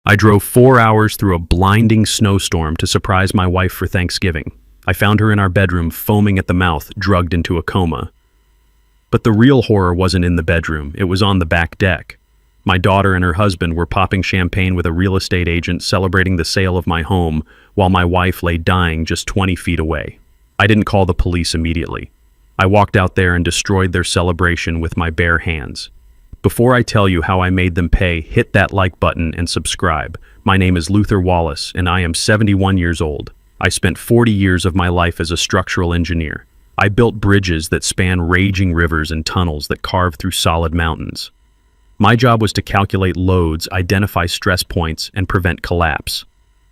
I drove 4 hours through a blinding snowstorm to surprise my wife for Thanksgiving. I found her in our bedroom, foaming at the mouth, drugged into a coma. But the real horror wasn't in the bedroom, it was on the back deck. My daughter and her husband were popping champagne with a real estate agent celebrating the sale of my home, while my wife lay dying just 20 feet away. I didn't call the police immediately. I walked out there and destroyed their celebration with my bare hands. Before I tell you how I made them pay, hit that like button and subscribe. My name is Luther Wallace, and I am 71 years old. I spent 40 years of my life as a structural engineer. I built bridges that span raging rivers and tunnels that carve through solid mountains. My job was to calculate loads, identify stress points, and prevent collapse.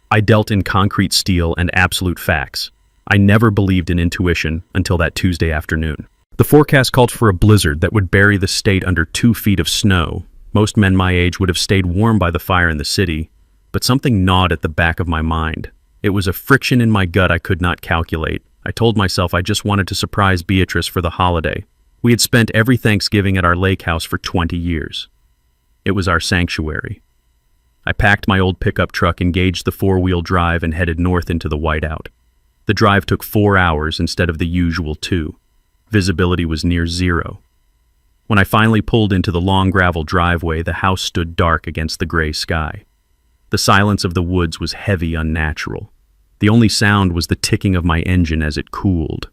I dealt in concrete steel and absolute facts. I never believed in intuition until that Tuesday afternoon. The forecast called for a blizzard that would bury the state under 2 feet of snow. Most men my age would have stayed warm by the fire in the city, but something gnawed at the back of my mind. It was a friction in my gut I could not calculate. I told myself I just wanted to surprise Beatrice for the holiday. We had spent every Thanksgiving at our lake house for 20 years. It was our sanctuary. I packed my old pickup truck, engaged the 4-wheel drive, and headed north into the whiteout. The drive took 4 hours instead of the usual 2. Visibility was near zero. When I finally pulled into the long gravel driveway, the house stood dark against the gray sky. The silence of the woods was heavy, unnatural. The only sound was the ticking of my engine as it cooled.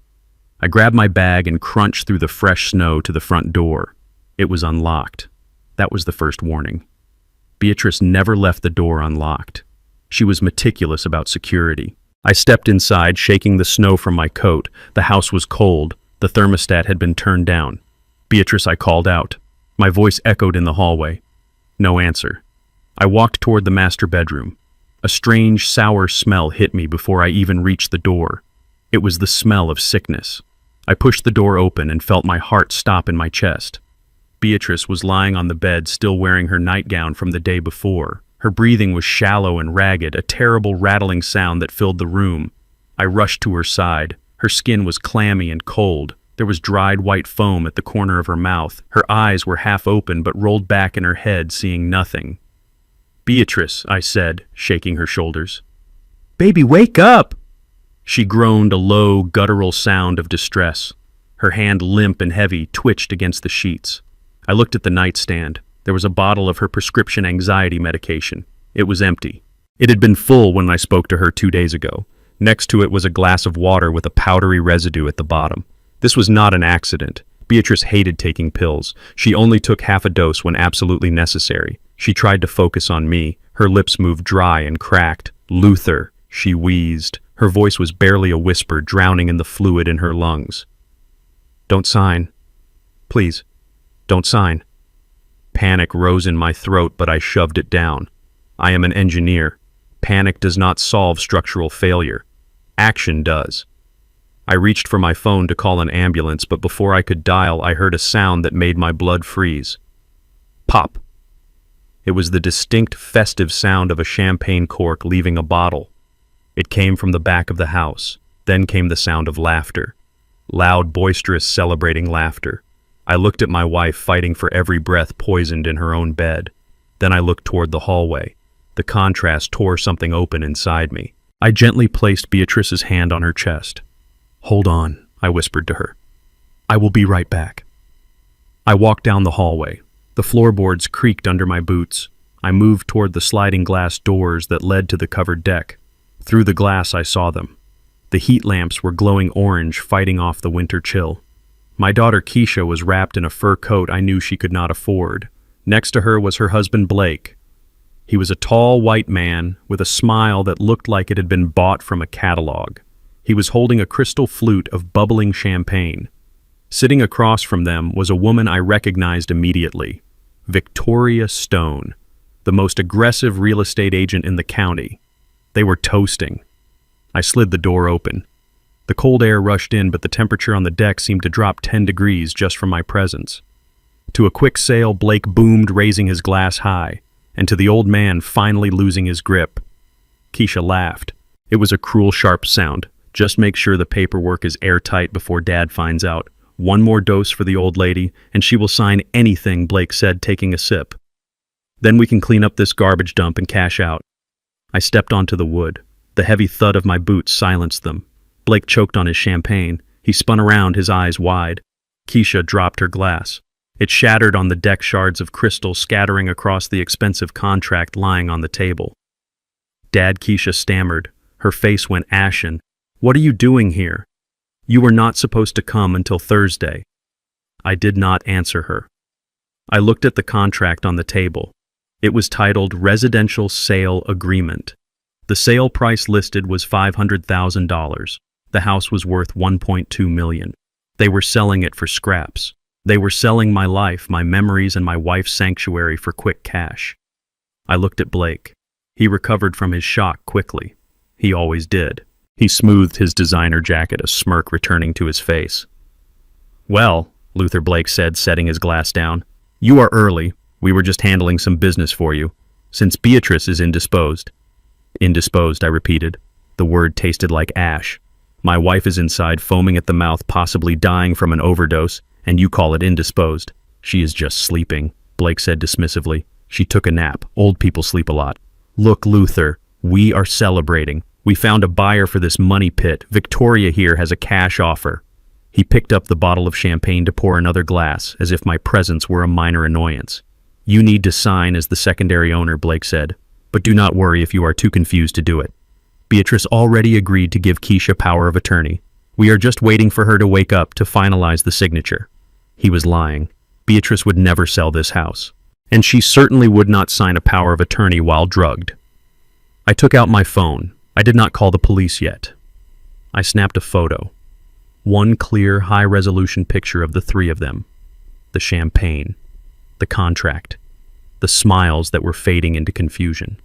I grabbed my bag and crunched through the fresh snow to the front door. It was unlocked. That was the first warning. Beatrice never left the door unlocked. She was meticulous about security. I stepped inside, shaking the snow from my coat. The house was cold. The thermostat had been turned down. "Beatrice," I called out. My voice echoed in the hallway. No answer. I walked toward the master bedroom. A strange, sour smell hit me before I even reached the door. It was the smell of sickness. I pushed the door open and felt my heart stop in my chest. Beatrice was lying on the bed, still wearing her nightgown from the day before. Her breathing was shallow and ragged, a terrible rattling sound that filled the room. I rushed to her side. Her skin was clammy and cold. There was dried white foam at the corner of her mouth. Her eyes were half open but rolled back in her head, seeing nothing. "Beatrice," I said, shaking her shoulders. "Baby, wake up!" She groaned, a low, guttural sound of distress. Her hand, limp and heavy, twitched against the sheets. I looked at the nightstand. There was a bottle of her prescription anxiety medication. It was empty. It had been full when I spoke to her 2 days ago. Next to it was a glass of water with a powdery residue at the bottom. This was not an accident. Beatrice hated taking pills. She only took half a dose when absolutely necessary. She tried to focus on me. Her lips moved dry and cracked. "Luther," she wheezed. Her voice was barely a whisper, drowning in the fluid in her lungs. "Don't sign. Please, don't sign." Panic rose in my throat, but I shoved it down. I am an engineer. Panic does not solve structural failure. Action does. I reached for my phone to call an ambulance, but before I could dial, I heard a sound that made my blood freeze. Pop. It was the distinct, festive sound of a champagne cork leaving a bottle. It came from the back of the house. Then came the sound of laughter. Loud, boisterous, celebrating laughter. I looked at my wife, fighting for every breath, poisoned in her own bed. Then I looked toward the hallway. The contrast tore something open inside me. I gently placed Beatrice's hand on her chest. "Hold on," I whispered to her. "I will be right back." I walked down the hallway. The floorboards creaked under my boots. I moved toward the sliding glass doors that led to the covered deck. Through the glass I saw them. The heat lamps were glowing orange, fighting off the winter chill. My daughter Keisha was wrapped in a fur coat I knew she could not afford. Next to her was her husband Blake. He was a tall white man with a smile that looked like it had been bought from a catalog. He was holding a crystal flute of bubbling champagne. Sitting across from them was a woman I recognized immediately, Victoria Stone, the most aggressive real estate agent in the county. They were toasting. I slid the door open. The cold air rushed in, but the temperature on the deck seemed to drop 10 degrees just from my presence. To a quick sail, Blake boomed, raising his glass high, and to the old man finally losing his grip. Keisha laughed. It was a cruel, sharp sound. "Just make sure the paperwork is airtight before Dad finds out. One more dose for the old lady, and she will sign anything," Blake said, taking a sip. Then we can clean up this garbage dump and cash out. I stepped onto the wood. The heavy thud of my boots silenced them. Blake choked on his champagne. He spun around, his eyes wide. Keisha dropped her glass. It shattered on the deck, shards of crystal scattering across the expensive contract lying on the table. Dad, Keisha stammered. Her face went ashen. What are you doing here? You were not supposed to come until Thursday. I did not answer her. I looked at the contract on the table. It was titled Residential Sale Agreement. The sale price listed was $500,000. The house was worth $1.2 million. They were selling it for scraps. They were selling my life, my memories, and my wife's sanctuary for quick cash. I looked at Blake. He recovered from his shock quickly. He always did. He smoothed his designer jacket, a smirk returning to his face. Well, Luther Blake said, setting his glass down, you are early. We were just handling some business for you. Since Beatrice is indisposed. Indisposed, I repeated. The word tasted like ash. My wife is inside, foaming at the mouth, possibly dying from an overdose, and you call it indisposed. She is just sleeping, Blake said dismissively. She took a nap. Old people sleep a lot. Look, Luther, we are celebrating. We found a buyer for this money pit. Victoria here has a cash offer. He picked up the bottle of champagne to pour another glass, as if my presence were a minor annoyance. You need to sign as the secondary owner, Blake said, but do not worry if you are too confused to do it. Beatrice already agreed to give Keisha power of attorney. We are just waiting for her to wake up to finalize the signature. He was lying. Beatrice would never sell this house. And she certainly would not sign a power of attorney while drugged. I took out my phone. I did not call the police yet. I snapped a photo. One clear, high-resolution picture of the three of them. The champagne. The contract. The smiles that were fading into confusion.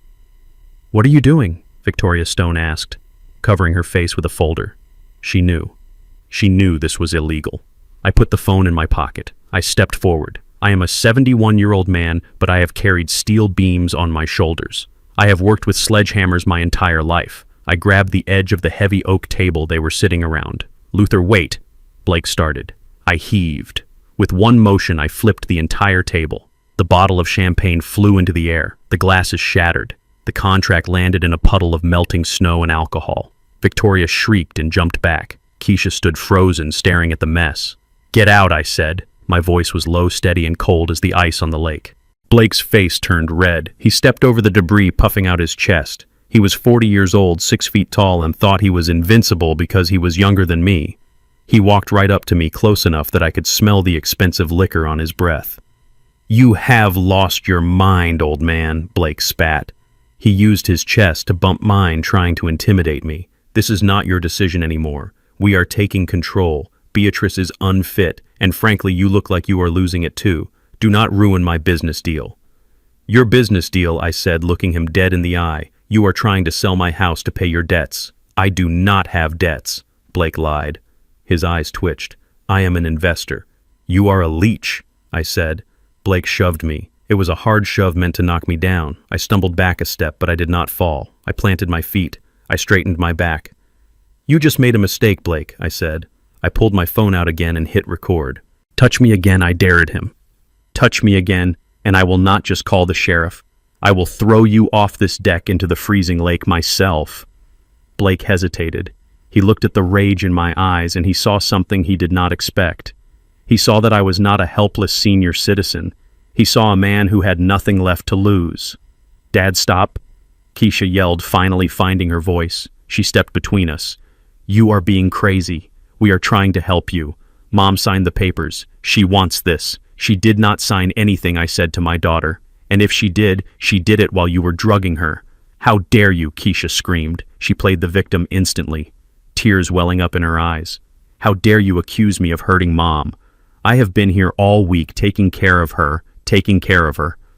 What are you doing? Victoria Stone asked, covering her face with a folder. She knew. She knew this was illegal. I put the phone in my pocket. I stepped forward. I am a 71-year-old man, but I have carried steel beams on my shoulders. I have worked with sledgehammers my entire life. I grabbed the edge of the heavy oak table they were sitting around. Luther, wait, Blake started. I heaved. With one motion, I flipped the entire table. The bottle of champagne flew into the air. The glasses shattered. The contract landed in a puddle of melting snow and alcohol. Victoria shrieked and jumped back. Keisha stood frozen, staring at the mess. Get out, I said. My voice was low, steady, and cold as the ice on the lake. Blake's face turned red. He stepped over the debris, puffing out his chest. He was 40 years old, 6 feet tall, and thought he was invincible because he was younger than me. He walked right up to me, close enough that I could smell the expensive liquor on his breath. You have lost your mind, old man, Blake spat. He used his chest to bump mine, trying to intimidate me. This is not your decision anymore. We are taking control. Beatrice is unfit, and frankly, you look like you are losing it too. Do not ruin my business deal. Your business deal, I said, looking him dead in the eye. You are trying to sell my house to pay your debts. I do not have debts, Blake lied. His eyes twitched. I am an investor. You are a leech, I said. Blake shoved me. It was a hard shove meant to knock me down. I stumbled back a step, but I did not fall. I planted my feet. I straightened my back. You just made a mistake, Blake, I said. I pulled my phone out again and hit record. Touch me again, I dared him. Touch me again, and I will not just call the sheriff. I will throw you off this deck into the freezing lake myself. Blake hesitated. He looked at the rage in my eyes, and he saw something he did not expect. He saw that I was not a helpless senior citizen. He saw a man who had nothing left to lose. Dad, stop, Keisha yelled, finally finding her voice. She stepped between us. You are being crazy. We are trying to help you. Mom signed the papers. She wants this. She did not sign anything, I said to my daughter. And if she did it while you were drugging her. How dare you, Keisha screamed. She played the victim instantly, tears welling up in her eyes. How dare you accuse me of hurting Mom? I have been here all week taking care of her,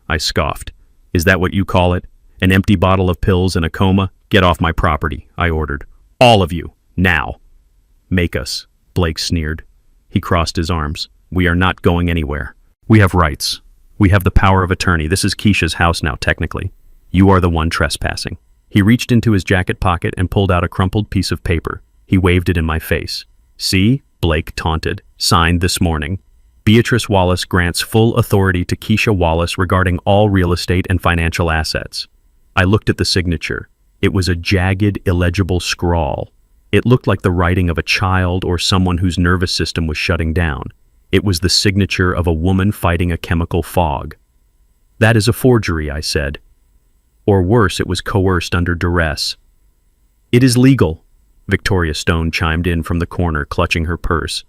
I scoffed. Is that what you call it? An empty bottle of pills and a coma? Get off my property, I ordered. All of you, now. Make us, Blake sneered. He crossed his arms. We are not going anywhere. We have rights. We have the power of attorney. This is Keisha's house now, technically. You are the one trespassing. He reached into his jacket pocket and pulled out a crumpled piece of paper. He waved it in my face. See? Blake taunted. Signed this morning. Beatrice Wallace grants full authority to Keisha Wallace regarding all real estate and financial assets. I looked at the signature. It was a jagged, illegible scrawl. It looked like the writing of a child or someone whose nervous system was shutting down. It was the signature of a woman fighting a chemical fog. "That is a forgery," I said. Or worse, it was coerced under duress. "It is legal," Victoria Stone chimed in from the corner, clutching her purse.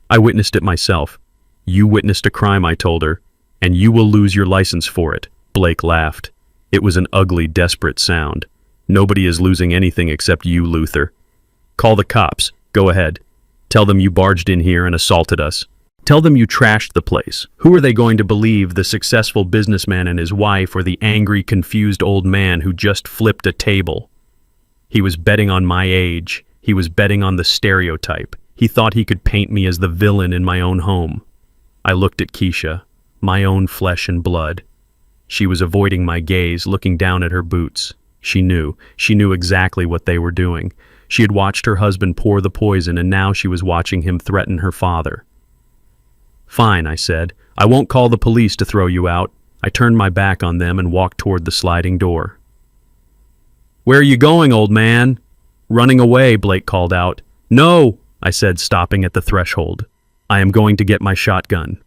"I witnessed it myself." "You witnessed a crime," I told her, "and you will lose your license for it." Blake laughed. It was an ugly, desperate sound. "Nobody is losing anything except you, Luther. Call the cops. Go ahead. Tell them you barged in here and assaulted us. Tell them you trashed the place. Who are they going to believe, the successful businessman and his wife, or the angry, confused old man who just flipped a table? He was betting on my age. He was betting on the stereotype. He thought he could paint me as the villain in my own home." I looked at Keisha, my own flesh and blood. She was avoiding my gaze, looking down at her boots. She knew exactly what they were doing. She had watched her husband pour the poison, and now she was watching him threaten her father. "Fine," I said. "I won't call the police to throw you out." I turned my back on them and walked toward the sliding door. "Where are you going, old man?" "Running away," Blake called out. "No," I said, stopping at the threshold. "I am going to get my shotgun."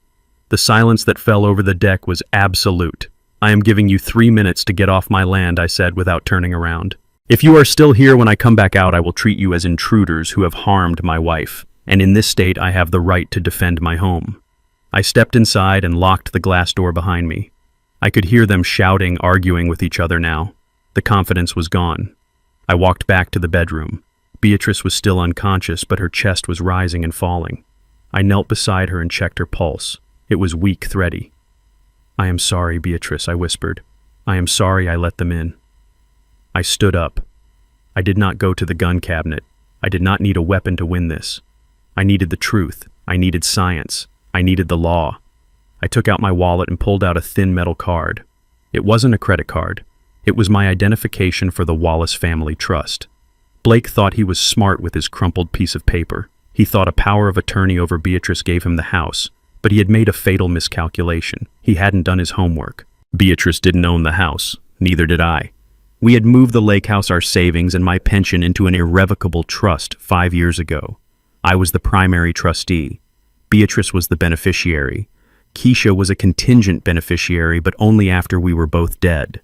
The silence that fell over the deck was absolute. "I am giving you 3 minutes to get off my land," I said without turning around. "If you are still here when I come back out, I will treat you as intruders who have harmed my wife. And in this state, I have the right to defend my home." I stepped inside and locked the glass door behind me. I could hear them shouting, arguing with each other now. The confidence was gone. I walked back to the bedroom. Beatrice was still unconscious, but her chest was rising and falling. I knelt beside her and checked her pulse. It was weak, thready. "I am sorry, Beatrice," I whispered. "I am sorry I let them in." I stood up. I did not go to the gun cabinet. I did not need a weapon to win this. I needed the truth. I needed science. I needed the law. I took out my wallet and pulled out a thin metal card. It wasn't a credit card. It was my identification for the Wallace Family Trust. Blake thought he was smart with his crumpled piece of paper. He thought a power of attorney over Beatrice gave him the house, but he had made a fatal miscalculation. He hadn't done his homework. Beatrice didn't own the house. Neither did I. We had moved the lake house, our savings, and my pension into an irrevocable trust 5 years ago. I was the primary trustee. Beatrice was the beneficiary. Keisha was a contingent beneficiary, but only after we were both dead.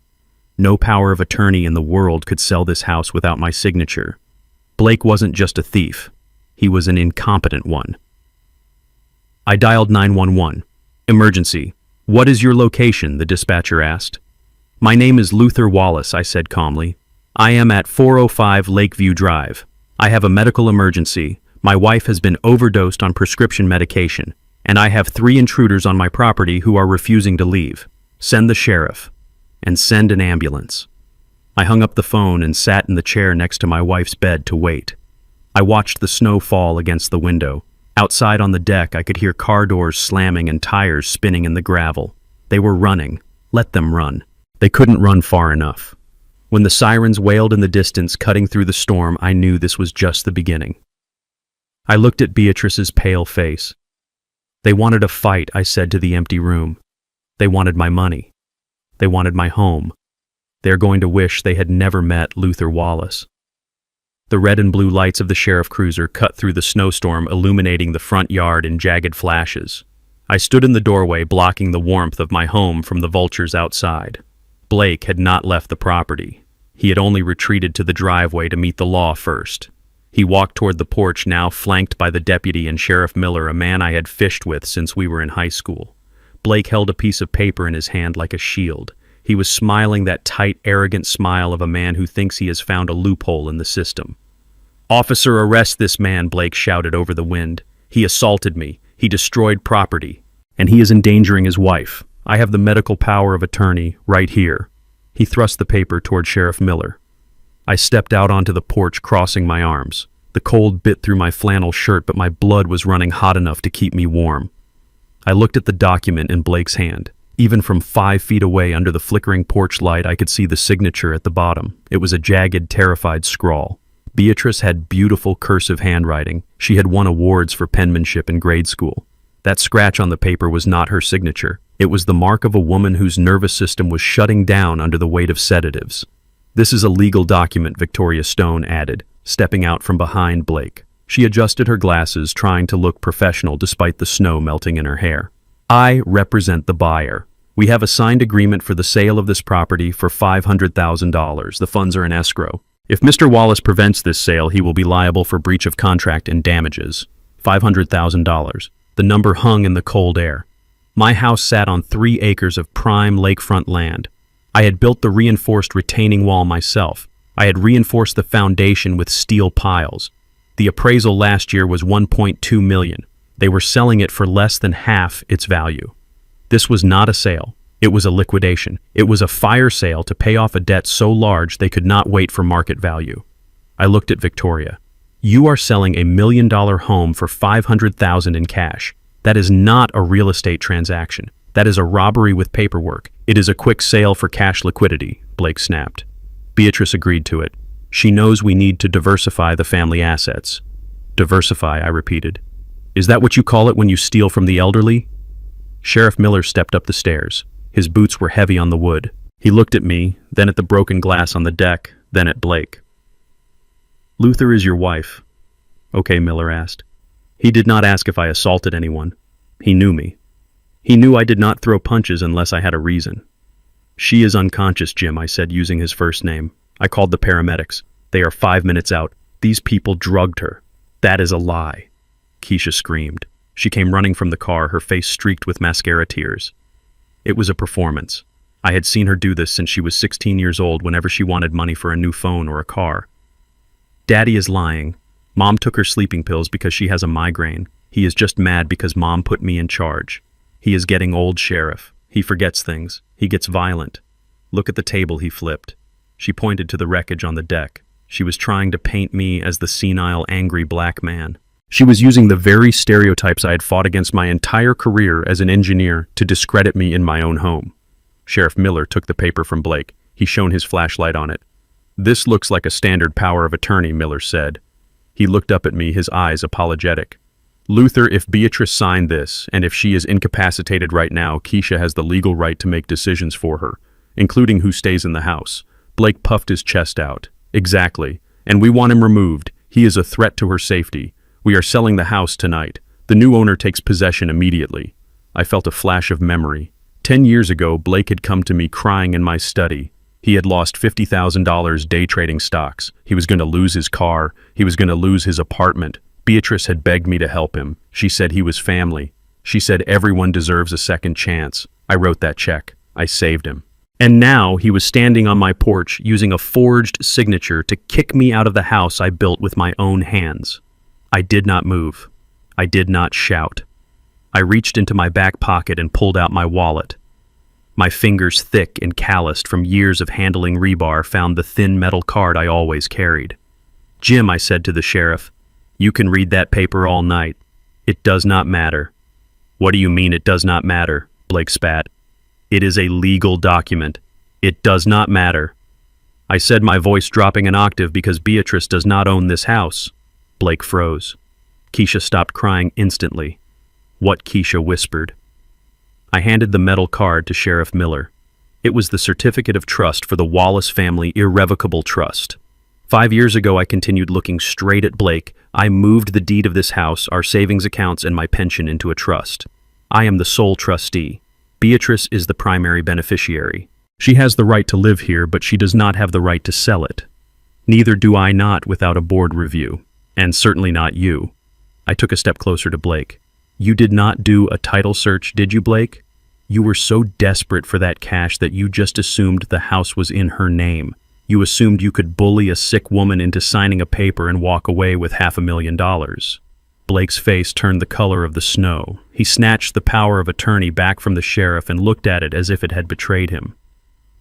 No power of attorney in the world could sell this house without my signature. Blake wasn't just a thief. He was an incompetent one. I dialed 911. "Emergency. What is your location?" the dispatcher asked. "My name is Luther Wallace," I said calmly. "I am at 405 Lakeview Drive. I have a medical emergency. My wife has been overdosed on prescription medication, and I have 3 intruders on my property who are refusing to leave. Send the sheriff, and send an ambulance." I hung up the phone and sat in the chair next to my wife's bed to wait. I watched the snow fall against the window. Outside on the deck, I could hear car doors slamming and tires spinning in the gravel. They were running. Let them run. They couldn't run far enough. When the sirens wailed in the distance, cutting through the storm, I knew this was just the beginning. I looked at Beatrice's pale face. "They wanted a fight," I said to the empty room. "They wanted my money. They wanted my home. They're going to wish they had never met Luther Wallace." The red and blue lights of the sheriff cruiser cut through the snowstorm, illuminating the front yard in jagged flashes. I stood in the doorway, blocking the warmth of my home from the vultures outside. Blake had not left the property. He had only retreated to the driveway to meet the law first. He walked toward the porch, now flanked by the deputy and Sheriff Miller, a man I had fished with since we were in high school. Blake held a piece of paper in his hand like a shield. He was smiling that tight, arrogant smile of a man who thinks he has found a loophole in the system. "Officer, arrest this man," Blake shouted over the wind. "He assaulted me. He destroyed property. And he is endangering his wife. I have the medical power of attorney right here." He thrust the paper toward Sheriff Miller. I stepped out onto the porch, crossing my arms. The cold bit through my flannel shirt, but my blood was running hot enough to keep me warm. I looked at the document in Blake's hand. Even from 5 feet away under the flickering porch light, I could see the signature at the bottom. It was a jagged, terrified scrawl. Beatrice had beautiful cursive handwriting. She had won awards for penmanship in grade school. That scratch on the paper was not her signature. It was the mark of a woman whose nervous system was shutting down under the weight of sedatives. "This is a legal document," Victoria Stone added, stepping out from behind Blake. She adjusted her glasses, trying to look professional despite the snow melting in her hair. "I represent the buyer. We have a signed agreement for the sale of this property for $500,000. The funds are in escrow. If Mr. Wallace prevents this sale, he will be liable for breach of contract and damages. $500,000. The number hung in the cold air. My house sat on 3 acres of prime lakefront land. I had built the reinforced retaining wall myself. I had reinforced the foundation with steel piles. The appraisal last year was $1.2 million. They were selling it for less than half its value. This was not a sale. It was a liquidation. It was a fire sale to pay off a debt so large they could not wait for market value." I looked at Victoria. "You are selling $1 million home for $500,000 in cash. That is not a real estate transaction. That is a robbery with paperwork. It is a quick sale for cash liquidity," Blake snapped. Beatrice agreed to it. "She knows we need to diversify the family assets." "Diversify," I repeated. "Is that what you call it when you steal from the elderly?" Sheriff Miller stepped up the stairs. His boots were heavy on the wood. He looked at me, then at the broken glass on the deck, then at Blake. "Luther is your wife." "Okay," Miller asked. He did not ask if I assaulted anyone. He knew me. He knew I did not throw punches unless I had a reason. "She is unconscious, Jim," I said, using his first name. I called the paramedics. "They are 5 minutes out. These people drugged her." "That is a lie." Keisha screamed. She came running from the car, her face streaked with mascara tears. It was a performance. I had seen her do this since she was 16 years old whenever she wanted money for a new phone or a car. "Daddy is lying. Mom took her sleeping pills because she has a migraine. He is just mad because Mom put me in charge. He is getting old, Sheriff. He forgets things. He gets violent. Look at the table he flipped." She pointed to the wreckage on the deck. She was trying to paint me as the senile, angry black man. She was using the very stereotypes I had fought against my entire career as an engineer to discredit me in my own home. Sheriff Miller took the paper from Blake. He shone his flashlight on it. "This looks like a standard power of attorney," Miller said. He looked up at me, his eyes apologetic. "Luther, if Beatrice signed this, and if she is incapacitated right now, Keisha has the legal right to make decisions for her, including who stays in the house." Blake puffed his chest out. "Exactly. And we want him removed. He is a threat to her safety. We are selling the house tonight. The new owner takes possession immediately." I felt a flash of memory. 10 years ago, Blake had come to me crying in my study. He had lost $50,000 day trading stocks. He was going to lose his car. He was going to lose his apartment. Beatrice had begged me to help him. She said he was family. She said everyone deserves a second chance. I wrote that check. I saved him. And now he was standing on my porch using a forged signature to kick me out of the house I built with my own hands. I did not move. I did not shout. I reached into my back pocket and pulled out my wallet. My fingers, thick and calloused from years of handling rebar, found the thin metal card I always carried. "Jim," I said to the sheriff, "you can read that paper all night. It does not matter." "What do you mean it does not matter?" Blake spat. "It is a legal document. It does not matter." I said, my voice dropping an octave, because Beatrice does not own this house. Blake froze. Keisha stopped crying instantly. "What?" Keisha whispered. I handed the metal card to Sheriff Miller. It was the certificate of trust for the Wallace family irrevocable trust. 5 years ago, I continued looking straight at Blake. I moved the deed of this house, our savings accounts, and my pension into a trust. I am the sole trustee. Beatrice is the primary beneficiary. She has the right to live here, but she does not have the right to sell it. Neither do I, not without a board review. And certainly not you. I took a step closer to Blake. "You did not do a title search, did you, Blake? You were so desperate for that cash that you just assumed the house was in her name. You assumed you could bully a sick woman into signing a paper and walk away with $500,000. Blake's face turned the color of the snow. He snatched the power of attorney back from the sheriff and looked at it as if it had betrayed him.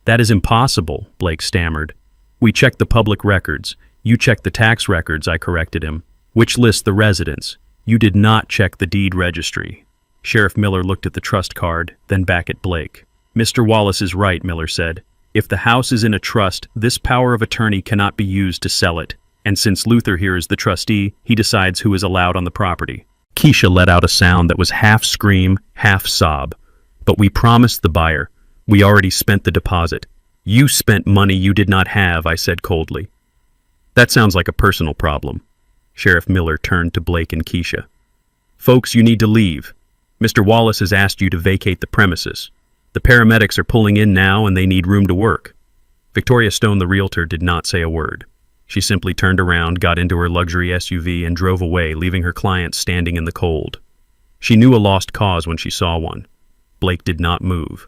"That is impossible," Blake stammered. "We checked the public records. You checked the tax records," I corrected him. "Which list the residents. You did not check the deed registry." Sheriff Miller looked at the trust card, then back at Blake. "Mr. Wallace is right," Miller said. "If the house is in a trust, this power of attorney cannot be used to sell it. And since Luther here is the trustee, he decides who is allowed on the property." Keisha let out a sound that was half scream, half sob. But we promised the buyer. We already spent the deposit. You spent money you did not have, I said coldly. That sounds like a personal problem. Sheriff Miller turned to Blake and Keisha. Folks, you need to leave. Mr. Wallace has asked you to vacate the premises. The paramedics are pulling in now and they need room to work. Victoria Stone, the realtor, did not say a word. She simply turned around, got into her luxury SUV, and drove away, leaving her client standing in the cold. She knew a lost cause when she saw one. Blake did not move.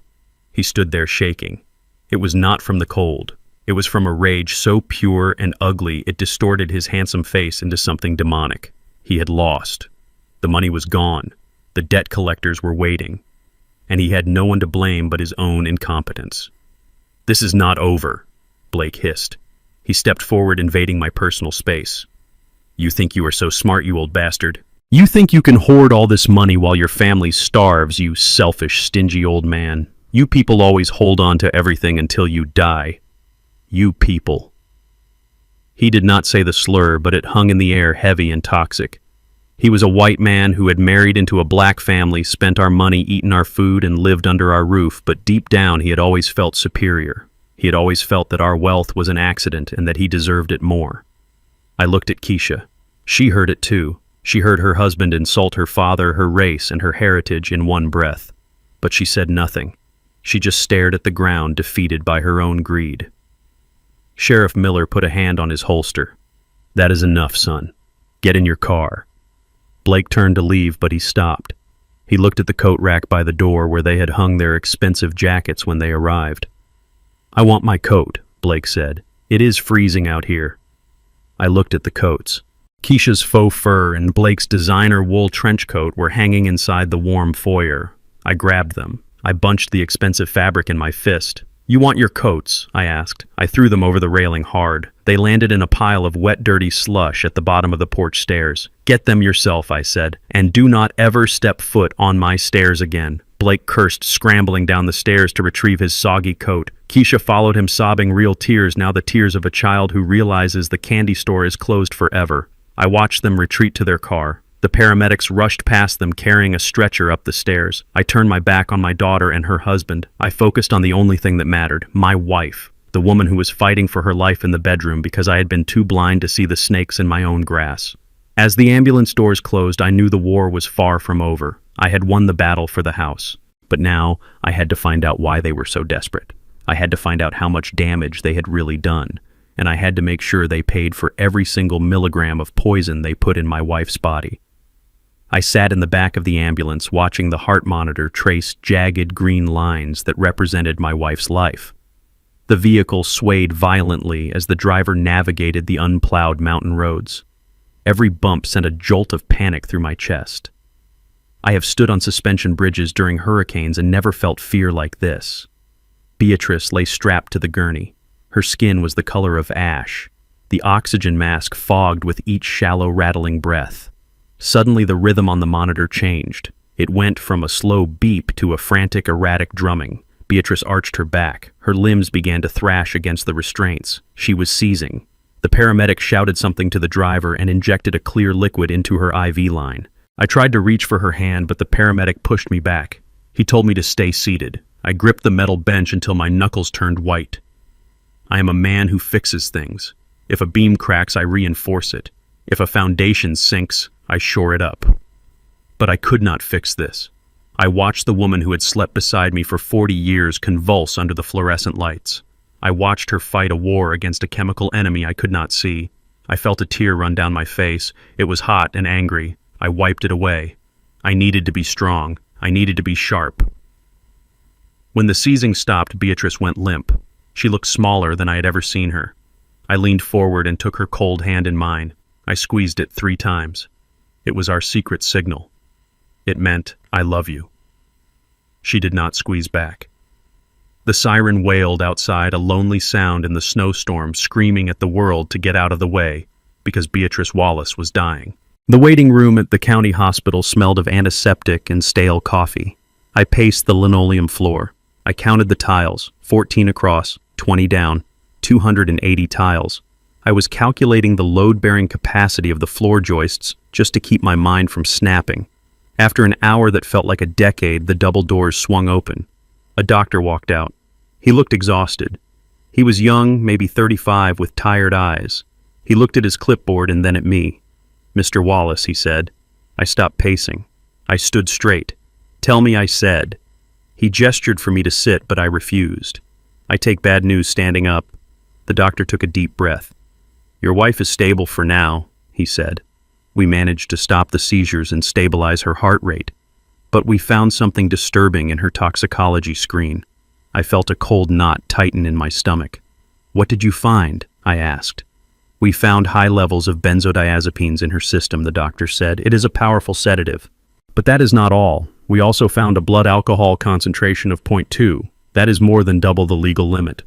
He stood there shaking. It was not from the cold. It was from a rage so pure and ugly it distorted his handsome face into something demonic. He had lost. The money was gone. The debt collectors were waiting. And he had no one to blame but his own incompetence. This is not over, Blake hissed. He stepped forward, invading my personal space. You think you are so smart, you old bastard? You think you can hoard all this money while your family starves, you selfish, stingy old man? You people always hold on to everything until you die. You people. He did not say the slur, but it hung in the air heavy and toxic. He was a white man who had married into a black family, spent our money, eaten our food, and lived under our roof, but deep down he had always felt superior. He had always felt that our wealth was an accident and that he deserved it more. I looked at Keisha. She heard it too. She heard her husband insult her father, her race, and her heritage in one breath. But she said nothing. She just stared at the ground, defeated by her own greed. Sheriff Miller put a hand on his holster. That is enough, son. Get in your car. Blake turned to leave, but he stopped. He looked at the coat rack by the door where they had hung their expensive jackets when they arrived. I want my coat, Blake said. It is freezing out here. I looked at the coats. Keisha's faux fur and Blake's designer wool trench coat were hanging inside the warm foyer. I grabbed them. I bunched the expensive fabric in my fist. You want your coats? I asked. I threw them over the railing hard. They landed in a pile of wet, dirty slush at the bottom of the porch stairs. Get them yourself, I said, and do not ever step foot on my stairs again. Blake cursed, scrambling down the stairs to retrieve his soggy coat. Keisha followed him, sobbing real tears, now the tears of a child who realizes the candy store is closed forever. I watched them retreat to their car. The paramedics rushed past them, carrying a stretcher up the stairs. I turned my back on my daughter and her husband. I focused on the only thing that mattered, my wife, the woman who was fighting for her life in the bedroom because I had been too blind to see the snakes in my own grass. As the ambulance doors closed, I knew the war was far from over. I had won the battle for the house. But now I had to find out why they were so desperate. I had to find out how much damage they had really done. And I had to make sure they paid for every single milligram of poison they put in my wife's body. I sat in the back of the ambulance, watching the heart monitor trace jagged green lines that represented my wife's life. The vehicle swayed violently as the driver navigated the unplowed mountain roads. Every bump sent a jolt of panic through my chest. I have stood on suspension bridges during hurricanes and never felt fear like this. Beatrice lay strapped to the gurney. Her skin was the color of ash. The oxygen mask fogged with each shallow, rattling breath. Suddenly, the rhythm on the monitor changed. It went from a slow beep to a frantic, erratic drumming. Beatrice arched her back. Her limbs began to thrash against the restraints. She was seizing. The paramedic shouted something to the driver and injected a clear liquid into her IV line. I tried to reach for her hand, but the paramedic pushed me back. He told me to stay seated. I gripped the metal bench until my knuckles turned white. I am a man who fixes things. If a beam cracks, I reinforce it. If a foundation sinks, I shore it up. But I could not fix this. I watched the woman who had slept beside me for 40 years convulse under the fluorescent lights. I watched her fight a war against a chemical enemy I could not see. I felt a tear run down my face. It was hot and angry. I wiped it away. I needed to be strong. I needed to be sharp. When the seizing stopped, Beatrice went limp. She looked smaller than I had ever seen her. I leaned forward and took her cold hand in mine. I squeezed it 3 times. It was our secret signal. It meant, I love you. She did not squeeze back. The siren wailed outside, a lonely sound in the snowstorm, screaming at the world to get out of the way, because Beatrice Wallace was dying. The waiting room at the county hospital smelled of antiseptic and stale coffee. I paced the linoleum floor. I counted the tiles, 14 across, 20 down, 280 tiles. I was calculating the load-bearing capacity of the floor joists just to keep my mind from snapping. After an hour that felt like a decade, the double doors swung open. A doctor walked out. He looked exhausted. He was young, maybe 35, with tired eyes. He looked at his clipboard and then at me. "Mr. Wallace," he said. I stopped pacing. I stood straight. "Tell me," I said. He gestured for me to sit, but I refused. "I take bad news standing up." The doctor took a deep breath. "Your wife is stable for now," he said. We managed to stop the seizures and stabilize her heart rate. But we found something disturbing in her toxicology screen. I felt a cold knot tighten in my stomach. "What did you find?" I asked. "We found high levels of benzodiazepines in her system," the doctor said. "It is a powerful sedative." But that is not all. We also found a blood alcohol concentration of 0.2. That is more than double the legal limit.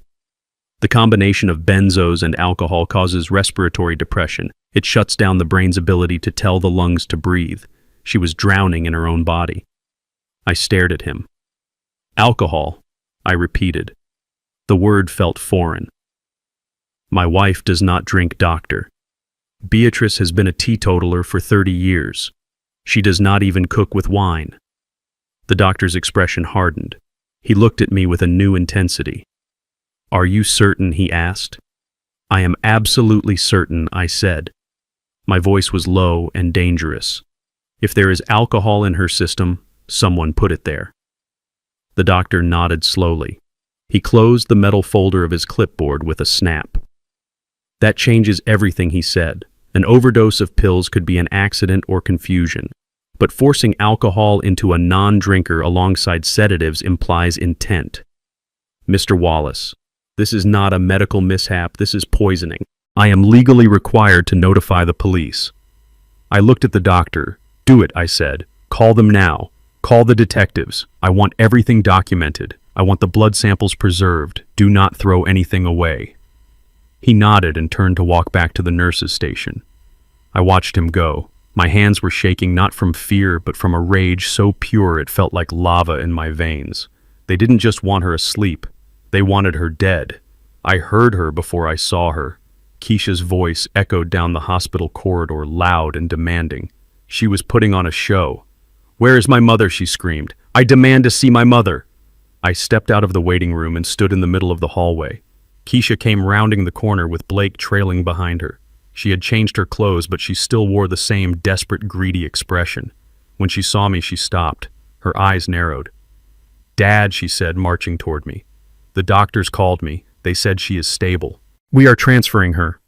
The combination of benzos and alcohol causes respiratory depression. It shuts down the brain's ability to tell the lungs to breathe. She was drowning in her own body. I stared at him. "Alcohol," I repeated. The word felt foreign. "My wife does not drink, doctor. Beatrice has been a teetotaler for 30 years. She does not even cook with wine." The doctor's expression hardened. He looked at me with a new intensity. "Are you certain?" he asked. "I am absolutely certain," I said. My voice was low and dangerous. "If there is alcohol in her system, someone put it there." The doctor nodded slowly. He closed the metal folder of his clipboard with a snap. "That changes everything," he said. "An overdose of pills could be an accident or confusion. But forcing alcohol into a non-drinker alongside sedatives implies intent. Mr. Wallace, this is not a medical mishap, this is poisoning. I am legally required to notify the police." I looked at the doctor. "Do it," I said. "Call them now. Call the detectives. I want everything documented. I want the blood samples preserved. Do not throw anything away." He nodded and turned to walk back to the nurse's station. I watched him go. My hands were shaking not from fear, but from a rage so pure it felt like lava in my veins. They didn't just want her asleep. They wanted her dead. I heard her before I saw her. Keisha's voice echoed down the hospital corridor, loud and demanding. She was putting on a show. "Where is my mother?" she screamed. "I demand to see my mother." I stepped out of the waiting room and stood in the middle of the hallway. Keisha came rounding the corner with Blake trailing behind her. She had changed her clothes, but she still wore the same desperate, greedy expression. When she saw me, she stopped. Her eyes narrowed. "Dad," she said, marching toward me. "The doctors called me. They said she is stable. We are transferring her."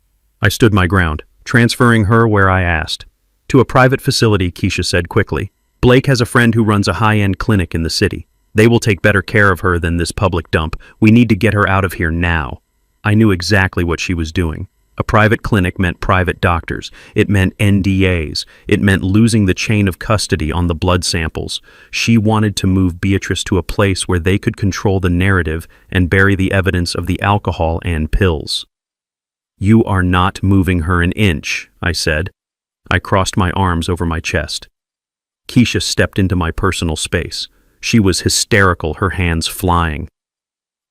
I stood my ground. "Transferring her where?" I asked. "To a private facility," Keisha said quickly. "Blake has a friend who runs a high-end clinic in the city. They will take better care of her than this public dump. We need to get her out of here now." I knew exactly what she was doing. A private clinic meant private doctors. It meant NDAs. It meant losing the chain of custody on the blood samples. She wanted to move Beatrice to a place where they could control the narrative and bury the evidence of the alcohol and pills. "You are not moving her an inch," I said. I crossed my arms over my chest. Keisha stepped into my personal space. She was hysterical, her hands flying.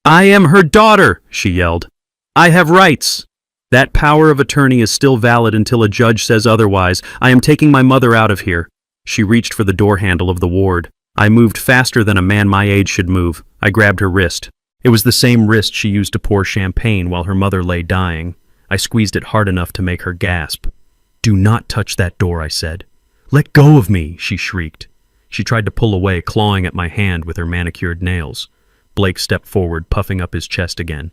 "I am her daughter," she yelled. "I have rights. That power of attorney is still valid until a judge says otherwise. I am taking my mother out of here." She reached for the door handle of the ward. I moved faster than a man my age should move. I grabbed her wrist. It was the same wrist she used to pour champagne while her mother lay dying. I squeezed it hard enough to make her gasp. "Do not touch that door," I said. "Let go of me," she shrieked. She tried to pull away, clawing at my hand with her manicured nails. Blake stepped forward, puffing up his chest again.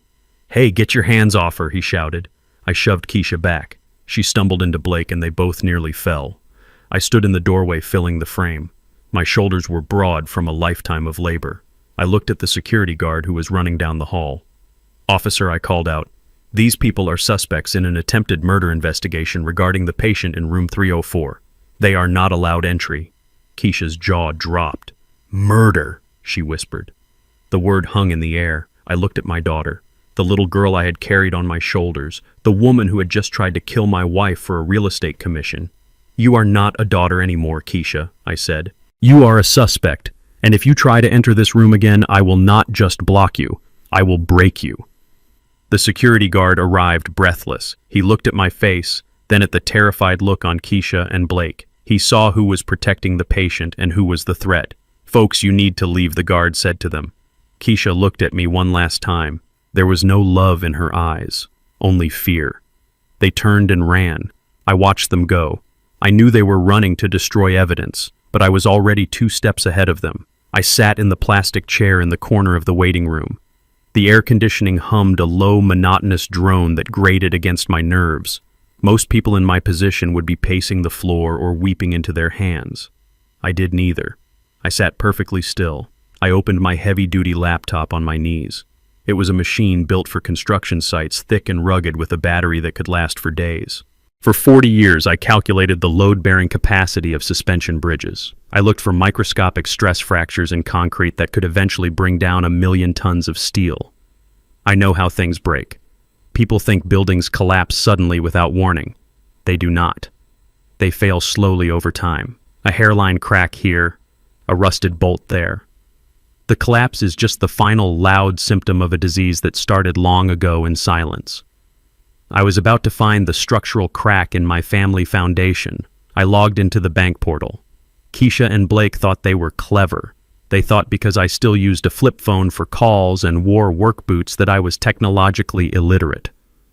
"Hey, get your hands off her," he shouted. I shoved Keisha back. She stumbled into Blake and they both nearly fell. I stood in the doorway filling the frame. My shoulders were broad from a lifetime of labor. I looked at the security guard who was running down the hall. "Officer," I called out, "these people are suspects in an attempted murder investigation regarding the patient in room 304. They are not allowed entry." Keisha's jaw dropped. "Murder," she whispered. The word hung in the air. I looked at my daughter. The little girl I had carried on my shoulders, the woman who had just tried to kill my wife for a real estate commission. "You are not a daughter anymore, Keisha," I said. "You are a suspect, and if you try to enter this room again, I will not just block you, I will break you." The security guard arrived breathless. He looked at my face, then at the terrified look on Keisha and Blake. He saw who was protecting the patient and who was the threat. "Folks, you need to leave," the guard said to them. Keisha looked at me one last time. There was no love in her eyes, only fear. They turned and ran. I watched them go. I knew they were running to destroy evidence, but I was already 2 steps ahead of them. I sat in the plastic chair in the corner of the waiting room. The air conditioning hummed a low, monotonous drone that grated against my nerves. Most people in my position would be pacing the floor or weeping into their hands. I did neither. I sat perfectly still. I opened my heavy-duty laptop on my knees. It was a machine built for construction sites, thick and rugged with a battery that could last for days. For 40 years, I calculated the load-bearing capacity of suspension bridges. I looked for microscopic stress fractures in concrete that could eventually bring down 1,000,000 tons of steel. I know how things break. People think buildings collapse suddenly without warning. They do not. They fail slowly over time. A hairline crack here, a rusted bolt there. The collapse is just the final loud symptom of a disease that started long ago in silence. I was about to find the structural crack in my family foundation. I logged into the bank portal. Keisha and Blake thought they were clever. They thought because I still used a flip phone for calls and wore work boots that I was technologically illiterate.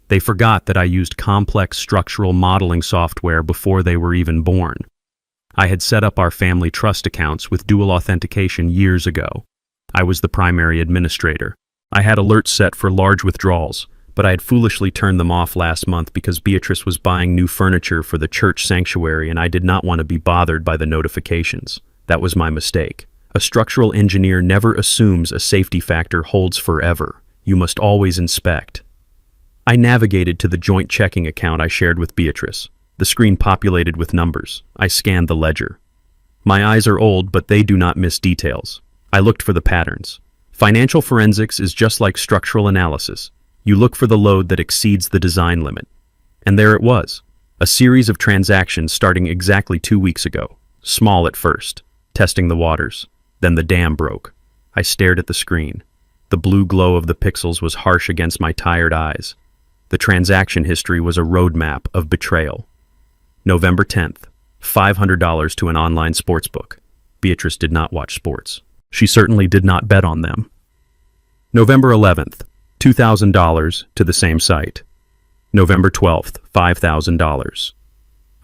They forgot that I used complex structural modeling software before they were even born. I had set up our family trust accounts with dual authentication years ago. I was the primary administrator. I had alerts set for large withdrawals, but I had foolishly turned them off last month because Beatrice was buying new furniture for the church sanctuary and I did not want to be bothered by the notifications. That was my mistake. A structural engineer never assumes a safety factor holds forever. You must always inspect. I navigated to the joint checking account I shared with Beatrice. The screen populated with numbers. I scanned the ledger. My eyes are old, but they do not miss details. I looked for the patterns. Financial forensics is just like structural analysis. You look for the load that exceeds the design limit. And there it was. A series of transactions starting exactly 2 weeks ago. Small at first, testing the waters. Then the dam broke. I stared at the screen. The blue glow of the pixels was harsh against my tired eyes. The transaction history was a roadmap of betrayal. November 10th, $500 to an online sportsbook. Beatrice did not watch sports. She certainly did not bet on them. November 11th, $2,000 to the same site. November 12th, $5,000.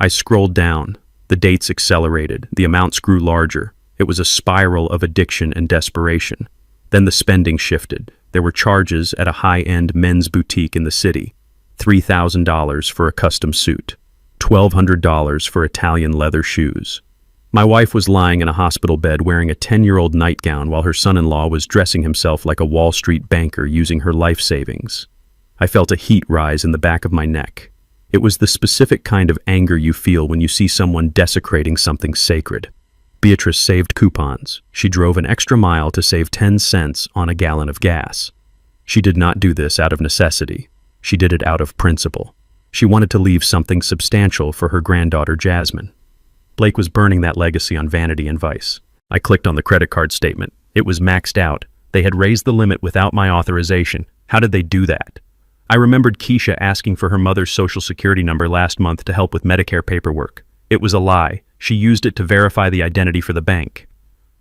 I scrolled down. The dates accelerated. The amounts grew larger. It was a spiral of addiction and desperation. Then the spending shifted. There were charges at a high-end men's boutique in the city. $3,000 for a custom suit. $1,200 for Italian leather shoes. My wife was lying in a hospital bed wearing a 10-year-old nightgown while her son-in-law was dressing himself like a Wall Street banker using her life savings. I felt a heat rise in the back of my neck. It was the specific kind of anger you feel when you see someone desecrating something sacred. Beatrice saved coupons. She drove an extra mile to save 10 cents on a gallon of gas. She did not do this out of necessity. She did it out of principle. She wanted to leave something substantial for her granddaughter Jasmine. Blake was burning that legacy on vanity and vice. I clicked on the credit card statement. It was maxed out. They had raised the limit without my authorization. How did they do that? I remembered Keisha asking for her mother's social security number last month to help with Medicare paperwork. It was a lie. She used it to verify the identity for the bank.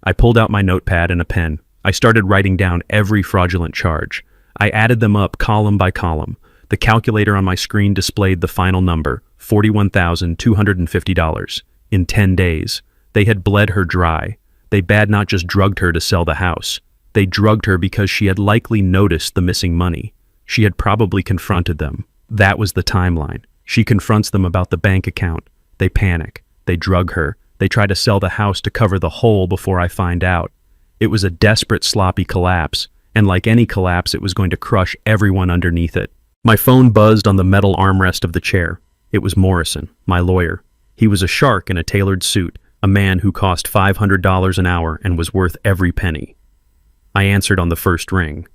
I pulled out my notepad and a pen. I started writing down every fraudulent charge. I added them up column by column. The calculator on my screen displayed the final number, $41,250. In 10 days, they had bled her dry. They bad not just drugged her to sell the house. They drugged her because she had likely noticed the missing money. She had probably confronted them. That was the timeline. She confronts them about the bank account. They panic. They drug her. They try to sell the house to cover the hole before I find out. It was a desperate, sloppy collapse, and like any collapse, it was going to crush everyone underneath it. My phone buzzed on the metal armrest of the chair. It was Morrison, my lawyer. He was a shark in a tailored suit, a man who cost $500 an hour and was worth every penny. I answered on the first ring.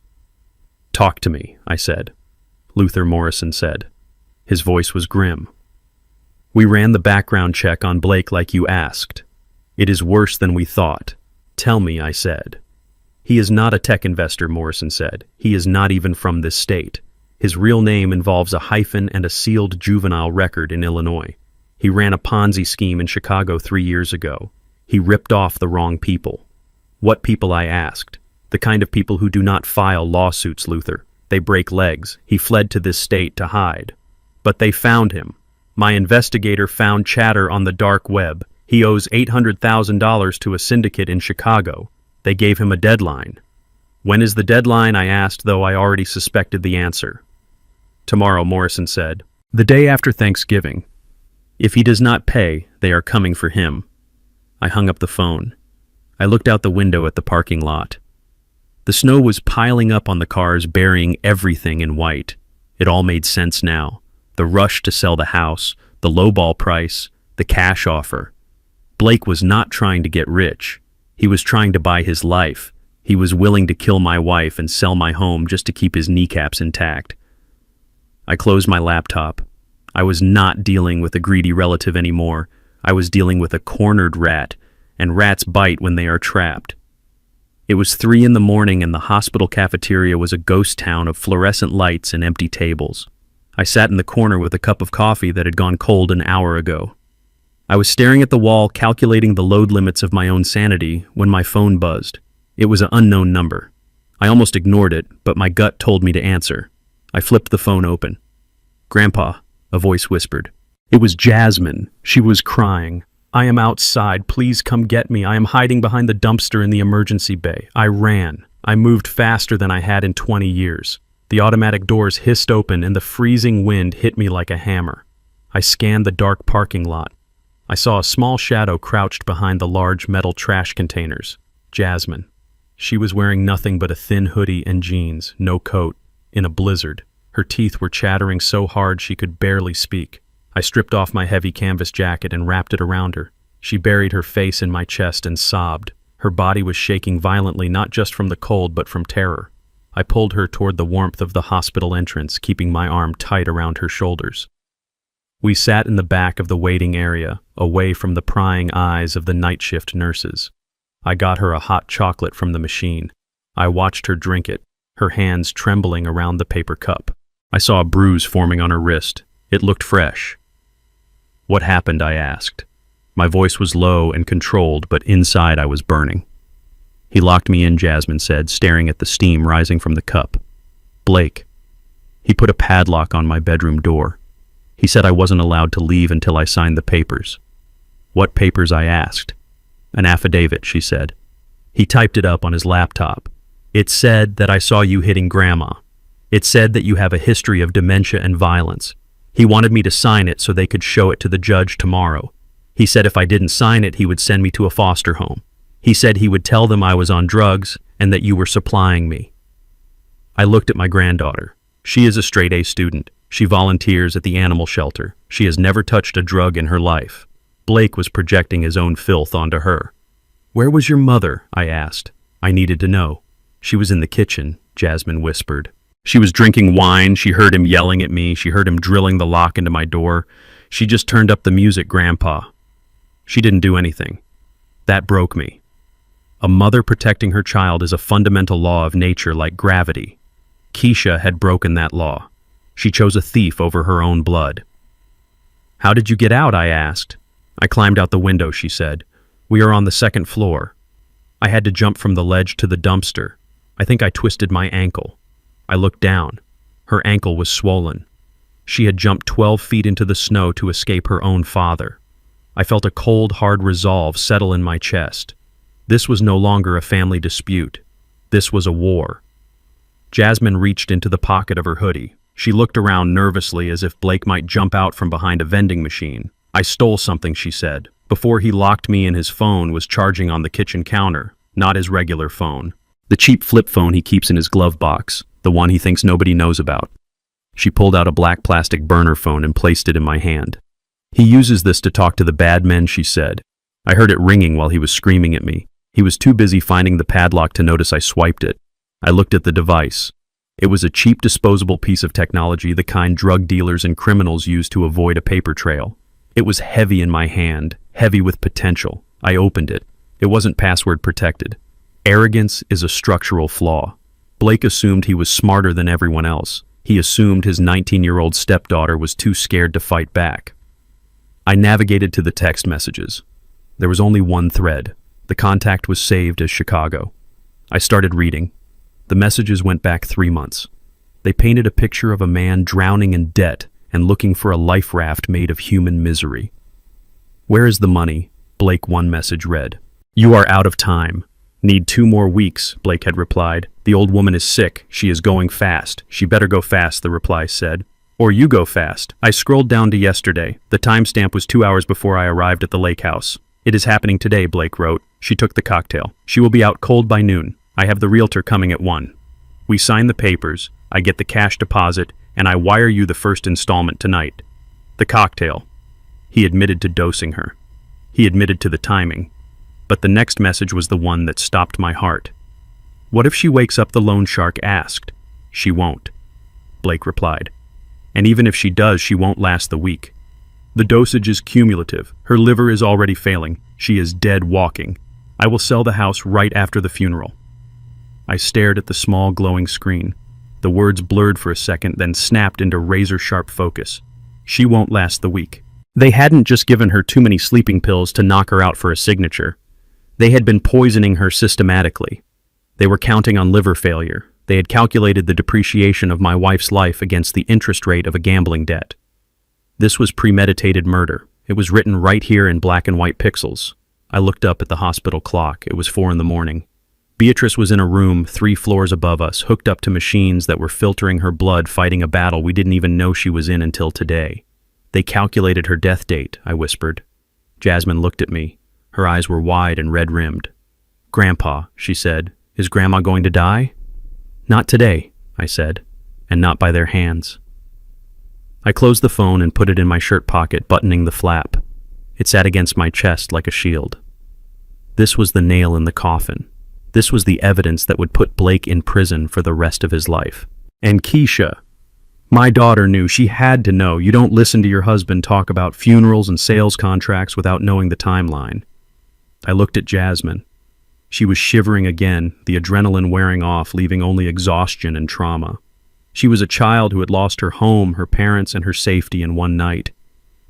"Talk to me," I said. Luther Morrison said. His voice was grim. "We ran the background check on Blake like you asked. It is worse than we thought. Tell me," I said. "He is not a tech investor," Morrison said. "He is not even from this state. His real name involves a hyphen and a sealed juvenile record in Illinois. He ran a Ponzi scheme in Chicago 3 years ago. He ripped off the wrong people. What people, I asked. The kind of people who do not file lawsuits, Luther. They break legs. He fled to this state to hide. But they found him. My investigator found chatter on the dark web. He owes $800,000 to a syndicate in Chicago. They gave him a deadline. When is the deadline? I asked, though I already suspected the answer. Tomorrow, Morrison said. The day after Thanksgiving. If he does not pay, they are coming for him. I hung up the phone. I looked out the window at the parking lot. The snow was piling up on the cars, burying everything in white. It all made sense now. The rush to sell the house, the lowball price, the cash offer. Blake was not trying to get rich. He was trying to buy his life. He was willing to kill my wife and sell my home just to keep his kneecaps intact. I closed my laptop. I was not dealing with a greedy relative anymore. I was dealing with a cornered rat, and rats bite when they are trapped. It was 3 in the morning and the hospital cafeteria was a ghost town of fluorescent lights and empty tables. I sat in the corner with a cup of coffee that had gone cold an hour ago. I was staring at the wall, calculating the load limits of my own sanity, when my phone buzzed. It was an unknown number. I almost ignored it, but my gut told me to answer. I flipped the phone open. "Grandpa," a voice whispered. It was Jasmine. She was crying. "I am outside. Please come get me. I am hiding behind the dumpster in the emergency bay." I ran. I moved faster than I had in 20 years. The automatic doors hissed open and the freezing wind hit me like a hammer. I scanned the dark parking lot. I saw a small shadow crouched behind the large metal trash containers. Jasmine. She was wearing nothing but a thin hoodie and jeans, no coat, in a blizzard. Her teeth were chattering so hard she could barely speak. I stripped off my heavy canvas jacket and wrapped it around her. She buried her face in my chest and sobbed. Her body was shaking violently, not just from the cold, but from terror. I pulled her toward the warmth of the hospital entrance, keeping my arm tight around her shoulders. We sat in the back of the waiting area, away from the prying eyes of the night shift nurses. I got her a hot chocolate from the machine. I watched her drink it, her hands trembling around the paper cup. I saw a bruise forming on her wrist. It looked fresh. "What happened?" I asked. My voice was low and controlled, but inside I was burning. "He locked me in," Jasmine said, staring at the steam rising from the cup. "Blake. He put a padlock on my bedroom door. He said I wasn't allowed to leave until I signed the papers." "What papers?" I asked. "An affidavit," she said. He typed it up on his laptop. "It said that I saw you hitting Grandma. It said that you have a history of dementia and violence. He wanted me to sign it so they could show it to the judge tomorrow. He said if I didn't sign it, he would send me to a foster home. He said he would tell them I was on drugs and that you were supplying me." I looked at my granddaughter. She is a straight-A student. She volunteers at the animal shelter. She has never touched a drug in her life. Blake was projecting his own filth onto her. "Where was your mother?" I asked. I needed to know. "She was in the kitchen," Jasmine whispered. "She was drinking wine. She heard him yelling at me. She heard him drilling the lock into my door. She just turned up the music, Grandpa. She didn't do anything. That broke me. A mother protecting her child is a fundamental law of nature like gravity. Keisha had broken that law. She chose a thief over her own blood." "How did you get out?" I asked. "I climbed out the window," she said. "We are on the 2nd floor. I had to jump from the ledge to the dumpster. I think I twisted my ankle." I looked down. Her ankle was swollen. She had jumped 12 feet into the snow to escape her own father. I felt a cold, hard resolve settle in my chest. This was no longer a family dispute. This was a war. Jasmine reached into the pocket of her hoodie. She looked around nervously as if Blake might jump out from behind a vending machine. "I stole something," she said. "Before he locked me in, his phone was charging on the kitchen counter, not his regular phone. The cheap flip phone he keeps in his glove box, the one he thinks nobody knows about." She pulled out a black plastic burner phone and placed it in my hand. "He uses this to talk to the bad men," she said. I heard it ringing while he was screaming at me. He was too busy finding the padlock to notice I swiped it. I looked at the device. It was a cheap disposable piece of technology, the kind drug dealers and criminals use to avoid a paper trail. It was heavy in my hand, heavy with potential. I opened it. It wasn't password protected. Arrogance is a structural flaw. Blake assumed he was smarter than everyone else. He assumed his 19-year-old stepdaughter was too scared to fight back. I navigated to the text messages. There was only one thread. The contact was saved as Chicago. I started reading. The messages went back 3 months. They painted a picture of a man drowning in debt and looking for a life raft made of human misery. "Where is the money?" Blake, one message read. "You are out of time. Need 2 more weeks," Blake had replied. "The old woman is sick. She is going fast. She better go fast," the reply said. "Or you go fast." I scrolled down to yesterday. The timestamp was 2 hours before I arrived at the lake house. "It is happening today," Blake wrote. "She took the cocktail. She will be out cold by noon. I have the realtor coming at 1. We sign the papers, I get the cash deposit, and I wire you the first installment tonight." The cocktail. He admitted to dosing her. He admitted to the timing. But the next message was the one that stopped my heart. "What if she wakes up?" the loan shark asked. "She won't," Blake replied. "And even if she does, she won't last the week. The dosage is cumulative. Her liver is already failing. She is dead walking. I will sell the house right after the funeral." I stared at the small glowing screen. The words blurred for a second, then snapped into razor-sharp focus. She won't last the week. They hadn't just given her too many sleeping pills to knock her out for a signature. They had been poisoning her systematically. They were counting on liver failure. They had calculated the depreciation of my wife's life against the interest rate of a gambling debt. This was premeditated murder. It was written right here in black and white pixels. I looked up at the hospital clock. It was 4 in the morning. Beatrice was in a room 3 floors above us, hooked up to machines that were filtering her blood, fighting a battle we didn't even know she was in until today. "They calculated her death date," I whispered. Jasmine looked at me. Her eyes were wide and red-rimmed. "Grandpa," she said, "is Grandma going to die?" "Not today," I said, "and not by their hands." I closed the phone and put it in my shirt pocket, buttoning the flap. It sat against my chest like a shield. This was the nail in the coffin. This was the evidence that would put Blake in prison for the rest of his life. And Keisha. My daughter knew. She had to know. You don't listen to your husband talk about funerals and sales contracts without knowing the timeline. I looked at Jasmine. She was shivering again, the adrenaline wearing off, leaving only exhaustion and trauma. She was a child who had lost her home, her parents, and her safety in one night,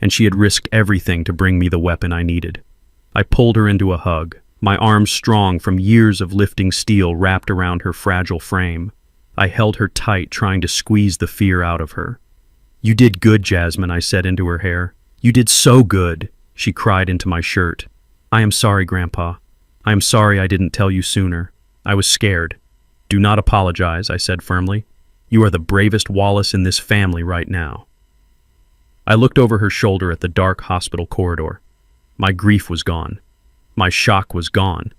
and she had risked everything to bring me the weapon I needed. I pulled her into a hug, my arms strong from years of lifting steel wrapped around her fragile frame. I held her tight, trying to squeeze the fear out of her. "You did good, Jasmine," I said into her hair. "You did so good," she cried into my shirt. "I am sorry, Grandpa. I am sorry I didn't tell you sooner. I was scared." "Do not apologize," I said firmly. "You are the bravest Wallace in this family right now." I looked over her shoulder at the dark hospital corridor. My grief was gone. My shock was gone.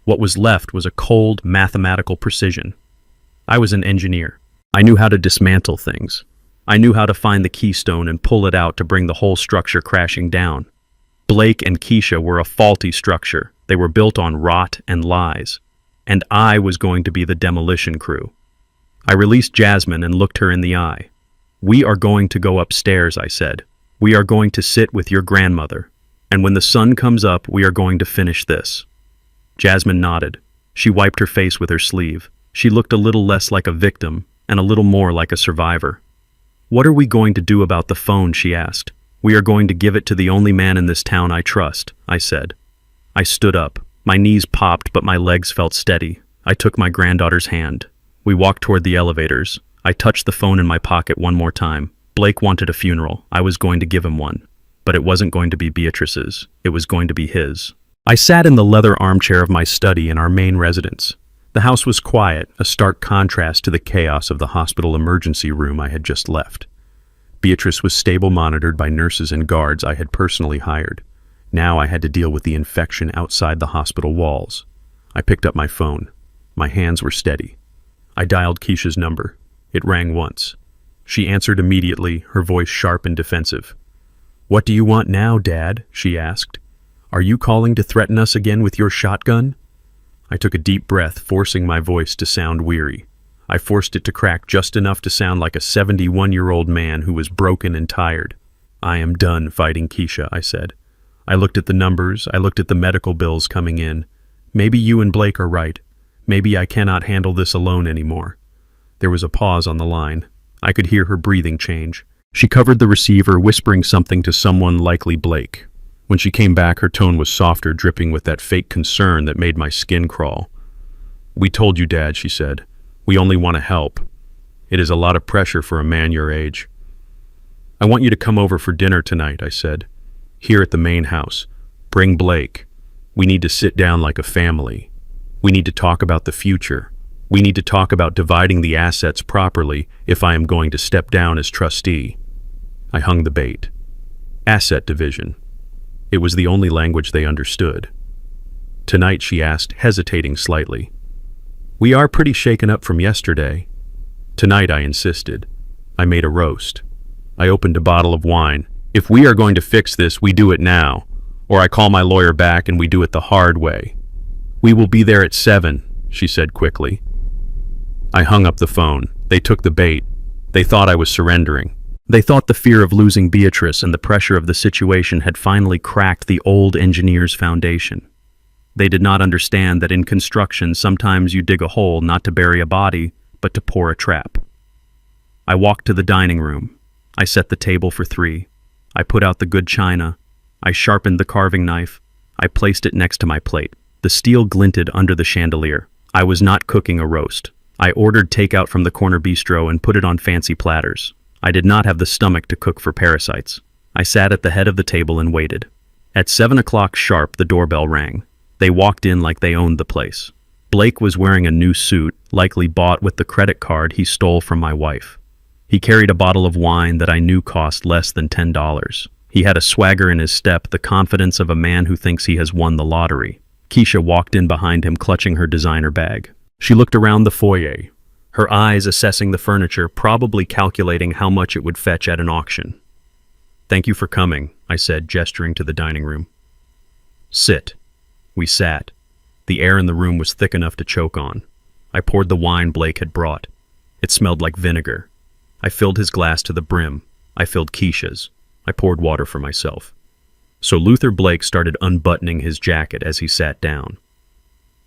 What was left was a cold, mathematical precision. I was an engineer. I knew how to dismantle things. I knew how to find the keystone and pull it out to bring the whole structure crashing down. Blake and Keisha were a faulty structure. They were built on rot and lies. And I was going to be the demolition crew. I released Jasmine and looked her in the eye. "We are going to go upstairs," I said. "We are going to sit with your grandmother. And when the sun comes up, we are going to finish this." Jasmine nodded. She wiped her face with her sleeve. She looked a little less like a victim and a little more like a survivor. "What are we going to do about the phone?" she asked. "We are going to give it to the only man in this town I trust," I said. I stood up. My knees popped, but my legs felt steady. I took my granddaughter's hand. We walked toward the elevators. I touched the phone in my pocket one more time. Blake wanted a funeral. I was going to give him one. But it wasn't going to be Beatrice's. It was going to be his. I sat in the leather armchair of my study in our main residence. The house was quiet, a stark contrast to the chaos of the hospital emergency room I had just left. Beatrice was stable monitored by nurses and guards I had personally hired. Now I had to deal with the infection outside the hospital walls. I picked up my phone. My hands were steady. I dialed Keisha's number. It rang once. She answered immediately, her voice sharp and defensive. "What do you want now, Dad?" she asked. "Are you calling to threaten us again with your shotgun?" I took a deep breath, forcing my voice to sound weary. I forced it to crack just enough to sound like a 71-year-old man who was broken and tired. "I am done fighting Keisha," I said. I looked at the numbers. I looked at the medical bills coming in. Maybe you and Blake are right. Maybe I cannot handle this alone anymore. There was a pause on the line. I could hear her breathing change. She covered the receiver, whispering something to someone, likely Blake. When she came back, her tone was softer, dripping with that fake concern that made my skin crawl. "We told you, Dad," she said. "We only want to help. It is a lot of pressure for a man your age." "I want you to come over for dinner tonight," I said. "Here at the main house. Bring Blake. We need to sit down like a family. We need to talk about the future. We need to talk about dividing the assets properly if I am going to step down as trustee." I hung the bait. Asset division. It was the only language they understood. "Tonight," she asked, hesitating slightly. "We are pretty shaken up from yesterday." "Tonight," I insisted. I made a roast. I opened a bottle of wine. "If we are going to fix this, we do it now. Or I call my lawyer back and we do it the hard way." "We will be there at 7, she said quickly. I hung up the phone. They took the bait. They thought I was surrendering. They thought the fear of losing Beatrice and the pressure of the situation had finally cracked the old engineer's foundation. They did not understand that in construction, sometimes you dig a hole not to bury a body, but to pour a trap. I walked to the dining room. I set the table for 3. I put out the good china. I sharpened the carving knife. I placed it next to my plate. The steel glinted under the chandelier. I was not cooking a roast. I ordered takeout from the corner bistro and put it on fancy platters. I did not have the stomach to cook for parasites. I sat at the head of the table and waited. At 7 o'clock sharp, the doorbell rang. They walked in like they owned the place. Blake was wearing a new suit, likely bought with the credit card he stole from my wife. He carried a bottle of wine that I knew cost less than $10. He had a swagger in his step, the confidence of a man who thinks he has won the lottery. Keisha walked in behind him, clutching her designer bag. She looked around the foyer, her eyes assessing the furniture, probably calculating how much it would fetch at an auction. "Thank you for coming," I said, gesturing to the dining room. "Sit." We sat. The air in the room was thick enough to choke on. I poured the wine Blake had brought. It smelled like vinegar. I filled his glass to the brim. I filled Keisha's. I poured water for myself. So Luther Blake started unbuttoning his jacket as he sat down.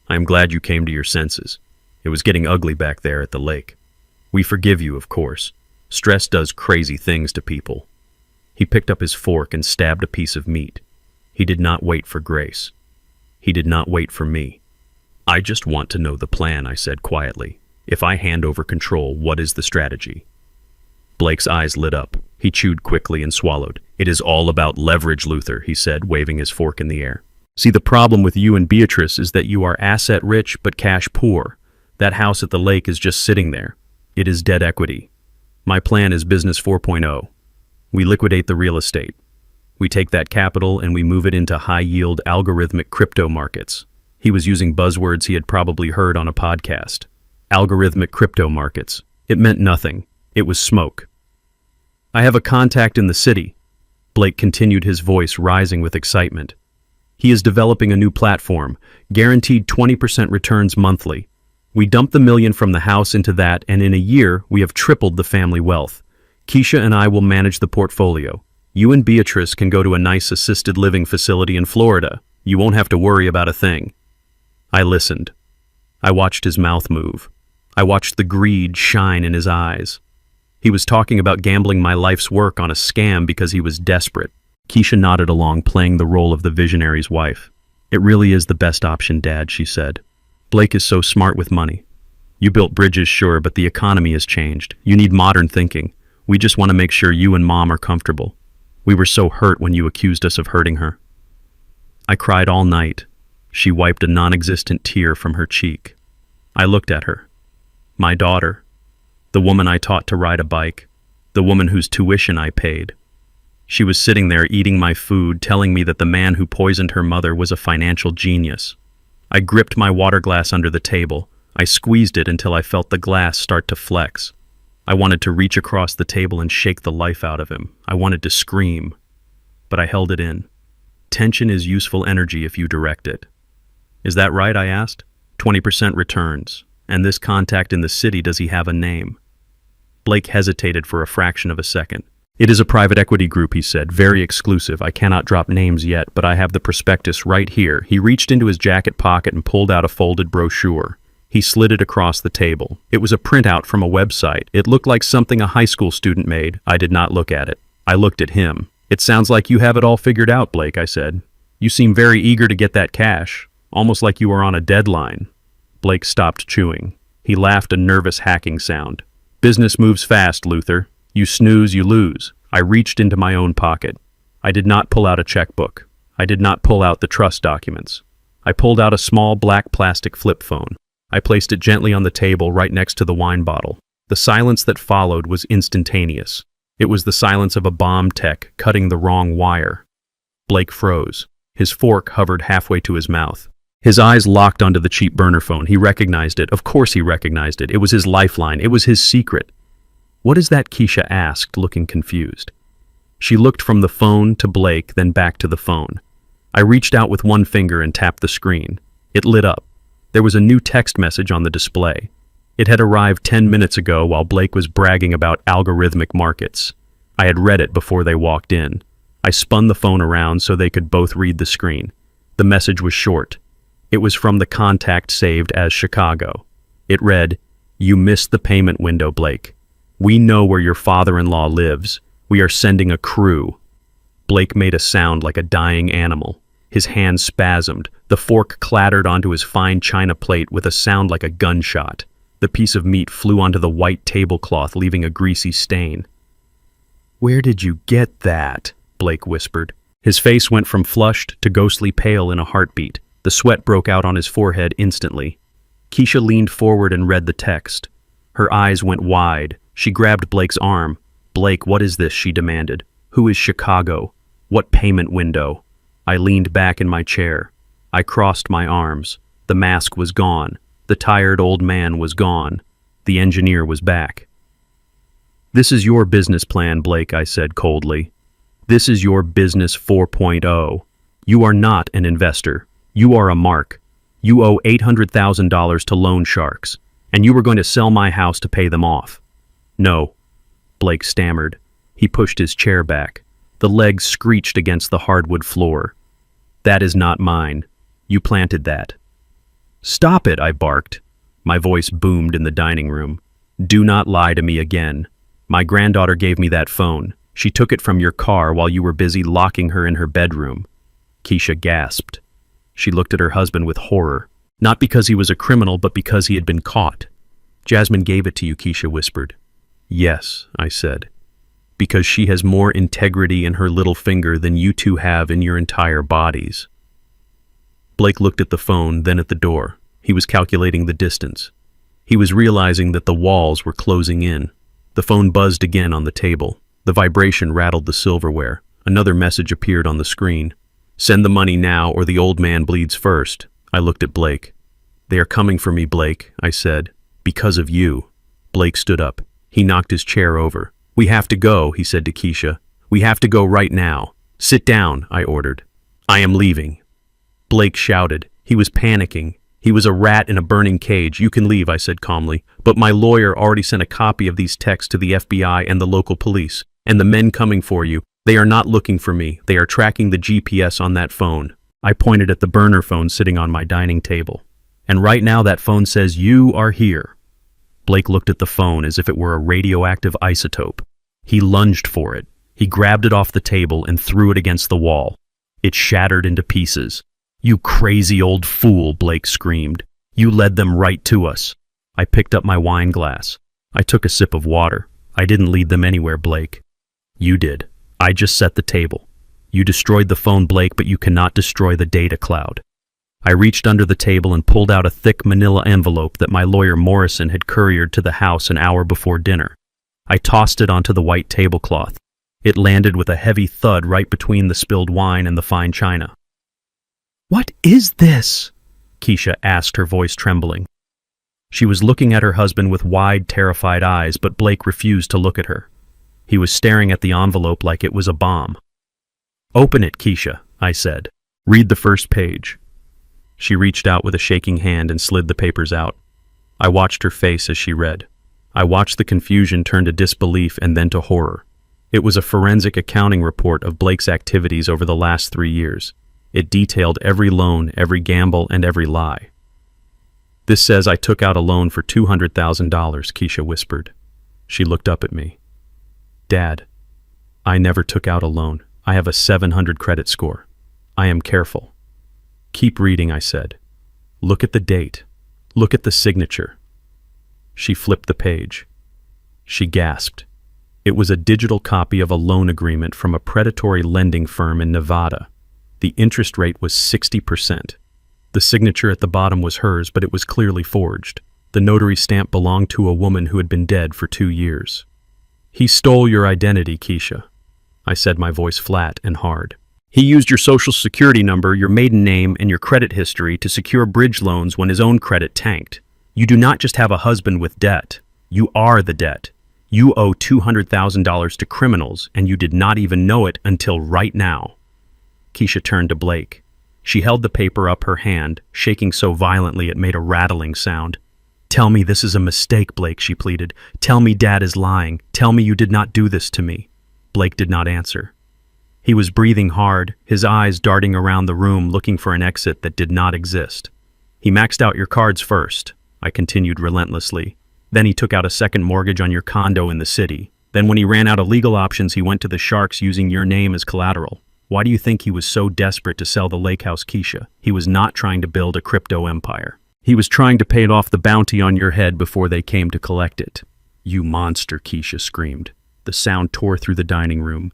"I am glad you came to your senses. It was getting ugly back there at the lake. We forgive you, of course. Stress does crazy things to people." He picked up his fork and stabbed a piece of meat. He did not wait for Grace. He did not wait for me. "I just want to know the plan," I said quietly. "If I hand over control, what is the strategy?" Blake's eyes lit up. He chewed quickly and swallowed. "It is all about leverage, Luther," he said, waving his fork in the air. "See, the problem with you and Beatrice is that you are asset rich but cash poor. That house at the lake is just sitting there. It is dead equity. My plan is business 4.0. We liquidate the real estate. We take that capital and we move it into high-yield algorithmic crypto markets." He was using buzzwords he had probably heard on a podcast. Algorithmic crypto markets. It meant nothing. It was smoke. "I have a contact in the city." Blake continued, his voice rising with excitement. "He is developing a new platform, guaranteed 20% returns monthly. We dump the $1 million from the house into that, and in a year, we have tripled the family wealth. Keisha and I will manage the portfolio. You and Beatrice can go to a nice assisted living facility in Florida. You won't have to worry about a thing." I listened. I watched his mouth move. I watched the greed shine in his eyes. He was talking about gambling my life's work on a scam because he was desperate. Keisha nodded along, playing the role of the visionary's wife. "It really is the best option, Dad," she said. "Blake is so smart with money. You built bridges, sure, but the economy has changed. You need modern thinking. We just want to make sure you and Mom are comfortable. We were so hurt when you accused us of hurting her." I cried all night. She wiped a non-existent tear from her cheek. I looked at her. My daughter. The woman I taught to ride a bike. The woman whose tuition I paid. She was sitting there eating my food, telling me that the man who poisoned her mother was a financial genius. I gripped my water glass under the table. I squeezed it until I felt the glass start to flex. I wanted to reach across the table and shake the life out of him. I wanted to scream, but I held it in. Tension is useful energy if you direct it. "Is that right?" I asked. 20% returns. And this contact in the city, does he have a name? Blake hesitated for a fraction of a second. "It is a private equity group," he said, "very exclusive. I cannot drop names yet, but I have the prospectus right here." He reached into his jacket pocket and pulled out a folded brochure. He slid it across the table. It was a printout from a website. It looked like something a high school student made. I did not look at it. I looked at him. "It sounds like you have it all figured out, Blake," I said. "You seem very eager to get that cash, almost like you were on a deadline." Blake stopped chewing. He laughed a nervous hacking sound. "Business moves fast, Luther. You snooze, you lose." I reached into my own pocket. I did not pull out a checkbook. I did not pull out the trust documents. I pulled out a small black plastic flip phone. I placed it gently on the table right next to the wine bottle. The silence that followed was instantaneous. It was the silence of a bomb tech cutting the wrong wire. Blake froze. His fork hovered halfway to his mouth. His eyes locked onto the cheap burner phone. He recognized it. Of course he recognized it. It was his lifeline. It was his secret. "What is that?" Keisha asked, looking confused. She looked from the phone to Blake, then back to the phone. I reached out with one finger and tapped the screen. It lit up. There was a new text message on the display. It had arrived 10 minutes ago while Blake was bragging about algorithmic markets. I had read it before they walked in. I spun the phone around so they could both read the screen. The message was short. It was from the contact saved as Chicago. It read, "You missed the payment window, Blake. We know where your father-in-law lives. We are sending a crew." Blake made a sound like a dying animal. His hand spasmed. The fork clattered onto his fine china plate with a sound like a gunshot. The piece of meat flew onto the white tablecloth, leaving a greasy stain. "Where did you get that?" Blake whispered. His face went from flushed to ghostly pale in a heartbeat. The sweat broke out on his forehead instantly. Keisha leaned forward and read the text. Her eyes went wide. She grabbed Blake's arm. "Blake, what is this?" she demanded. "Who is Chicago? What payment window?" I leaned back in my chair. I crossed my arms. The mask was gone. The tired old man was gone. The engineer was back. "This is your business plan, Blake," I said coldly. "This is your business 4.0. You are not an investor. You are a mark. You owe $800,000 to loan sharks, and you were going to sell my house to pay them off." "No," Blake stammered. He pushed his chair back. The legs screeched against the hardwood floor. "That is not mine. You planted that." "Stop it," I barked. My voice boomed in the dining room. "Do not lie to me again. My granddaughter gave me that phone. She took it from your car while you were busy locking her in her bedroom." Keisha gasped. She looked at her husband with horror, not because he was a criminal, but because he had been caught. "Jasmine gave it to you," Keisha whispered. "Yes," I said, "because she has more integrity in her little finger than you two have in your entire bodies." Blake looked at the phone, then at the door. He was calculating the distance. He was realizing that the walls were closing in. The phone buzzed again on the table. The vibration rattled the silverware. Another message appeared on the screen. "Send the money now or the old man bleeds first." I looked at Blake. "They are coming for me, Blake," I said. "Because of you." Blake stood up. He knocked his chair over. "We have to go," he said to Keisha. "We have to go right now." "Sit down," I ordered. "I am leaving." Blake shouted. He was panicking. He was a rat in a burning cage. "You can leave," I said calmly. "But my lawyer already sent a copy of these texts to the FBI and the local police. And the men coming for you, they are not looking for me. They are tracking the GPS on that phone." I pointed at the burner phone sitting on my dining table. "And right now that phone says you are here." Blake looked at the phone as if it were a radioactive isotope. He lunged for it. He grabbed it off the table and threw it against the wall. It shattered into pieces. "You crazy old fool," Blake screamed. "You led them right to us." I picked up my wine glass. I took a sip of water. "I didn't lead them anywhere, Blake. You did. I just set the table. You destroyed the phone, Blake, but you cannot destroy the data cloud." I reached under the table and pulled out a thick manila envelope that my lawyer Morrison had couriered to the house an hour before dinner. I tossed it onto the white tablecloth. It landed with a heavy thud right between the spilled wine and the fine china. "What is this?" Keisha asked, her voice trembling. She was looking at her husband with wide, terrified eyes, but Blake refused to look at her. He was staring at the envelope like it was a bomb. "Open it, Keisha," I said. "Read the first page." She reached out with a shaking hand and slid the papers out. I watched her face as she read. I watched the confusion turn to disbelief and then to horror. It was a forensic accounting report of Blake's activities over the last 3 years. It detailed every loan, every gamble, and every lie. This says I took out a loan for $200,000, Keisha whispered. She looked up at me. Dad, I never took out a loan. I have a 700 credit score. I am careful. Keep reading, I said. Look at the date. Look at the signature. She flipped the page. She gasped. It was a digital copy of a loan agreement from a predatory lending firm in Nevada. The interest rate was 60%. The signature at the bottom was hers, but it was clearly forged. The notary stamp belonged to a woman who had been dead for 2 years. He stole your identity, Keisha, I said, my voice flat and hard. He used your social security number, your maiden name, and your credit history to secure bridge loans when his own credit tanked. You do not just have a husband with debt. You are the debt. You owe $200,000 to criminals, and you did not even know it until right now. Keisha turned to Blake. She held the paper up her hand, shaking so violently it made a rattling sound. Tell me this is a mistake, Blake, she pleaded. Tell me Dad is lying. Tell me you did not do this to me. Blake did not answer. He was breathing hard, his eyes darting around the room looking for an exit that did not exist. He maxed out your cards first, I continued relentlessly. Then he took out a second mortgage on your condo in the city. Then when he ran out of legal options, he went to the sharks using your name as collateral. Why do you think he was so desperate to sell the lake house, Keisha? He was not trying to build a crypto empire. He was trying to pay off the bounty on your head before they came to collect it. You monster, Keisha screamed. The sound tore through the dining room.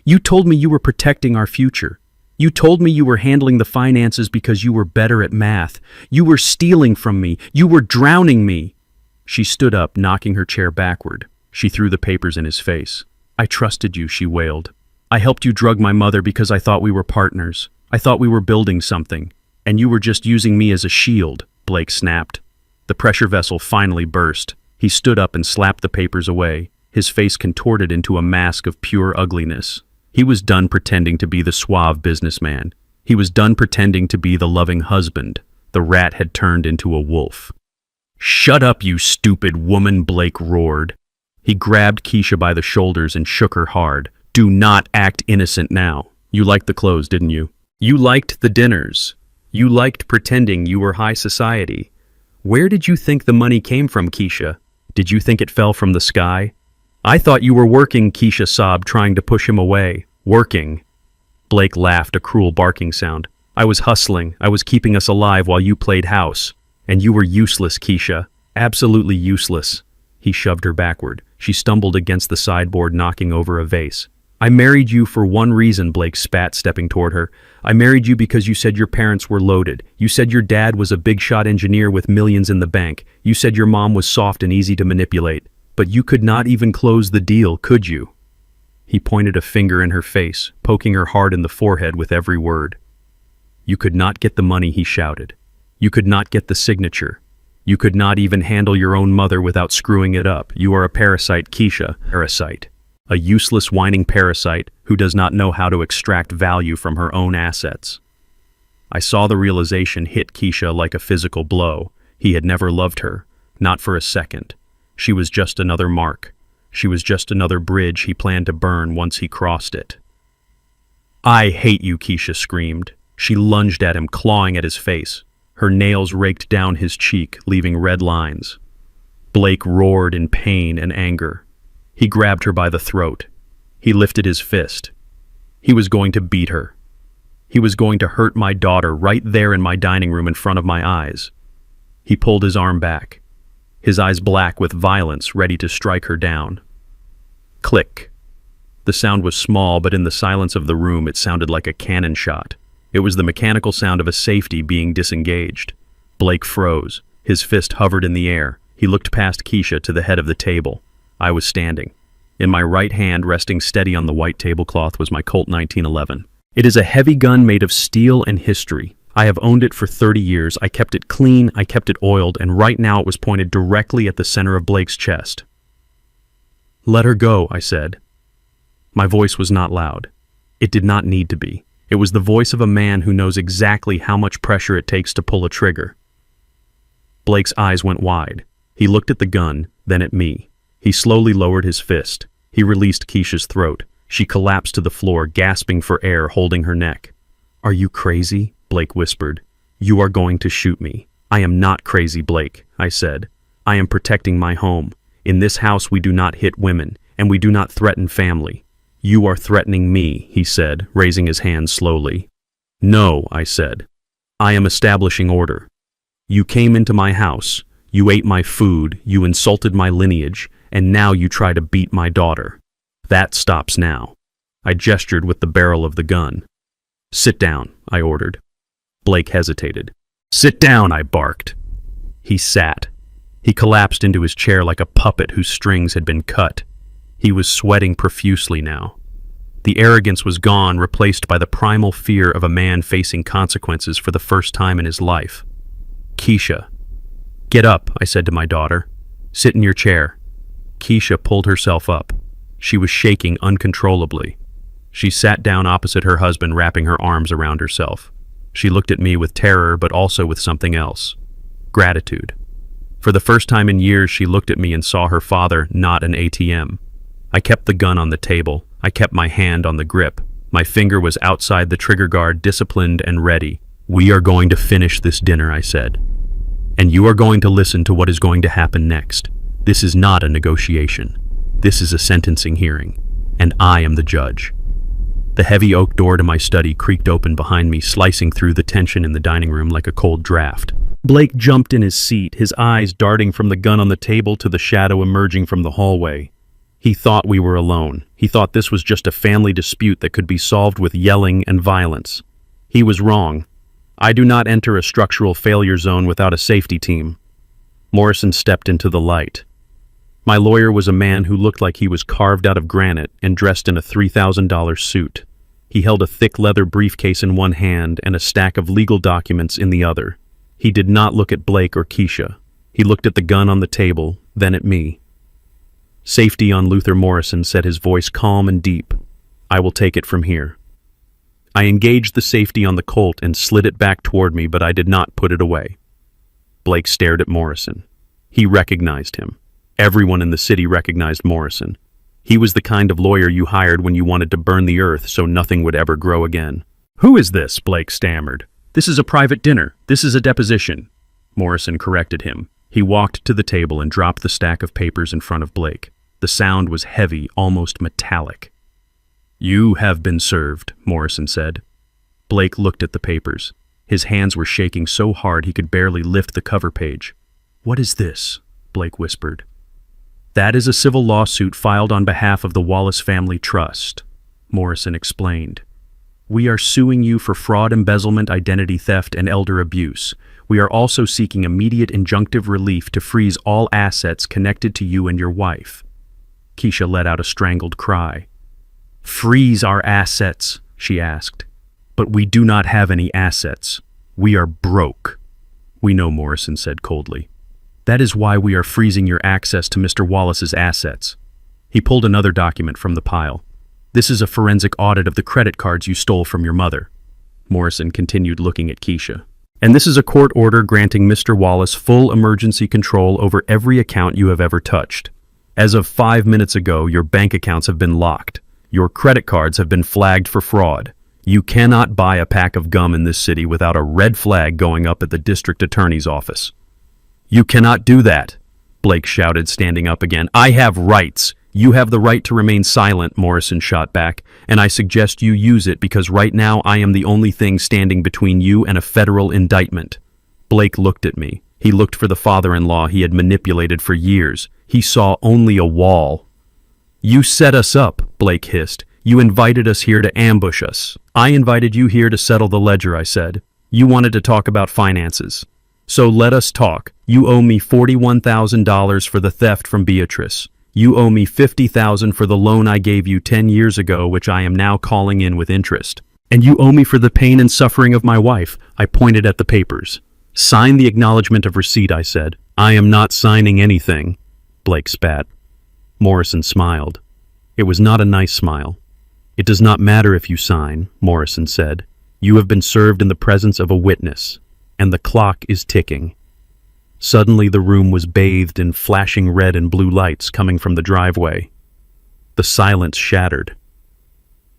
You told me you were protecting our future. You told me you were handling the finances because you were better at math. You were stealing from me. You were drowning me. She stood up, knocking her chair backward. She threw the papers in his face. I trusted you, she wailed. I helped you drug my mother because I thought we were partners. I thought we were building something. And you were just using me as a shield, Blake snapped. The pressure vessel finally burst. He stood up and slapped the papers away, his face contorted into a mask of pure ugliness. He was done pretending to be the suave businessman. He was done pretending to be the loving husband. The rat had turned into a wolf. Shut up, you stupid woman, Blake roared. He grabbed Keisha by the shoulders and shook her hard. Do not act innocent now. You liked the clothes, didn't you? You liked the dinners. You liked pretending you were high society. Where did you think the money came from, Keisha? Did you think it fell from the sky? I thought you were working, Keisha sobbed, trying to push him away. Working. Blake laughed, a cruel barking sound. I was hustling. I was keeping us alive while you played house. And you were useless, Keisha. Absolutely useless. He shoved her backward. She stumbled against the sideboard, knocking over a vase. I married you for one reason, Blake spat, stepping toward her. I married you because you said your parents were loaded. You said your dad was a big-shot engineer with millions in the bank. You said your mom was soft and easy to manipulate. But you could not even close the deal, could you? He pointed a finger in her face, poking her hard in the forehead with every word. You could not get the money, he shouted. You could not get the signature. You could not even handle your own mother without screwing it up. You are a parasite, Keisha. Parasite. A useless, whining parasite who does not know how to extract value from her own assets. I saw the realization hit Keisha like a physical blow. He had never loved her, not for a second. She was just another mark. She was just another bridge he planned to burn once he crossed it. I hate you, Keisha screamed. She lunged at him, clawing at his face. Her nails raked down his cheek, leaving red lines. Blake roared in pain and anger. He grabbed her by the throat. He lifted his fist. He was going to beat her. He was going to hurt my daughter right there in my dining room in front of my eyes. He pulled his arm back, his eyes black with violence, ready to strike her down. Click. The sound was small, but in the silence of the room it sounded like a cannon shot. It was the mechanical sound of a safety being disengaged. Blake froze. His fist hovered in the air. He looked past Keisha to the head of the table. I was standing. In my right hand, resting steady on the white tablecloth, was my Colt 1911. It is a heavy gun made of steel and history. I have owned it for 30 years. I kept it clean, I kept it oiled, and right now it was pointed directly at the center of Blake's chest. Let her go, I said. My voice was not loud. It did not need to be. It was the voice of a man who knows exactly how much pressure it takes to pull a trigger. Blake's eyes went wide. He looked at the gun, then at me. He slowly lowered his fist. He released Keisha's throat. She collapsed to the floor, gasping for air, holding her neck. Are you crazy? Blake whispered. You are going to shoot me. I am not crazy, Blake, I said. I am protecting my home. In this house we do not hit women, and we do not threaten family. You are threatening me, he said, raising his hand slowly. No, I said. I am establishing order. You came into my house, you ate my food, you insulted my lineage, and now you try to beat my daughter. That stops now. I gestured with the barrel of the gun. Sit down, I ordered. Blake hesitated. Sit down, I barked. He sat. He collapsed into his chair like a puppet whose strings had been cut. He was sweating profusely now. The arrogance was gone, replaced by the primal fear of a man facing consequences for the first time in his life. Keisha. Get up, I said to my daughter. Sit in your chair. Keisha pulled herself up. She was shaking uncontrollably. She sat down opposite her husband, wrapping her arms around herself. She looked at me with terror, but also with something else. Gratitude. For the first time in years, she looked at me and saw her father, not an ATM. I kept the gun on the table. I kept my hand on the grip. My finger was outside the trigger guard, disciplined and ready. We are going to finish this dinner, I said. And you are going to listen to what is going to happen next. This is not a negotiation. This is a sentencing hearing. And I am the judge. The heavy oak door to my study creaked open behind me, slicing through the tension in the dining room like a cold draft. Blake jumped in his seat, his eyes darting from the gun on the table to the shadow emerging from the hallway. He thought we were alone. He thought this was just a family dispute that could be solved with yelling and violence. He was wrong. I do not enter a structural failure zone without a safety team. Morrison stepped into the light. My lawyer was a man who looked like he was carved out of granite and dressed in a $3,000 suit. He held a thick leather briefcase in one hand and a stack of legal documents in the other. He did not look at Blake or Keisha. He looked at the gun on the table, then at me. Safety on Luther Morrison, said his voice calm and deep. I will take it from here. I engaged the safety on the Colt and slid it back toward me, but I did not put it away. Blake stared at Morrison. He recognized him. Everyone in the city recognized Morrison. He was the kind of lawyer you hired when you wanted to burn the earth so nothing would ever grow again. Who is this? Blake stammered. This is a private dinner. This is a deposition. Morrison corrected him. He walked to the table and dropped the stack of papers in front of Blake. The sound was heavy, almost metallic. You have been served, Morrison said. Blake looked at the papers. His hands were shaking so hard he could barely lift the cover page. What is this? Blake whispered. That is a civil lawsuit filed on behalf of the Wallace Family Trust, Morrison explained. We are suing you for fraud, embezzlement, identity theft, and elder abuse. We are also seeking immediate injunctive relief to freeze all assets connected to you and your wife. Keisha let out a strangled cry. Freeze our assets, she asked. But we do not have any assets. We are broke. We know, Morrison said coldly. That is why we are freezing your access to Mr. Wallace's assets. He pulled another document from the pile. This is a forensic audit of the credit cards you stole from your mother. Morrison continued looking at Keisha. And this is a court order granting Mr. Wallace full emergency control over every account you have ever touched. As of 5 minutes ago, your bank accounts have been locked. Your credit cards have been flagged for fraud. You cannot buy a pack of gum in this city without a red flag going up at the district attorney's office. You cannot do that, Blake shouted, standing up again. I have rights. You have the right to remain silent, Morrison shot back, and I suggest you use it because right now I am the only thing standing between you and a federal indictment. Blake looked at me. He looked for the father-in-law he had manipulated for years. He saw only a wall. You set us up, Blake hissed. You invited us here to ambush us. I invited you here to settle the ledger, I said. You wanted to talk about finances. So let us talk. You owe me $41,000 for the theft from Beatrice. You owe me $50,000 for the loan I gave you 10 years ago, which I am now calling in with interest. And you owe me for the pain and suffering of my wife. I pointed at the papers. Sign the acknowledgement of receipt, I said. I am not signing anything. Blake spat. Morrison smiled. It was not a nice smile. It does not matter if you sign, Morrison said. You have been served in the presence of a witness, and the clock is ticking. Suddenly the room was bathed in flashing red and blue lights coming from the driveway. The silence shattered.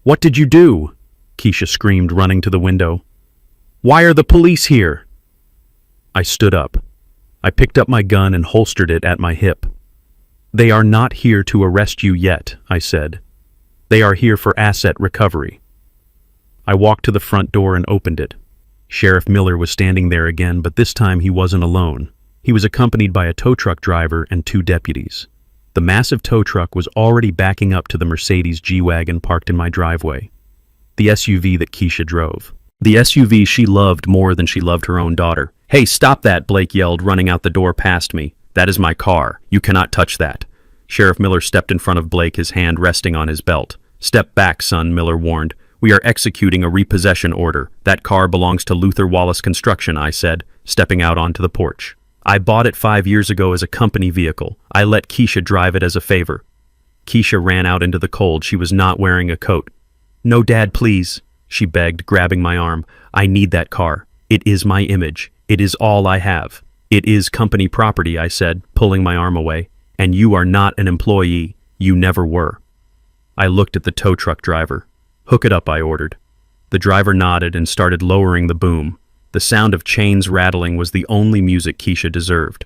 What did you do? Keisha screamed, running to the window. Why are the police here? I stood up. I picked up my gun and holstered it at my hip. "They are not here to arrest you yet," I said. "They are here for asset recovery." I walked to the front door and opened it. Sheriff Miller was standing there again, but this time he wasn't alone. He was accompanied by a tow truck driver and 2 deputies. The massive tow truck was already backing up to the Mercedes G-Wagon parked in my driveway. The SUV that Keisha drove. The SUV she loved more than she loved her own daughter. "Hey, stop that!" Blake yelled, running out the door past me. "That is my car. You cannot touch that." Sheriff Miller stepped in front of Blake, his hand resting on his belt. "Step back, son," Miller warned. "We are executing a repossession order. That car belongs to Luther Wallace Construction," I said, stepping out onto the porch. "I bought it 5 years ago as a company vehicle. I let Keisha drive it as a favor." Keisha ran out into the cold. She was not wearing a coat. "No, Dad, please," she begged, grabbing my arm. "I need that car. It is my image. It is all I have." "It is company property," I said, pulling my arm away. "And you are not an employee. You never were." I looked at the tow truck driver. "Hook it up," I ordered. The driver nodded and started lowering the boom. The sound of chains rattling was the only music Keisha deserved.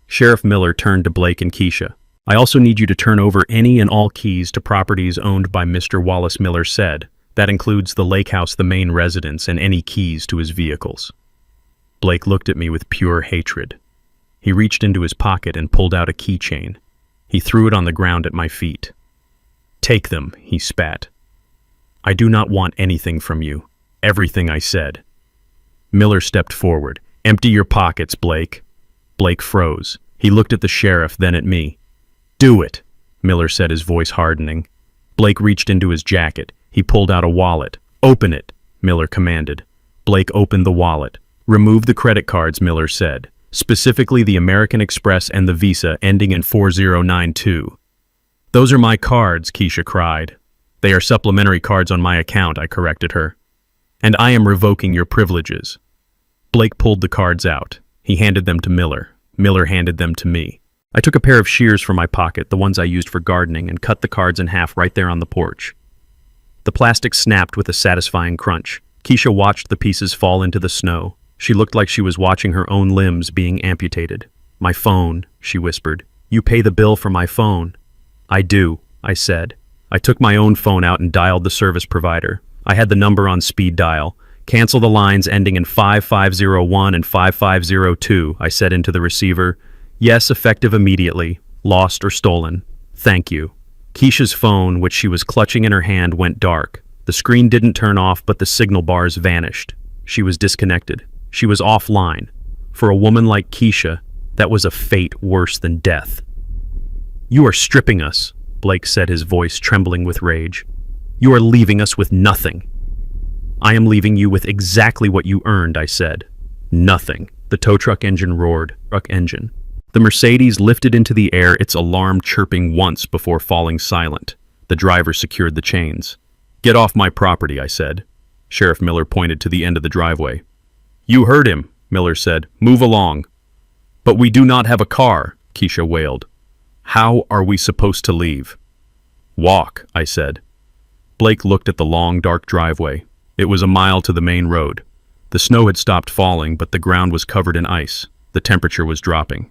Sheriff Miller turned to Blake and Keisha. "I also need you to turn over any and all keys to properties owned by Mr. Wallace," Miller said. "That includes the lake house, the main residence, and any keys to his vehicles." Blake looked at me with pure hatred. He reached into his pocket and pulled out a keychain. He threw it on the ground at my feet. "Take them," he spat. "I do not want anything from you. Everything," I said. Miller stepped forward. "Empty your pockets, Blake." Blake froze. He looked at the sheriff, then at me. "Do it," Miller said, his voice hardening. Blake reached into his jacket. He pulled out a wallet. "Open it," Miller commanded. Blake opened the wallet. "Remove the credit cards," Miller said. "Specifically the American Express and the Visa ending in 4092. "Those are my cards," Keisha cried. "They are supplementary cards on my account," I corrected her. "And I am revoking your privileges." Blake pulled the cards out. He handed them to Miller. Miller handed them to me. I took a pair of shears from my pocket, the ones I used for gardening, and cut the cards in half right there on the porch. The plastic snapped with a satisfying crunch. Keisha watched the pieces fall into the snow. She looked like she was watching her own limbs being amputated. "My phone," she whispered. "You pay the bill for my phone." "I do," I said. I took my own phone out and dialed the service provider. I had the number on speed dial. "Cancel the lines ending in 5501 and 5502, I said into the receiver. "Yes, effective immediately. Lost or stolen. Thank you." Keisha's phone, which she was clutching in her hand, went dark. The screen didn't turn off, but the signal bars vanished. She was disconnected. She was offline. For a woman like Keisha, that was a fate worse than death. "You are stripping us," Blake said, his voice trembling with rage. "You are leaving us with nothing." "I am leaving you with exactly what you earned," I said. "Nothing." The tow truck engine roared. The Mercedes lifted into the air, its alarm chirping once before falling silent. The driver secured the chains. "Get off my property," I said. Sheriff Miller pointed to the end of the driveway. "You heard him," Miller said. "Move along." "But we do not have a car," Keisha wailed. "How are we supposed to leave?" "Walk," I said. Blake looked at the long, dark driveway. It was a mile to the main road. The snow had stopped falling, but the ground was covered in ice. The temperature was dropping.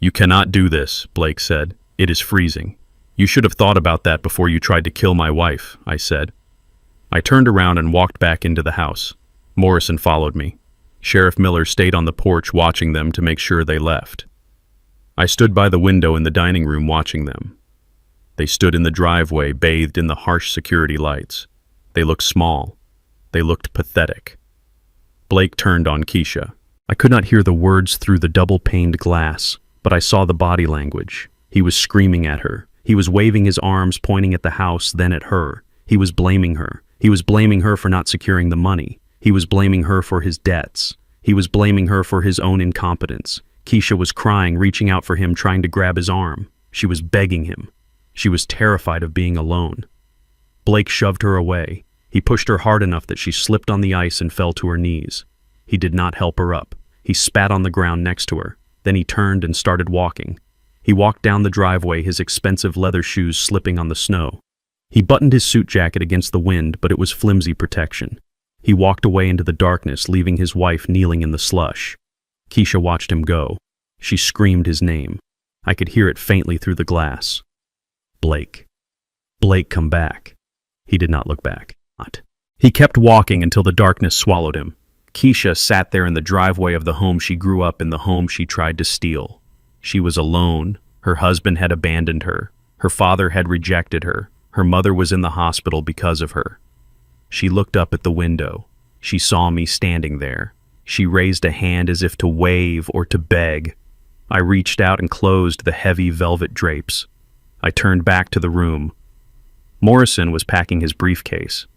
"You cannot do this," Blake said. "It is freezing." "You should have thought about that before you tried to kill my wife," I said. I turned around and walked back into the house. Morrison followed me. Sheriff Miller stayed on the porch watching them to make sure they left. I stood by the window in the dining room watching them. They stood in the driveway, bathed in the harsh security lights. They looked small. They looked pathetic. Blake turned on Keisha. I could not hear the words through the double-paned glass, but I saw the body language. He was screaming at her. He was waving his arms, pointing at the house, then at her. He was blaming her. He was blaming her for not securing the money. He was blaming her for his debts. He was blaming her for his own incompetence. Keisha was crying, reaching out for him, trying to grab his arm. She was begging him. She was terrified of being alone. Blake shoved her away. He pushed her hard enough that she slipped on the ice and fell to her knees. He did not help her up. He spat on the ground next to her. Then he turned and started walking. He walked down the driveway, his expensive leather shoes slipping on the snow. He buttoned his suit jacket against the wind, but it was flimsy protection. He walked away into the darkness, leaving his wife kneeling in the slush. Keisha watched him go. She screamed his name. I could hear it faintly through the glass. Blake. Blake, come back. He did not look back. He kept walking until the darkness swallowed him. Keisha sat there in the driveway of the home she grew up in, the home she tried to steal. She was alone. Her husband had abandoned her. Her father had rejected her. Her mother was in the hospital because of her. She looked up at the window. She saw me standing there. She raised a hand as if to wave or to beg. I reached out and closed the heavy velvet drapes. I turned back to the room. Morrison was packing his briefcase.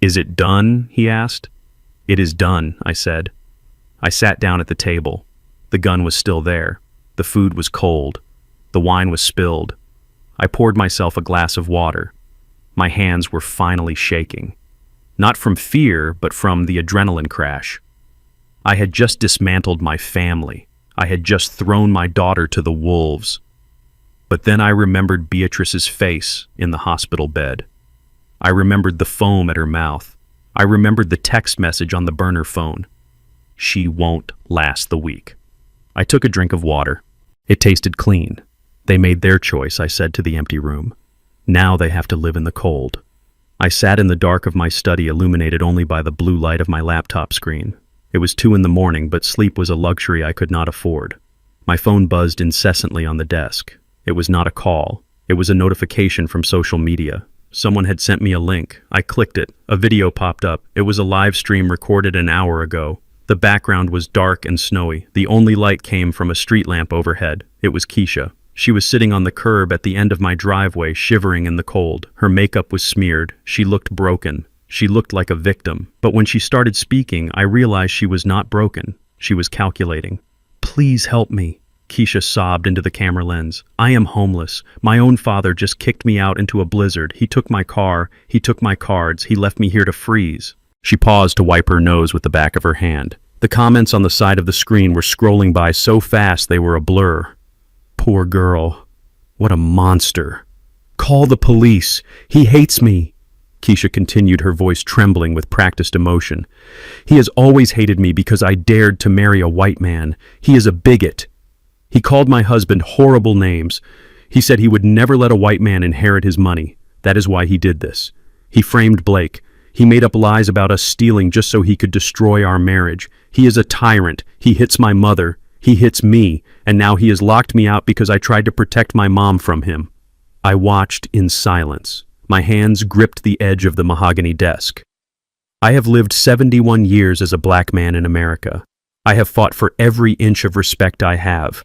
"Is it done?" he asked. "It is done," I said. I sat down at the table. The gun was still there. The food was cold. The wine was spilled. I poured myself a glass of water. My hands were finally shaking. Not from fear, but from the adrenaline crash. I had just dismantled my family. I had just thrown my daughter to the wolves. But then I remembered Beatrice's face in the hospital bed. I remembered the foam at her mouth. I remembered the text message on the burner phone. She won't last the week. I took a drink of water. It tasted clean. They made their choice, I said to the empty room. Now they have to live in the cold. I sat in the dark of my study, illuminated only by the blue light of my laptop screen. It was 2 a.m, but sleep was a luxury I could not afford. My phone buzzed incessantly on the desk. It was not a call. It was a notification from social media. Someone had sent me a link. I clicked it. A video popped up. It was a live stream recorded an hour ago. The background was dark and snowy. The only light came from a street lamp overhead. It was Keisha. She was sitting on the curb at the end of my driveway, shivering in the cold. Her makeup was smeared. She looked broken. She looked like a victim. But when she started speaking, I realized she was not broken. She was calculating. "Please help me," Keisha sobbed into the camera lens. "I am homeless. My own father just kicked me out into a blizzard. He took my car. He took my cards. He left me here to freeze." She paused to wipe her nose with the back of her hand. The comments on the side of the screen were scrolling by so fast they were a blur. "Poor girl. What a monster. Call the police. He hates me." Keisha continued, her voice trembling with practiced emotion. "He has always hated me because I dared to marry a white man. He is a bigot. He called my husband horrible names. He said he would never let a white man inherit his money. That is why he did this. He framed Blake. He made up lies about us stealing just so he could destroy our marriage. He is a tyrant. He hits my mother. He hits me. And now he has locked me out because I tried to protect my mom from him." I watched in silence. My hands gripped the edge of the mahogany desk. I have lived 71 years as a black man in America. I have fought for every inch of respect I have.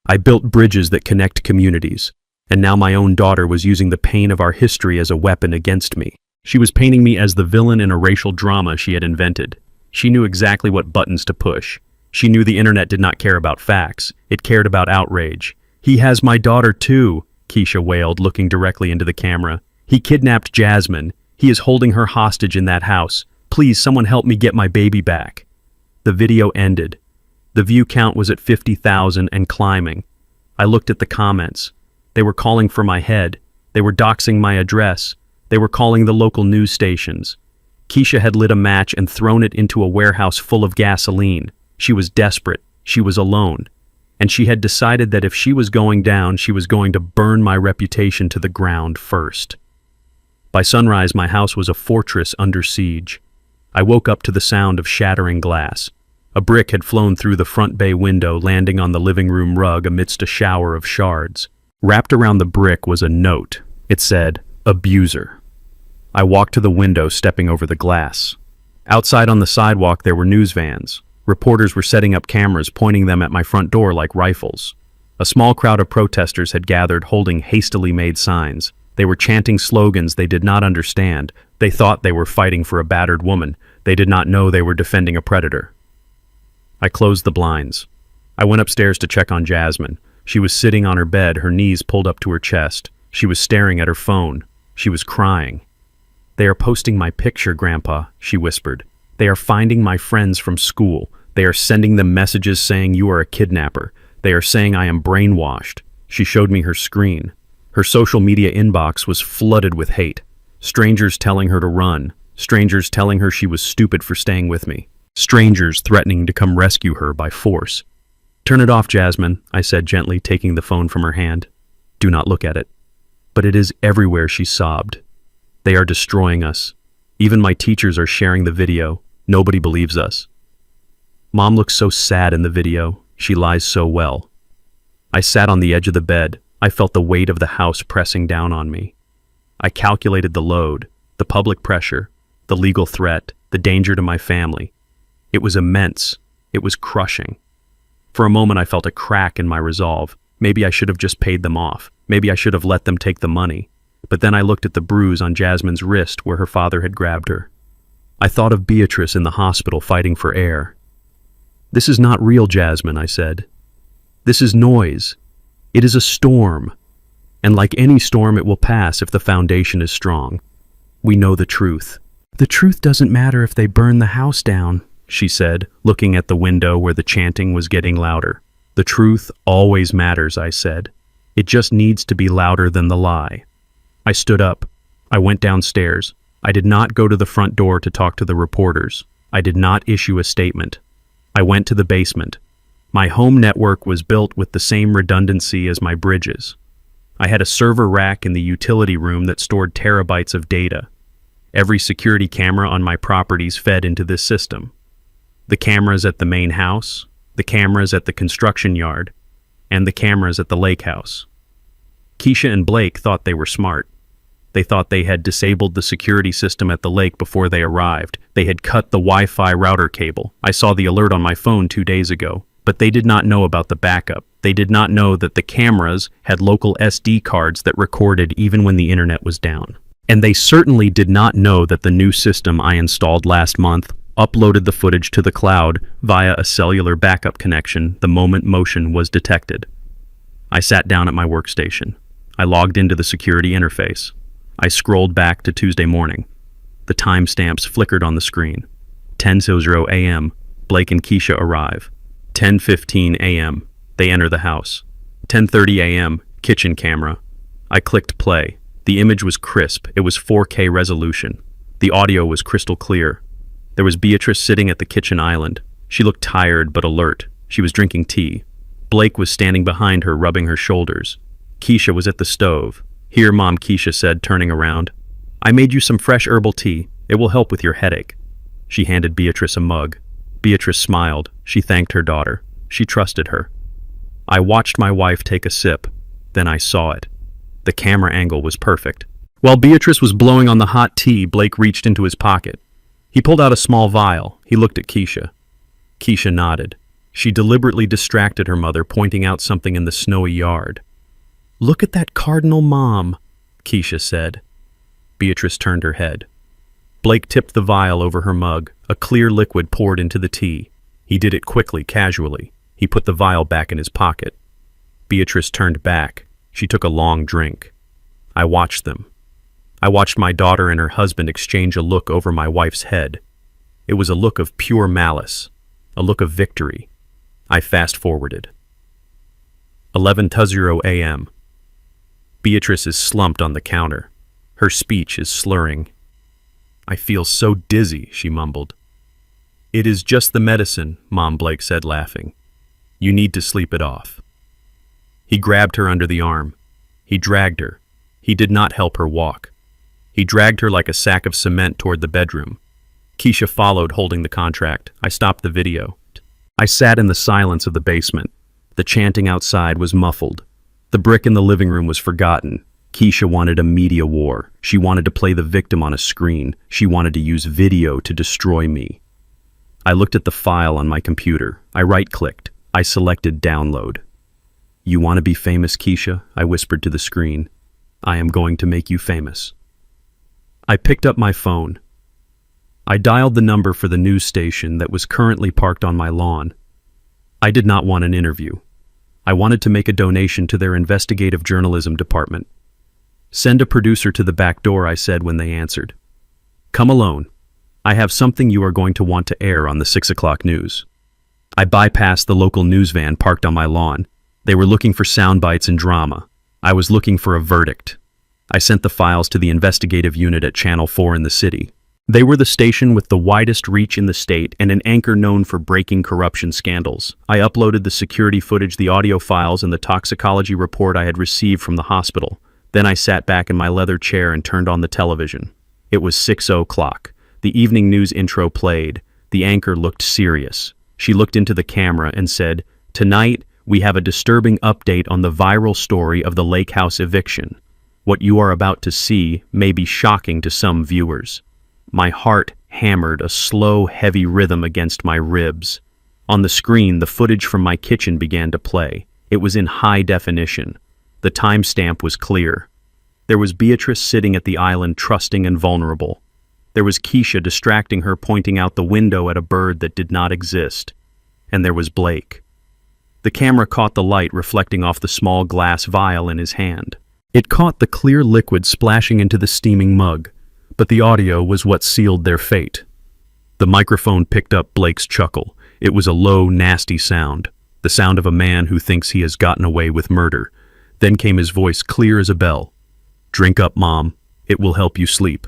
I built bridges that connect communities. And now my own daughter was using the pain of our history as a weapon against me. She was painting me as the villain in a racial drama she had invented. She knew exactly what buttons to push. She knew the internet did not care about facts. It cared about outrage. "He has my daughter too," Keisha wailed, looking directly into the camera. "He kidnapped Jasmine. He is holding her hostage in that house. Please, someone help me get my baby back." The video ended. The view count was at 50,000 and climbing. I looked at the comments. They were calling for my head. They were doxing my address. They were calling the local news stations. Keisha had lit a match and thrown it into a warehouse full of gasoline. She was desperate. She was alone. And she had decided that if she was going down, she was going to burn my reputation to the ground first. By sunrise, my house was a fortress under siege. I woke up to the sound of shattering glass. A brick had flown through the front bay window, landing on the living room rug amidst a shower of shards. Wrapped around the brick was a note. It said, "Abuser." I walked to the window, stepping over the glass. Outside on the sidewalk, there were news vans. Reporters were setting up cameras, pointing them at my front door like rifles. A small crowd of protesters had gathered, holding hastily made signs. They were chanting slogans they did not understand. They thought they were fighting for a battered woman. They did not know they were defending a predator. I closed the blinds. I went upstairs to check on Jasmine. She was sitting on her bed, her knees pulled up to her chest. She was staring at her phone. She was crying. "They are posting my picture, Grandpa," she whispered. "They are finding my friends from school. They are sending them messages saying you are a kidnapper. They are saying I am brainwashed." She showed me her screen. Her social media inbox was flooded with hate. Strangers telling her to run. Strangers telling her she was stupid for staying with me. Strangers threatening to come rescue her by force. "Turn it off, Jasmine," I said gently, taking the phone from her hand. "Do not look at it." "But it is everywhere," she sobbed. "They are destroying us. Even my teachers are sharing the video. Nobody believes us." Mom looks so sad in the video. She lies so well. I sat on the edge of the bed. I felt the weight of the house pressing down on me. I calculated the load, the public pressure, the legal threat, the danger to my family. It was immense. It was crushing. For a moment, I felt a crack in my resolve. Maybe I should have just paid them off. Maybe I should have let them take the money. But then I looked at the bruise on Jasmine's wrist where her father had grabbed her. I thought of Beatrice in the hospital fighting for air. "This is not real, Jasmine," I said. "This is noise. It is a storm. And like any storm, it will pass if the foundation is strong. We know the truth." "The truth doesn't matter if they burn the house down," she said, looking at the window where the chanting was getting louder. "The truth always matters," I said. "It just needs to be louder than the lie." I stood up. I went downstairs. I did not go to the front door to talk to the reporters. I did not issue a statement. I went to the basement. My home network was built with the same redundancy as my bridges. I had a server rack in the utility room that stored terabytes of data. Every security camera on my properties fed into this system. The cameras at the main house, the cameras at the construction yard, and the cameras at the lake house. Keisha and Blake thought they were smart. They thought they had disabled the security system at the lake before they arrived. They had cut the Wi-Fi router cable. I saw the alert on my phone 2 days ago, but they did not know about the backup. They did not know that the cameras had local SD cards that recorded even when the internet was down. And they certainly did not know that the new system I installed last month uploaded the footage to the cloud via a cellular backup connection the moment motion was detected. I sat down at my workstation. I logged into the security interface. I scrolled back to Tuesday morning. The timestamps flickered on the screen. 10:00 a.m. Blake and Keisha arrive. 10:15 a.m. They enter the house. 10:30 a.m. Kitchen camera. I clicked play. The image was crisp. It was 4K resolution. The audio was crystal clear. There was Beatrice sitting at the kitchen island. She looked tired but alert. She was drinking tea. Blake was standing behind her, rubbing her shoulders. Keisha was at the stove. "Here, Mom," Keisha said, turning around. "I made you some fresh herbal tea. It will help with your headache." She handed Beatrice a mug. Beatrice smiled. She thanked her daughter. She trusted her. I watched my wife take a sip. Then I saw it. The camera angle was perfect. While Beatrice was blowing on the hot tea, Blake reached into his pocket. He pulled out a small vial. He looked at Keisha. Keisha nodded. She deliberately distracted her mother, pointing out something in the snowy yard. "Look at that cardinal, Mom," Keisha said. Beatrice turned her head. Blake tipped the vial over her mug. A clear liquid poured into the tea. He did it quickly, casually. He put the vial back in his pocket. Beatrice turned back. She took a long drink. I watched them. I watched my daughter and her husband exchange a look over my wife's head. It was a look of pure malice, a look of victory. I fast-forwarded. 11:00 a.m. Beatrice is slumped on the counter. Her speech is slurring. "I feel so dizzy," she mumbled. "It is just the medicine," Mom Blake said, laughing. "You need to sleep it off." He grabbed her under the arm. He dragged her. He did not help her walk. He dragged her like a sack of cement toward the bedroom. Keisha followed, holding the contract. I stopped the video. I sat in the silence of the basement. The chanting outside was muffled. The brick in the living room was forgotten. Keisha wanted a media war. She wanted to play the victim on a screen. She wanted to use video to destroy me. I looked at the file on my computer. I right-clicked. I selected download. "You want to be famous, Keisha?" I whispered to the screen. "I am going to make you famous." I picked up my phone. I dialed the number for the news station that was currently parked on my lawn. I did not want an interview. I wanted to make a donation to their investigative journalism department. "Send a producer to the back door," I said when they answered. "Come alone. I have something you are going to want to air on the 6 o'clock news." I bypassed the local news van parked on my lawn. They were looking for sound bites and drama. I was looking for a verdict. I sent the files to the investigative unit at Channel 4 in the city. They were the station with the widest reach in the state and an anchor known for breaking corruption scandals. I uploaded the security footage, the audio files, and the toxicology report I had received from the hospital. Then I sat back in my leather chair and turned on the television. It was 6:00. The evening news intro played. The anchor looked serious. She looked into the camera and said, "Tonight, we have a disturbing update on the viral story of the lake house eviction. What you are about to see may be shocking to some viewers." My heart hammered a slow, heavy rhythm against my ribs. On the screen, the footage from my kitchen began to play. It was in high definition. The timestamp was clear. There was Beatrice sitting at the island, trusting and vulnerable. There was Keisha distracting her, pointing out the window at a bird that did not exist. And there was Blake. The camera caught the light reflecting off the small glass vial in his hand. It caught the clear liquid splashing into the steaming mug, but the audio was what sealed their fate. The microphone picked up Blake's chuckle. It was a low, nasty sound, the sound of a man who thinks he has gotten away with murder. Then came his voice, clear as a bell. "Drink up, Mom. It will help you sleep."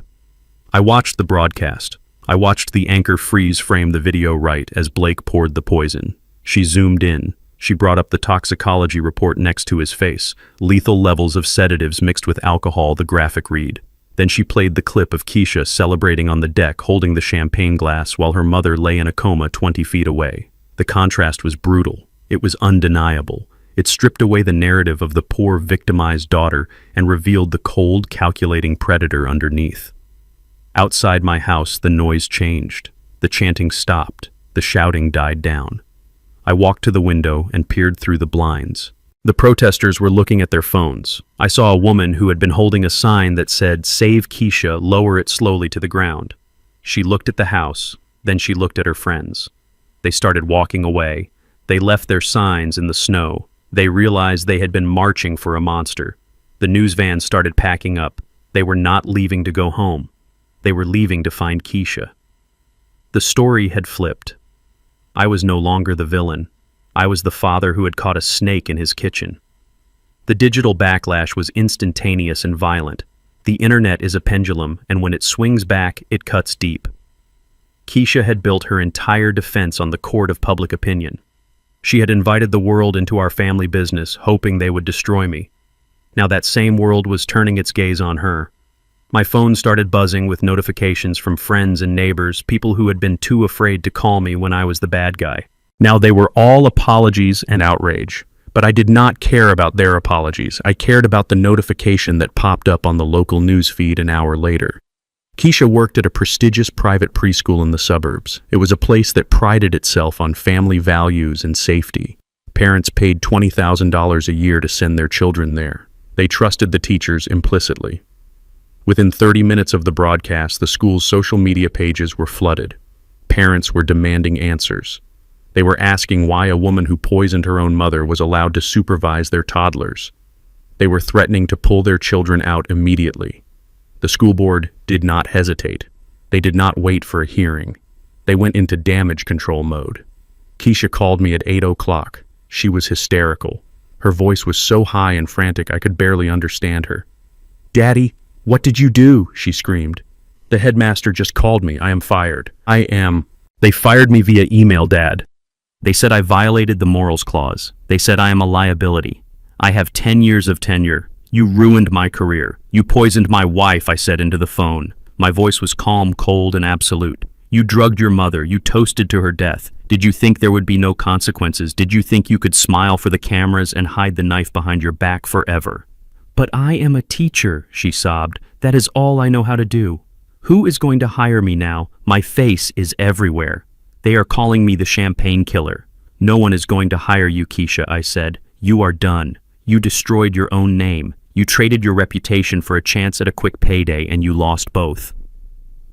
I watched the broadcast. I watched the anchor freeze frame the video right as Blake poured the poison. She zoomed in. She brought up the toxicology report next to his face. Lethal levels of sedatives mixed with alcohol, the graphic read. Then she played the clip of Keisha celebrating on the deck, holding the champagne glass while her mother lay in a coma 20 feet away. The contrast was brutal. It was undeniable. It stripped away the narrative of the poor, victimized daughter and revealed the cold, calculating predator underneath. Outside my house, the noise changed. The chanting stopped. The shouting died down. I walked to the window and peered through the blinds. The protesters were looking at their phones. I saw a woman who had been holding a sign that said, "Save Keisha, lower it slowly to the ground." She looked at the house, then she looked at her friends. They started walking away. They left their signs in the snow. They realized they had been marching for a monster. The news van started packing up. They were not leaving to go home. They were leaving to find Keisha. The story had flipped. I was no longer the villain. I was the father who had caught a snake in his kitchen. The digital backlash was instantaneous and violent. The internet is a pendulum, and when it swings back, it cuts deep. Keisha had built her entire defense on the court of public opinion. She had invited the world into our family business, hoping they would destroy me. Now that same world was turning its gaze on her. My phone started buzzing with notifications from friends and neighbors, people who had been too afraid to call me when I was the bad guy. Now they were all apologies and outrage, but I did not care about their apologies. I cared about the notification that popped up on the local news feed an hour later. Keisha worked at a prestigious private preschool in the suburbs. It was a place that prided itself on family values and safety. Parents paid $20,000 a year to send their children there. They trusted the teachers implicitly. Within 30 minutes of the broadcast, the school's social media pages were flooded. Parents were demanding answers. They were asking why a woman who poisoned her own mother was allowed to supervise their toddlers. They were threatening to pull their children out immediately. The school board did not hesitate. They did not wait for a hearing. They went into damage control mode. Keisha called me at 8:00. She was hysterical. Her voice was so high and frantic I could barely understand her. "Daddy, what did you do?" she screamed. "The headmaster just called me. I am fired. They fired me via email, Dad. They said I violated the morals clause. They said I am a liability. I have 10 years of tenure. You ruined my career. You poisoned my wife," I said into the phone. My voice was calm, cold, and absolute. "You drugged your mother. You toasted to her death. Did you think there would be no consequences? Did you think you could smile for the cameras and hide the knife behind your back forever?" "But I am a teacher," she sobbed. "That is all I know how to do. Who is going to hire me now? My face is everywhere. They are calling me the champagne killer. No one is going to hire you, Keisha," I said. "You are done. You destroyed your own name. You traded your reputation for a chance at a quick payday, and you lost both."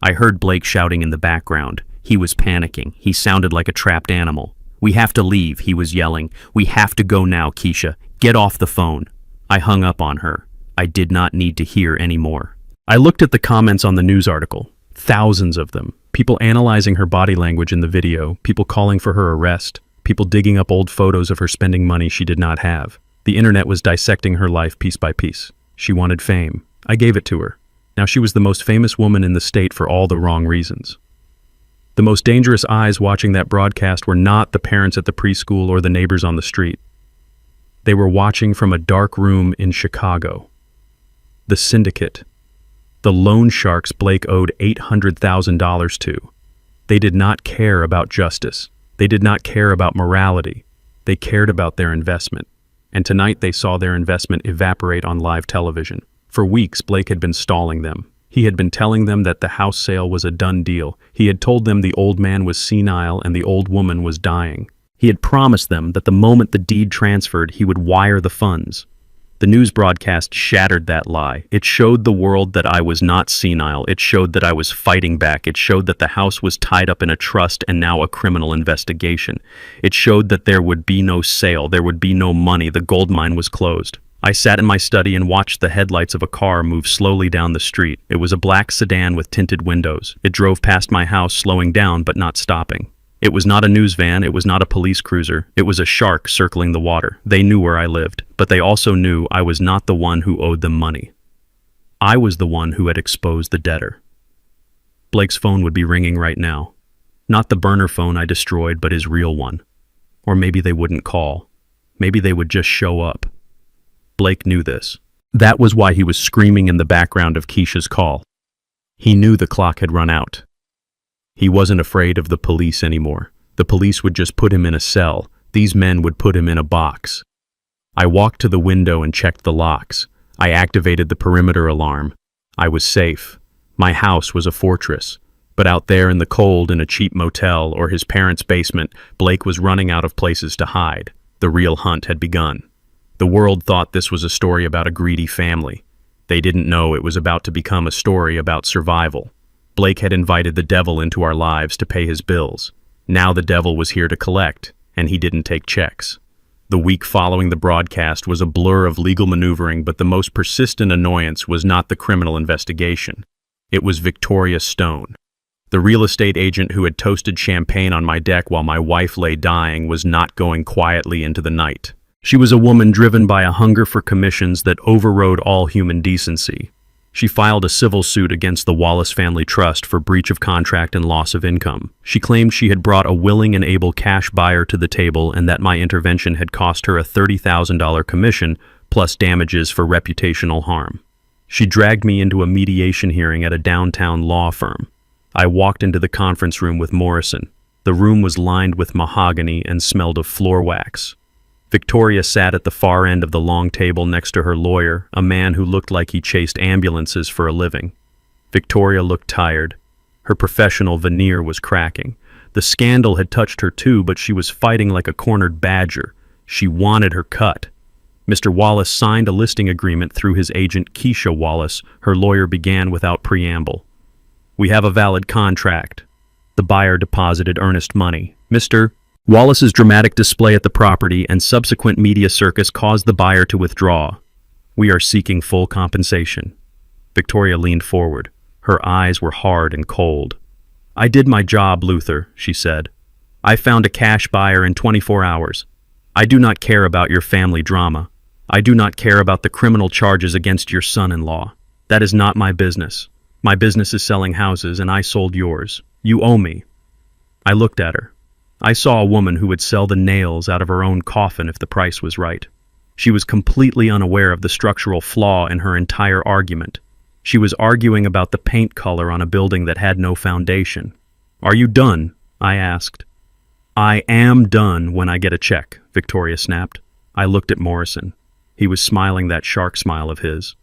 I heard Blake shouting in the background. He was panicking. He sounded like a trapped animal. "We have to leave," he was yelling. "We have to go now, Keisha. Get off the phone." I hung up on her. I did not need to hear any more. I looked at the comments on the news article. Thousands of them. People analyzing her body language in the video, people calling for her arrest, people digging up old photos of her spending money she did not have. The internet was dissecting her life piece by piece. She wanted fame. I gave it to her. Now she was the most famous woman in the state for all the wrong reasons. The most dangerous eyes watching that broadcast were not the parents at the preschool or the neighbors on the street. They were watching from a dark room in Chicago. The syndicate. The loan sharks Blake owed $800,000 to. They did not care about justice. They did not care about morality. They cared about their investment. And tonight they saw their investment evaporate on live television. For weeks, Blake had been stalling them. He had been telling them that the house sale was a done deal. He had told them the old man was senile and the old woman was dying. He had promised them that the moment the deed transferred, he would wire the funds. The news broadcast shattered that lie. It showed the world that I was not senile. It showed that I was fighting back. It showed that the house was tied up in a trust and now a criminal investigation. It showed that there would be no sale. There would be no money. The gold mine was closed. I sat in my study and watched the headlights of a car move slowly down the street. It was a black sedan with tinted windows. It drove past my house, slowing down but not stopping. It was not a news van, it was not a police cruiser, it was a shark circling the water. They knew where I lived, but they also knew I was not the one who owed them money. I was the one who had exposed the debtor. Blake's phone would be ringing right now. Not the burner phone I destroyed, but his real one. Or maybe they wouldn't call. Maybe they would just show up. Blake knew this. That was why he was screaming in the background of Keisha's call. He knew the clock had run out. He wasn't afraid of the police anymore. The police would just put him in a cell. These men would put him in a box. I walked to the window and checked the locks. I activated the perimeter alarm. I was safe. My house was a fortress. But out there in the cold in a cheap motel or his parents' basement, Blake was running out of places to hide. The real hunt had begun. The world thought this was a story about a greedy family. They didn't know it was about to become a story about survival. Blake had invited the devil into our lives to pay his bills. Now the devil was here to collect, and he didn't take checks. The week following the broadcast was a blur of legal maneuvering, but the most persistent annoyance was not the criminal investigation. It was Victoria Stone. The real estate agent who had toasted champagne on my deck while my wife lay dying was not going quietly into the night. She was a woman driven by a hunger for commissions that overrode all human decency. She filed a civil suit against the Wallace Family Trust for breach of contract and loss of income. She claimed she had brought a willing and able cash buyer to the table and that my intervention had cost her a $30,000 commission plus damages for reputational harm. She dragged me into a mediation hearing at a downtown law firm. I walked into the conference room with Morrison. The room was lined with mahogany and smelled of floor wax. Victoria sat at the far end of the long table next to her lawyer, a man who looked like he chased ambulances for a living. Victoria looked tired. Her professional veneer was cracking. The scandal had touched her too, but she was fighting like a cornered badger. She wanted her cut. Mr. Wallace signed a listing agreement through his agent Keisha Wallace. Her lawyer began without preamble. "We have a valid contract." The buyer deposited earnest money. Mr. Wallace's dramatic display at the property and subsequent media circus caused the buyer to withdraw. "We are seeking full compensation." Victoria leaned forward. Her eyes were hard and cold. "I did my job, Luther," she said. "I found a cash buyer in 24 hours. I do not care about your family drama. I do not care about the criminal charges against your son-in-law. That is not my business. My business is selling houses, and I sold yours. You owe me." I looked at her. I saw a woman who would sell the nails out of her own coffin if the price was right. She was completely unaware of the structural flaw in her entire argument. She was arguing about the paint color on a building that had no foundation. "Are you done?" I asked. "I am done when I get a check," Victoria snapped. I looked at Morrison. He was smiling that shark smile of his.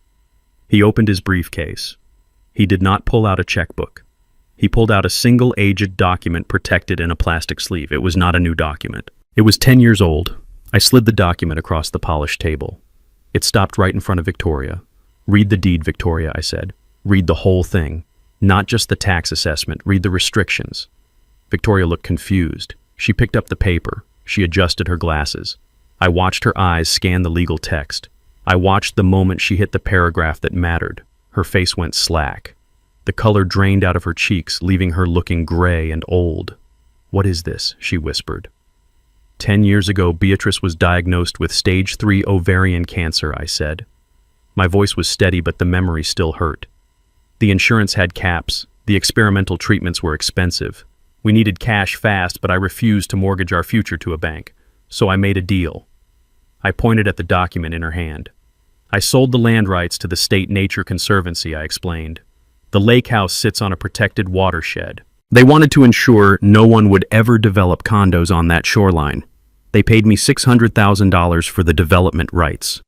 He opened his briefcase. He did not pull out a checkbook. He pulled out a single aged document protected in a plastic sleeve. It was not a new document. It was 10 years old. I slid the document across the polished table. It stopped right in front of Victoria. "Read the deed, Victoria," I said. "Read the whole thing. Not just the tax assessment. Read the restrictions." Victoria looked confused. She picked up the paper. She adjusted her glasses. I watched her eyes scan the legal text. I watched the moment she hit the paragraph that mattered. Her face went slack. The color drained out of her cheeks, leaving her looking gray and old. "What is this?" she whispered. 10 years ago, Beatrice was diagnosed with stage 3 ovarian cancer," I said. My voice was steady, but the memory still hurt. The insurance had caps. The experimental treatments were expensive. We needed cash fast, but I refused to mortgage our future to a bank. So I made a deal. I pointed at the document in her hand. I sold the land rights to the State Nature Conservancy, I explained. The lake house sits on a protected watershed. They wanted to ensure no one would ever develop condos on that shoreline. They paid me $600,000 for the development rights.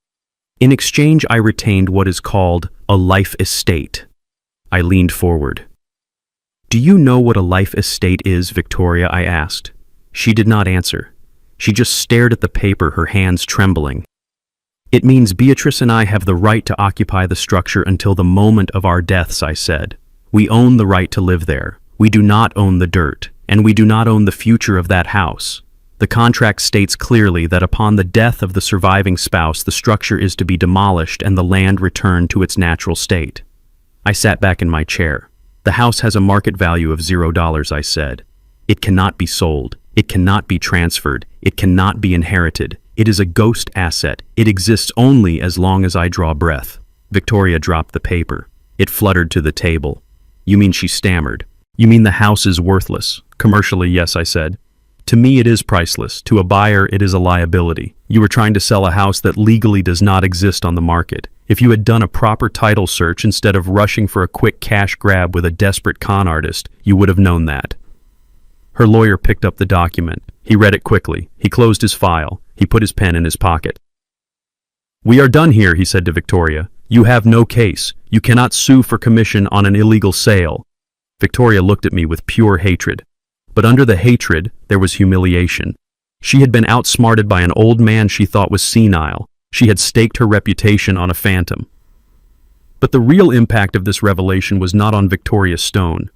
In exchange, I retained what is called a life estate. I leaned forward. "Do you know what a life estate is, Victoria?" I asked. She did not answer. She just stared at the paper, her hands trembling. "It means Beatrice and I have the right to occupy the structure until the moment of our deaths," I said. "We own the right to live there. We do not own the dirt, and we do not own the future of that house. The contract states clearly that upon the death of the surviving spouse, the structure is to be demolished and the land returned to its natural state." I sat back in my chair. "The house has a market value of $0, I said. "It cannot be sold. It cannot be transferred. It cannot be inherited. It is a ghost asset. It exists only as long as I draw breath." Victoria dropped the paper. It fluttered to the table. "You mean," she stammered, "you mean the house is worthless?" "Commercially, yes," I said. "To me it is priceless. To a buyer it is a liability. You were trying to sell a house that legally does not exist on the market. If you had done a proper title search instead of rushing for a quick cash grab with a desperate con artist, you would have known that." Her lawyer picked up the document. He read it quickly. He closed his file. He put his pen in his pocket. "We are done here," he said to Victoria. "You have no case. You cannot sue for commission on an illegal sale." Victoria looked at me with pure hatred. But under the hatred, there was humiliation. She had been outsmarted by an old man she thought was senile. She had staked her reputation on a phantom. But the real impact of this revelation was not on Victoria Stone.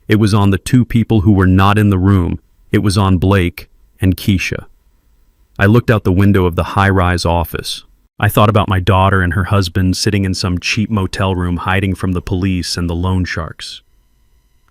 It was on the two people who were not in the room. It was on Blake and Keisha. I looked out the window of the high-rise office. I thought about my daughter and her husband sitting in some cheap motel room hiding from the police and the loan sharks.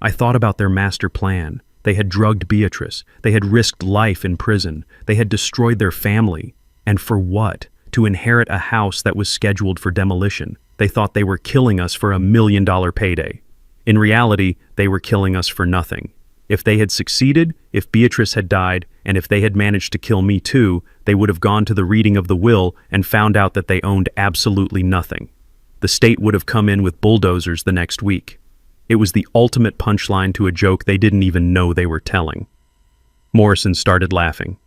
I thought about their master plan. They had drugged Beatrice. They had risked life in prison. They had destroyed their family. And for what? To inherit a house that was scheduled for demolition. They thought they were killing us for $1 million payday. In reality, they were killing us for nothing. If they had succeeded, if Beatrice had died, and if they had managed to kill me too, they would have gone to the reading of the will and found out that they owned absolutely nothing. The state would have come in with bulldozers the next week. It was the ultimate punchline to a joke they didn't even know they were telling. Morrison started laughing.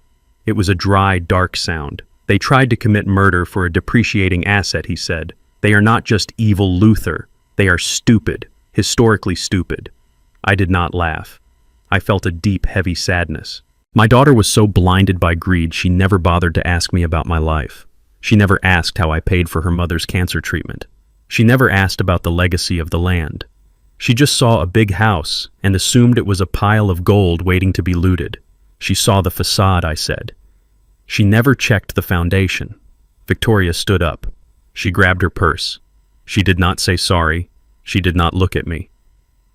It was a dry, dark sound. "They tried to commit murder for a depreciating asset," he said. "They are not just evil Luther. They are stupid, historically stupid." I did not laugh. I felt a deep, heavy sadness. My daughter was so blinded by greed she never bothered to ask me about my life. She never asked how I paid for her mother's cancer treatment. She never asked about the legacy of the land. She just saw a big house and assumed it was a pile of gold waiting to be looted. She saw the facade, I said. She never checked the foundation. Victoria stood up. She grabbed her purse. She did not say sorry. She did not look at me.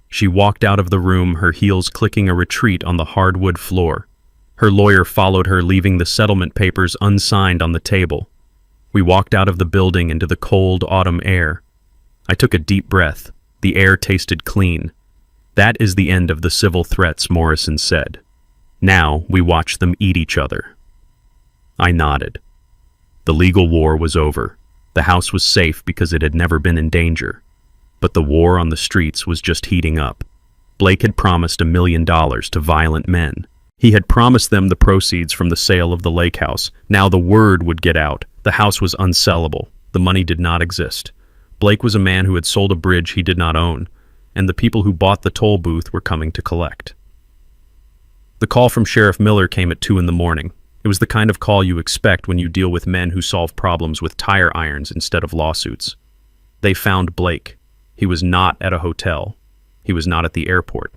She walked out of the room, her heels clicking a retreat on the hardwood floor. Her lawyer followed her, leaving the settlement papers unsigned on the table. We walked out of the building into the cold autumn air. I took a deep breath. The air tasted clean. "That is the end of the civil threats," Morrison said. "Now we watch them eat each other." I nodded. The legal war was over. The house was safe because it had never been in danger. But the war on the streets was just heating up. Blake had promised $1 million to violent men. He had promised them the proceeds from the sale of the lake house. Now the word would get out. The house was unsellable. The money did not exist. Blake was a man who had sold a bridge he did not own, and the people who bought the toll booth were coming to collect. The call from Sheriff Miller came at 2 in the morning. It was the kind of call you expect when you deal with men who solve problems with tire irons instead of lawsuits. They found Blake. He was not at a hotel. He was not at the airport.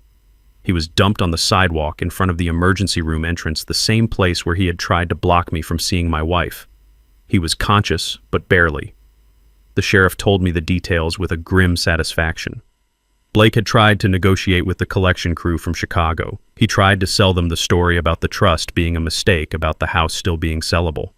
He was dumped on the sidewalk in front of the emergency room entrance, the same place where he had tried to block me from seeing my wife. He was conscious, but barely. The sheriff told me the details with a grim satisfaction. Blake had tried to negotiate with the collection crew from Chicago. He tried to sell them the story about the trust being a mistake, about the house still being sellable.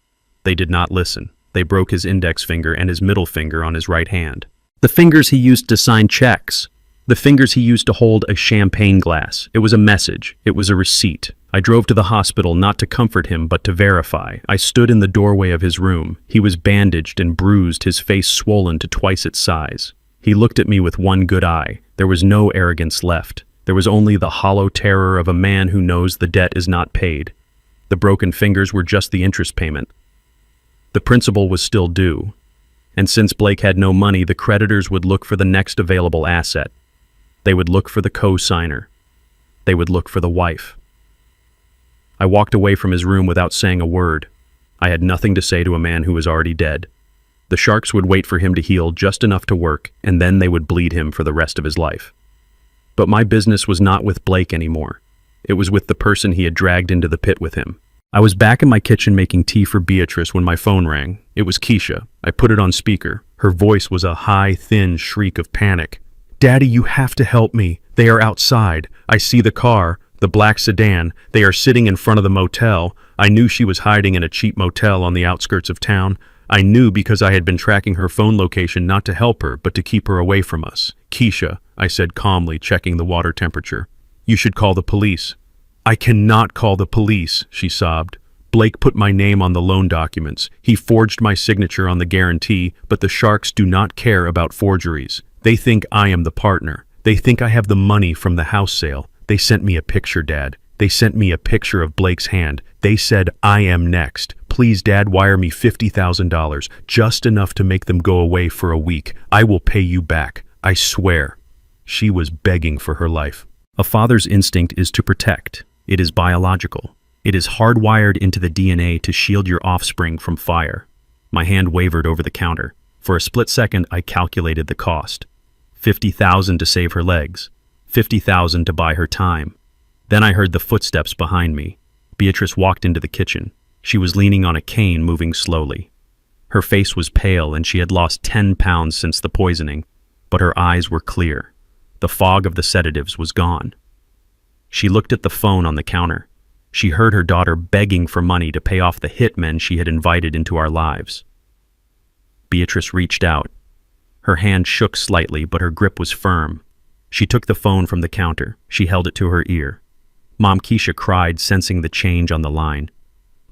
They did not listen. They broke his index finger and his middle finger on his right hand. The fingers he used to sign checks. The fingers he used to hold a champagne glass. It was a message. It was a receipt. I drove to the hospital not to comfort him but to verify. I stood in the doorway of his room. He was bandaged and bruised, his face swollen to twice its size. He looked at me with one good eye. There was no arrogance left. There was only the hollow terror of a man who knows the debt is not paid. The broken fingers were just the interest payment. The principal was still due. And since Blake had no money, the creditors would look for the next available asset. They would look for the co-signer. They would look for the wife. I walked away from his room without saying a word. I had nothing to say to a man who was already dead. The sharks would wait for him to heal just enough to work, and then they would bleed him for the rest of his life. But my business was not with Blake anymore. It was with the person he had dragged into the pit with him. I was back in my kitchen making tea for Beatrice when my phone rang. It was Keisha. I put it on speaker. Her voice was a high, thin shriek of panic. "Daddy, you have to help me. They are outside. I see the car, the black sedan. They are sitting in front of the motel. I knew she was hiding in a cheap motel on the outskirts of town. I knew because I had been tracking her phone location not to help her, but to keep her away from us. Keisha," I said calmly, checking the water temperature. "You should call the police." "I cannot call the police," she sobbed. "Blake put my name on the loan documents. He forged my signature on the guarantee, but the sharks do not care about forgeries. They think I am the partner. They think I have the money from the house sale. They sent me a picture, Dad. They sent me a picture of Blake's hand. They said, 'I am next. Please, Dad, wire me $50,000, just enough to make them go away for a week. I will pay you back. I swear.'" She was begging for her life. A father's instinct is to protect. It is biological. It is hardwired into the DNA to shield your offspring from fire. My hand wavered over the counter. For a split second, I calculated the cost. $50,000 to save her legs. $50,000 to buy her time. Then I heard the footsteps behind me. Beatrice walked into the kitchen. She was leaning on a cane, moving slowly. Her face was pale, and she had lost 10 pounds since the poisoning, but her eyes were clear. The fog of the sedatives was gone. She looked at the phone on the counter. She heard her daughter begging for money to pay off the hitmen she had invited into our lives. Beatrice reached out. Her hand shook slightly, but her grip was firm. She took the phone from the counter. She held it to her ear. Mom, Keisha cried, sensing the change on the line.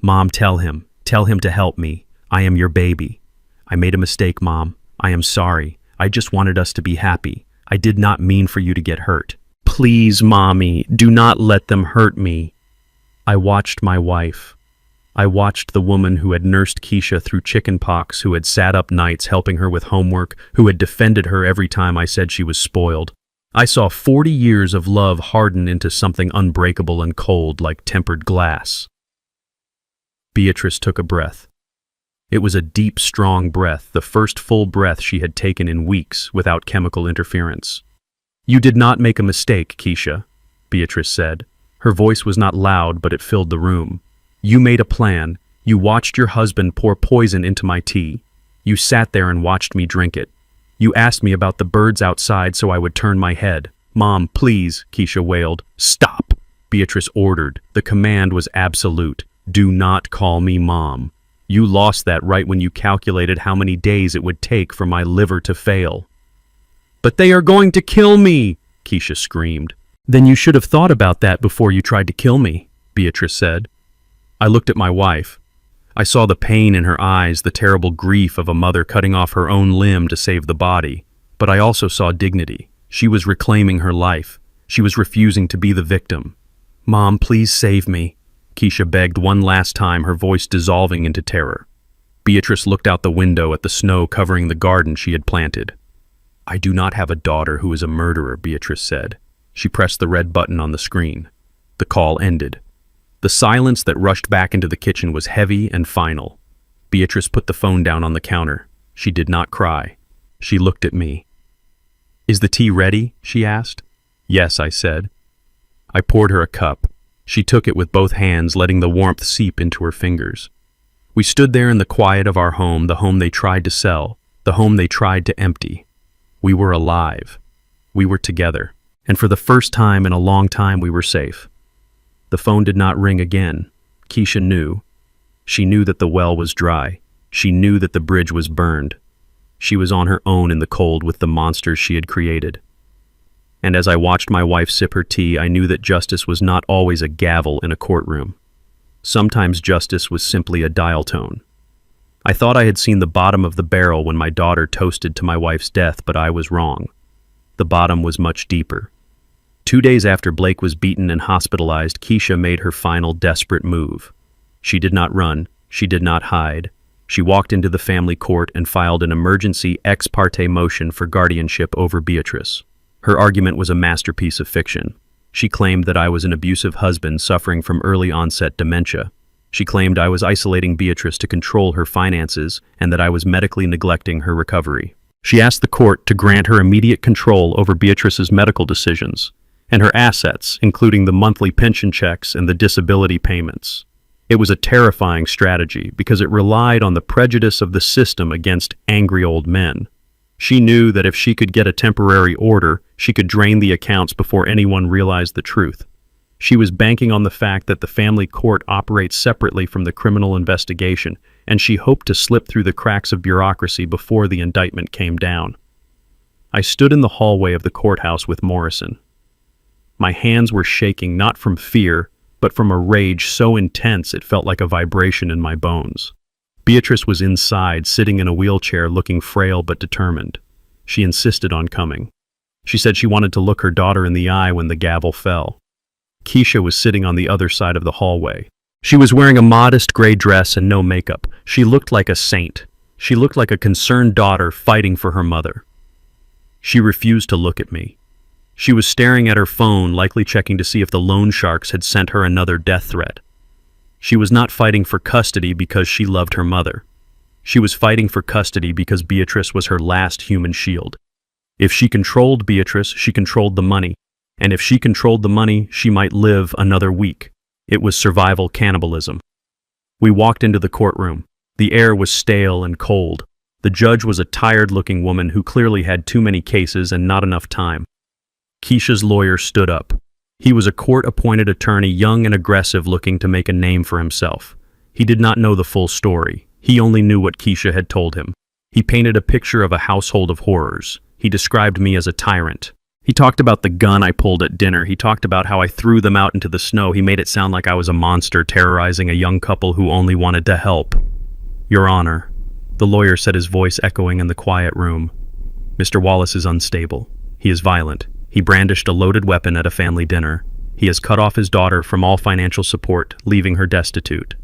"Mom, tell him to help me. I am your baby. I made a mistake, Mom. I am sorry. I just wanted us to be happy. I did not mean for you to get hurt. Please, Mommy, do not let them hurt me." I watched my wife. I watched the woman who had nursed Keisha through chickenpox, who had sat up nights helping her with homework, who had defended her every time I said she was spoiled. I saw 40 years of love harden into something unbreakable and cold like tempered glass. Beatrice took a breath. It was a deep, strong breath, the first full breath she had taken in weeks without chemical interference. "You did not make a mistake, Keisha," Beatrice said. Her voice was not loud, but it filled the room. "You made a plan. You watched your husband pour poison into my tea. You sat there and watched me drink it. You asked me about the birds outside so I would turn my head. Mom, please," Keisha wailed. "Stop," Beatrice ordered. The command was absolute. "Do not call me Mom. You lost that right when you calculated how many days it would take for my liver to fail." "But they are going to kill me," Keisha screamed. "Then you should have thought about that before you tried to kill me," Beatrice said. I looked at my wife. I saw the pain in her eyes, the terrible grief of a mother cutting off her own limb to save the body. But I also saw dignity. She was reclaiming her life. She was refusing to be the victim. "Mom, please save me," Keisha begged one last time, her voice dissolving into terror. Beatrice looked out the window at the snow covering the garden she had planted. "I do not have a daughter who is a murderer," Beatrice said. She pressed the red button on the screen. The call ended. The silence that rushed back into the kitchen was heavy and final. Beatrice put the phone down on the counter. She did not cry. She looked at me. "Is the tea ready?" she asked. "Yes," I said. I poured her a cup. She took it with both hands, letting the warmth seep into her fingers. We stood there in the quiet of our home, the home they tried to sell, the home they tried to empty. We were alive. We were together. And for the first time in a long time, we were safe. The phone did not ring again. Keisha knew. She knew that the well was dry. She knew that the bridge was burned. She was on her own in the cold with the monsters she had created. And as I watched my wife sip her tea, I knew that justice was not always a gavel in a courtroom. Sometimes justice was simply a dial tone. I thought I had seen the bottom of the barrel when my daughter toasted to my wife's death, but I was wrong. The bottom was much deeper. 2 days after Blake was beaten and hospitalized, Keisha made her final desperate move. She did not run. She did not hide. She walked into the family court and filed an emergency ex parte motion for guardianship over Beatrice. Her argument was a masterpiece of fiction. She claimed that I was an abusive husband suffering from early onset dementia. She claimed I was isolating Beatrice to control her finances and that I was medically neglecting her recovery. She asked the court to grant her immediate control over Beatrice's medical decisions and her assets, including the monthly pension checks and the disability payments. It was a terrifying strategy because it relied on the prejudice of the system against angry old men. She knew that if she could get a temporary order, she could drain the accounts before anyone realized the truth. She was banking on the fact that the family court operates separately from the criminal investigation, and she hoped to slip through the cracks of bureaucracy before the indictment came down. I stood in the hallway of the courthouse with Morrison. My hands were shaking not from fear, but from a rage so intense it felt like a vibration in my bones. Beatrice was inside, sitting in a wheelchair, looking frail but determined. She insisted on coming. She said she wanted to look her daughter in the eye when the gavel fell. Keisha was sitting on the other side of the hallway. She was wearing a modest gray dress and no makeup. She looked like a saint. She looked like a concerned daughter fighting for her mother. She refused to look at me. She was staring at her phone, likely checking to see if the loan sharks had sent her another death threat. She was not fighting for custody because she loved her mother. She was fighting for custody because Beatrice was her last human shield. If she controlled Beatrice, she controlled the money. And if she controlled the money, she might live another week. It was survival cannibalism. We walked into the courtroom. The air was stale and cold. The judge was a tired-looking woman who clearly had too many cases and not enough time. Keisha's lawyer stood up. He was a court-appointed attorney, young and aggressive, looking to make a name for himself. He did not know the full story. He only knew what Keisha had told him. He painted a picture of a household of horrors. He described me as a tyrant. He talked about the gun I pulled at dinner. He talked about how I threw them out into the snow. He made it sound like I was a monster terrorizing a young couple who only wanted to help. Your Honor, the lawyer said, his voice echoing in the quiet room. Mr. Wallace is unstable. He is violent. He brandished a loaded weapon at a family dinner. He has cut off his daughter from all financial support, leaving her destitute.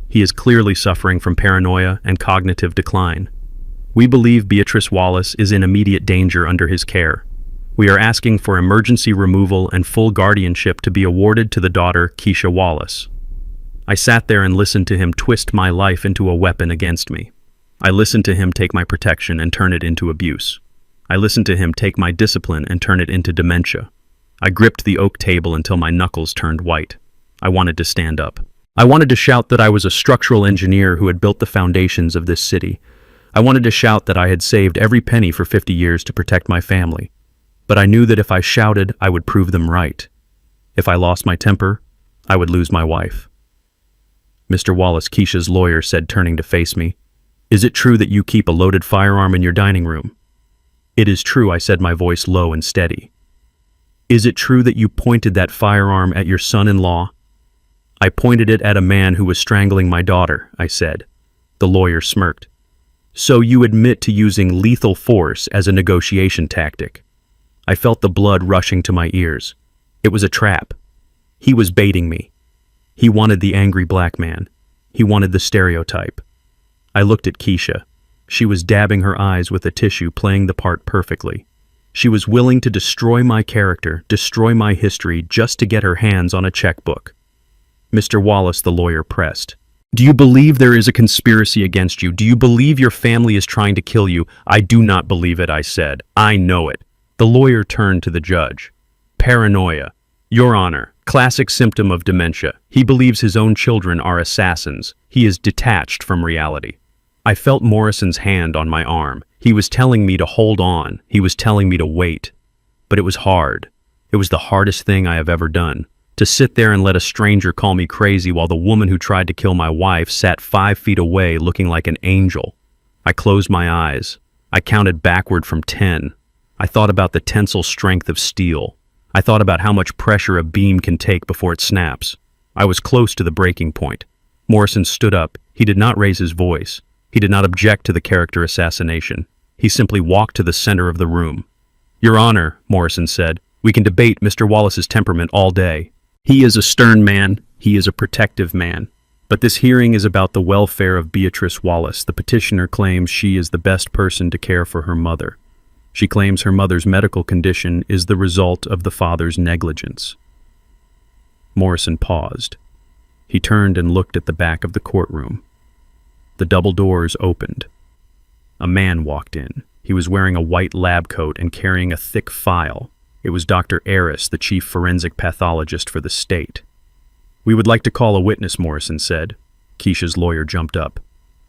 He is clearly suffering from paranoia and cognitive decline. We believe Beatrice Wallace is in immediate danger under his care. We are asking for emergency removal and full guardianship to be awarded to the daughter, Keisha Wallace. I sat there and listened to him twist my life into a weapon against me. I listened to him take my protection and turn it into abuse. I listened to him take my discipline and turn it into dementia. I gripped the oak table until my knuckles turned white. I wanted to stand up. I wanted to shout that I was a structural engineer who had built the foundations of this city. I wanted to shout that I had saved every penny for 50 years to protect my family. But I knew that if I shouted, I would prove them right. If I lost my temper, I would lose my wife. Mr. Wallace, Keisha's lawyer said, turning to face me, "Is it true that you keep a loaded firearm in your dining room?" "It is true," I said, my voice low and steady. "Is it true that you pointed that firearm at your son-in-law?" "I pointed it at a man who was strangling my daughter," I said. The lawyer smirked. "So you admit to using lethal force as a negotiation tactic?" I felt the blood rushing to my ears. It was a trap. He was baiting me. He wanted the angry black man. He wanted the stereotype. I looked at Keisha. She was dabbing her eyes with a tissue, playing the part perfectly. She was willing to destroy my character, destroy my history, just to get her hands on a checkbook. "Mr. Wallace," the lawyer pressed, "do you believe there is a conspiracy against you? Do you believe your family is trying to kill you?" "I do not believe it," I said. "I know it." The lawyer turned to the judge. "Paranoia. Your Honor, classic symptom of dementia. He believes his own children are assassins. He is detached from reality." I felt Morrison's hand on my arm. He was telling me to hold on. He was telling me to wait. But it was hard. It was the hardest thing I have ever done. To sit there and let a stranger call me crazy while the woman who tried to kill my wife sat 5 feet away looking like an angel. I closed my eyes. I counted backward from 10. I thought about the tensile strength of steel. I thought about how much pressure a beam can take before it snaps. I was close to the breaking point. Morrison stood up. He did not raise his voice. He did not object to the character assassination. He simply walked to the center of the room. "Your Honor," Morrison said, "we can debate Mr. Wallace's temperament all day. He is a stern man. He is a protective man. But this hearing is about the welfare of Beatrice Wallace. The petitioner claims she is the best person to care for her mother. She claims her mother's medical condition is the result of the father's negligence." Morrison paused. He turned and looked at the back of the courtroom. The double doors opened. A man walked in. He was wearing a white lab coat and carrying a thick file. It was Dr. Aris, the chief forensic pathologist for the state. "We would like to call a witness," Morrison said. Keisha's lawyer jumped up.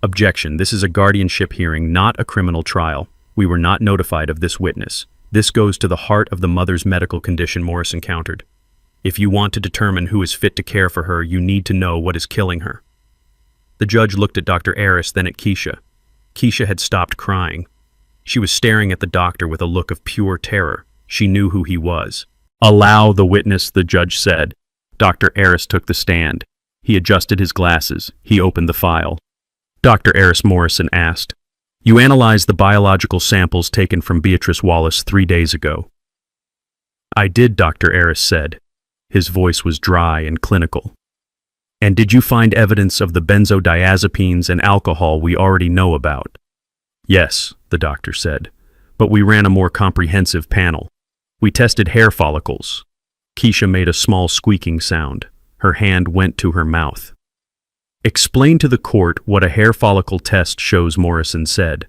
"Objection. This is a guardianship hearing, not a criminal trial. We were not notified of this witness. This goes to the heart of the mother's medical condition," Morrison countered. "If you want to determine who is fit to care for her, you need to know what is killing her." The judge looked at Dr. Aris, then at Keisha. Keisha had stopped crying. She was staring at the doctor with a look of pure terror. She knew who he was. "Allow the witness," the judge said. Dr. Aris took the stand. He adjusted his glasses. He opened the file. "Dr. Aris," Morrison asked, "you analyzed the biological samples taken from Beatrice Wallace 3 days ago." "I did," Dr. Aris said. His voice was dry and clinical. "And did you find evidence of the benzodiazepines and alcohol we already know about?" "Yes," the doctor said, "but we ran a more comprehensive panel. We tested hair follicles." Keisha made a small squeaking sound. Her hand went to her mouth. "Explain to the court what a hair follicle test shows," Morrison said.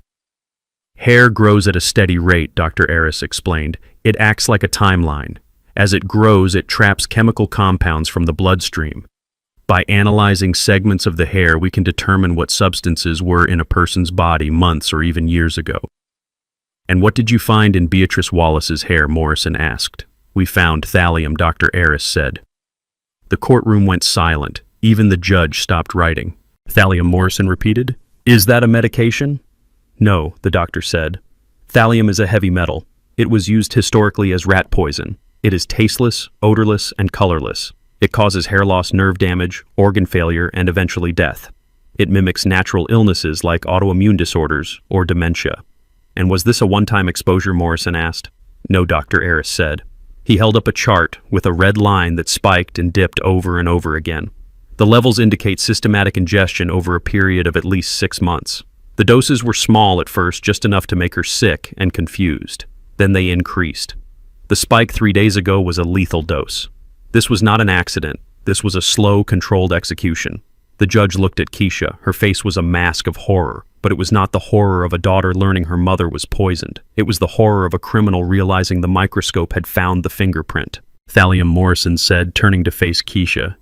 "Hair grows at a steady rate," Dr. Aris explained. "It acts like a timeline. As it grows, it traps chemical compounds from the bloodstream. By analyzing segments of the hair, we can determine what substances were in a person's body months or even years ago." "And what did you find in Beatrice Wallace's hair?" Morrison asked. "We found thallium," Dr. Aris said. The courtroom went silent. Even the judge stopped writing. "Thallium," Morrison repeated. "Is that a medication?" "No," the doctor said. "Thallium is a heavy metal. It was used historically as rat poison. It is tasteless, odorless, and colorless. It causes hair loss, nerve damage, organ failure, and eventually death. It mimics natural illnesses like autoimmune disorders or dementia." "And was this a one-time exposure?" Morrison asked. "No," Dr. Aris said. He held up a chart with a red line that spiked and dipped over and over again. The levels indicate systematic ingestion over a period of at least 6 months. The doses were small at first, just enough to make her sick and confused. Then they increased. The spike 3 days ago was a lethal dose. This was not an accident. This was a slow, controlled execution. The judge looked at Keisha. Her face was a mask of horror, but it was not the horror of a daughter learning her mother was poisoned. It was the horror of a criminal realizing the microscope had found the fingerprint. "Thallium," Morrison said, turning to face Keisha.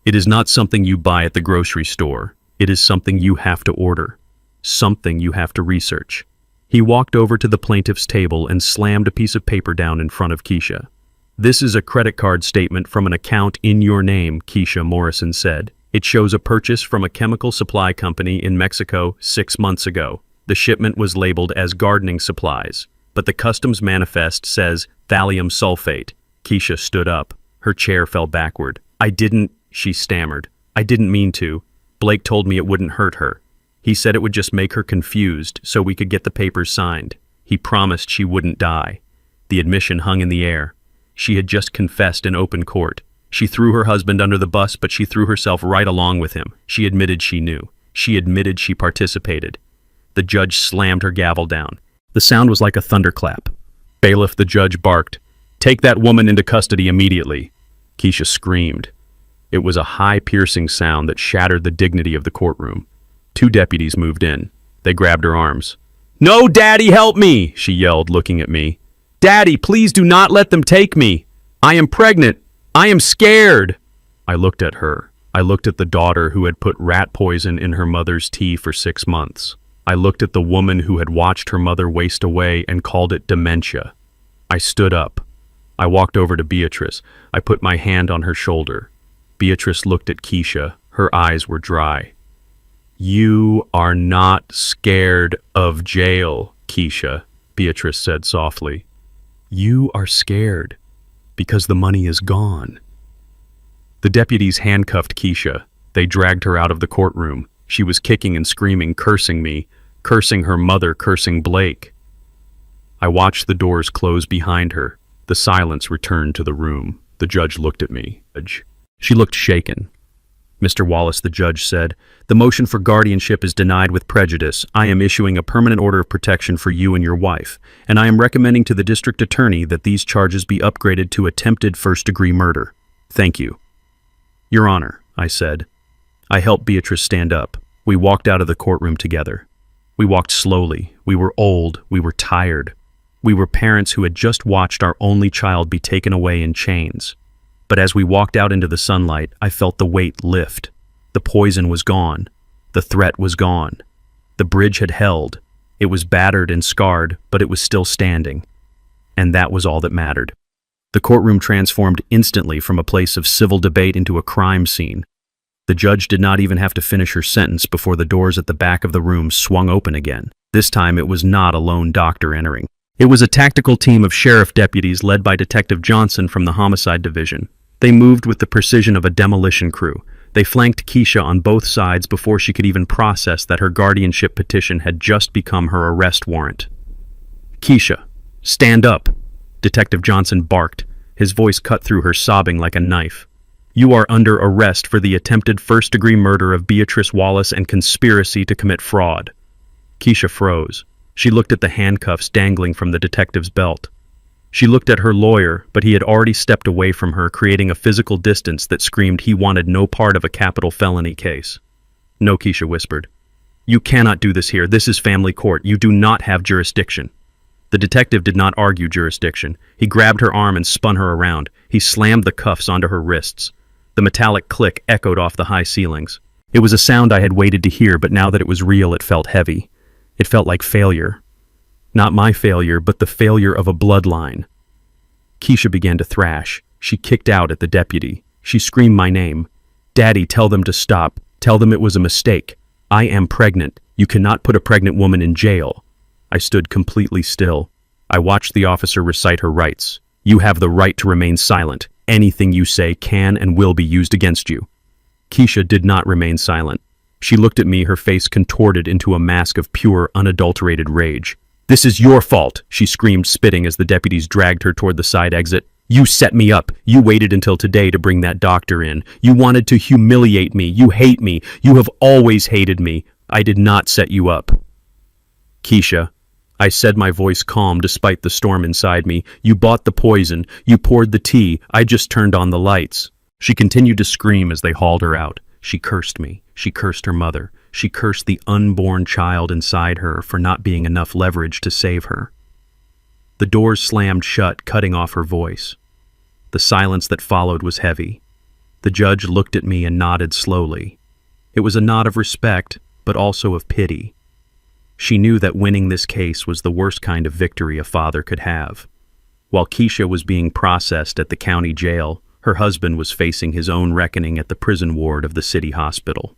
"It is not something you buy at the grocery store. It is something you have to order. Something you have to research." He walked over to the plaintiff's table and slammed a piece of paper down in front of Keisha. "This is a credit card statement from an account in your name," Keisha, Morrison said. "It shows a purchase from a chemical supply company in Mexico 6 months ago. The shipment was labeled as gardening supplies, but the customs manifest says thallium sulfate." Keisha stood up. Her chair fell backward. "I didn't," she stammered. "I didn't mean to. Blake told me it wouldn't hurt her. He said it would just make her confused so we could get the papers signed. He promised she wouldn't die." The admission hung in the air. She had just confessed in open court. She threw her husband under the bus, but she threw herself right along with him. She admitted she knew. She admitted she participated. The judge slammed her gavel down. The sound was like a thunderclap. "Bailiff," the judge barked, "take that woman into custody immediately." Keisha screamed. It was a high, piercing sound that shattered the dignity of the courtroom. 2 deputies moved in. They grabbed her arms. "No, Daddy, help me!" she yelled, looking at me. "Daddy, please do not let them take me. I am pregnant. I am scared." I looked at her. I looked at the daughter who had put rat poison in her mother's tea for 6 months. I looked at the woman who had watched her mother waste away and called it dementia. I stood up. I walked over to Beatrice. I put my hand on her shoulder. Beatrice looked at Keisha. Her eyes were dry. "You are not scared of jail," Keisha," Beatrice said softly. "You are scared because the money is gone." The deputies handcuffed Keisha. They dragged her out of the courtroom. She was kicking and screaming, cursing me, cursing her mother, cursing Blake. I watched the doors close behind her. The silence returned to the room. The judge looked at me. She looked shaken. "Mr. Wallace," the judge said, "the motion for guardianship is denied with prejudice. I am issuing a permanent order of protection for you and your wife, and I am recommending to the district attorney that these charges be upgraded to attempted first-degree murder. Thank you." "Your Honor," I said. I helped Beatrice stand up. We walked out of the courtroom together. We walked slowly. We were old. We were tired. We were parents who had just watched our only child be taken away in chains. But as we walked out into the sunlight, I felt the weight lift. The poison was gone. The threat was gone. The bridge had held. It was battered and scarred, but it was still standing. And that was all that mattered. The courtroom transformed instantly from a place of civil debate into a crime scene. The judge did not even have to finish her sentence before the doors at the back of the room swung open again. This time it was not a lone doctor entering. It was a tactical team of sheriff deputies led by Detective Johnson from the Homicide Division. They moved with the precision of a demolition crew. They flanked Keisha on both sides before she could even process that her guardianship petition had just become her arrest warrant. "Keisha, stand up," Detective Johnson barked, his voice cut through her sobbing like a knife. "You are under arrest for the attempted first-degree murder of Beatrice Wallace and conspiracy to commit fraud." Keisha froze. She looked at the handcuffs dangling from the detective's belt. She looked at her lawyer, but he had already stepped away from her, creating a physical distance that screamed he wanted no part of a capital felony case. "No," Keisha whispered. "You cannot do this here. This is family court. You do not have jurisdiction." The detective did not argue jurisdiction. He grabbed her arm and spun her around. He slammed the cuffs onto her wrists. The metallic click echoed off the high ceilings. It was a sound I had waited to hear, but now that it was real, it felt heavy. It felt like failure. Not my failure, but the failure of a bloodline. Keisha began to thrash. She kicked out at the deputy. She screamed my name. "Daddy, tell them to stop. Tell them it was a mistake. I am pregnant. You cannot put a pregnant woman in jail." I stood completely still. I watched the officer recite her rights. "You have the right to remain silent. Anything you say can and will be used against you." Keisha did not remain silent. She looked at me, her face contorted into a mask of pure, unadulterated rage. "This is your fault," she screamed, spitting as the deputies dragged her toward the side exit. "You set me up. You waited until today to bring that doctor in. You wanted to humiliate me. You hate me. You have always hated me. I did not set you up." "Keisha," I said, my voice calm despite the storm inside me, "you bought the poison. You poured the tea. I just turned on the lights." She continued to scream as they hauled her out. She cursed me. She cursed her mother. She cursed the unborn child inside her for not being enough leverage to save her. The doors slammed shut, cutting off her voice. The silence that followed was heavy. The judge looked at me and nodded slowly. It was a nod of respect, but also of pity. She knew that winning this case was the worst kind of victory a father could have. While Keisha was being processed at the county jail, her husband was facing his own reckoning at the prison ward of the city hospital.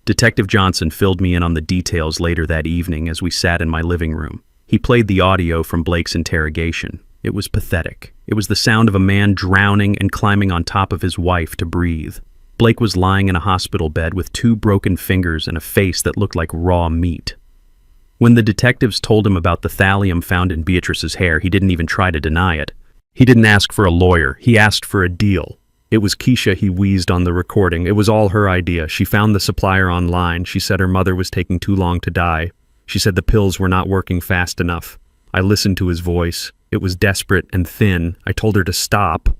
Detective Johnson filled me in on the details later that evening as we sat in my living room. He played the audio from Blake's interrogation. It was pathetic. It was the sound of a man drowning and climbing on top of his wife to breathe. Blake was lying in a hospital bed with 2 broken fingers and a face that looked like raw meat. When the detectives told him about the thallium found in Beatrice's hair, he didn't even try to deny it. He didn't ask for a lawyer. He asked for a deal. It was Keisha, he wheezed on the recording. It was all her idea. She found the supplier online. She said her mother was taking too long to die. She said the pills were not working fast enough. I listened to his voice. It was desperate and thin. I told her to stop.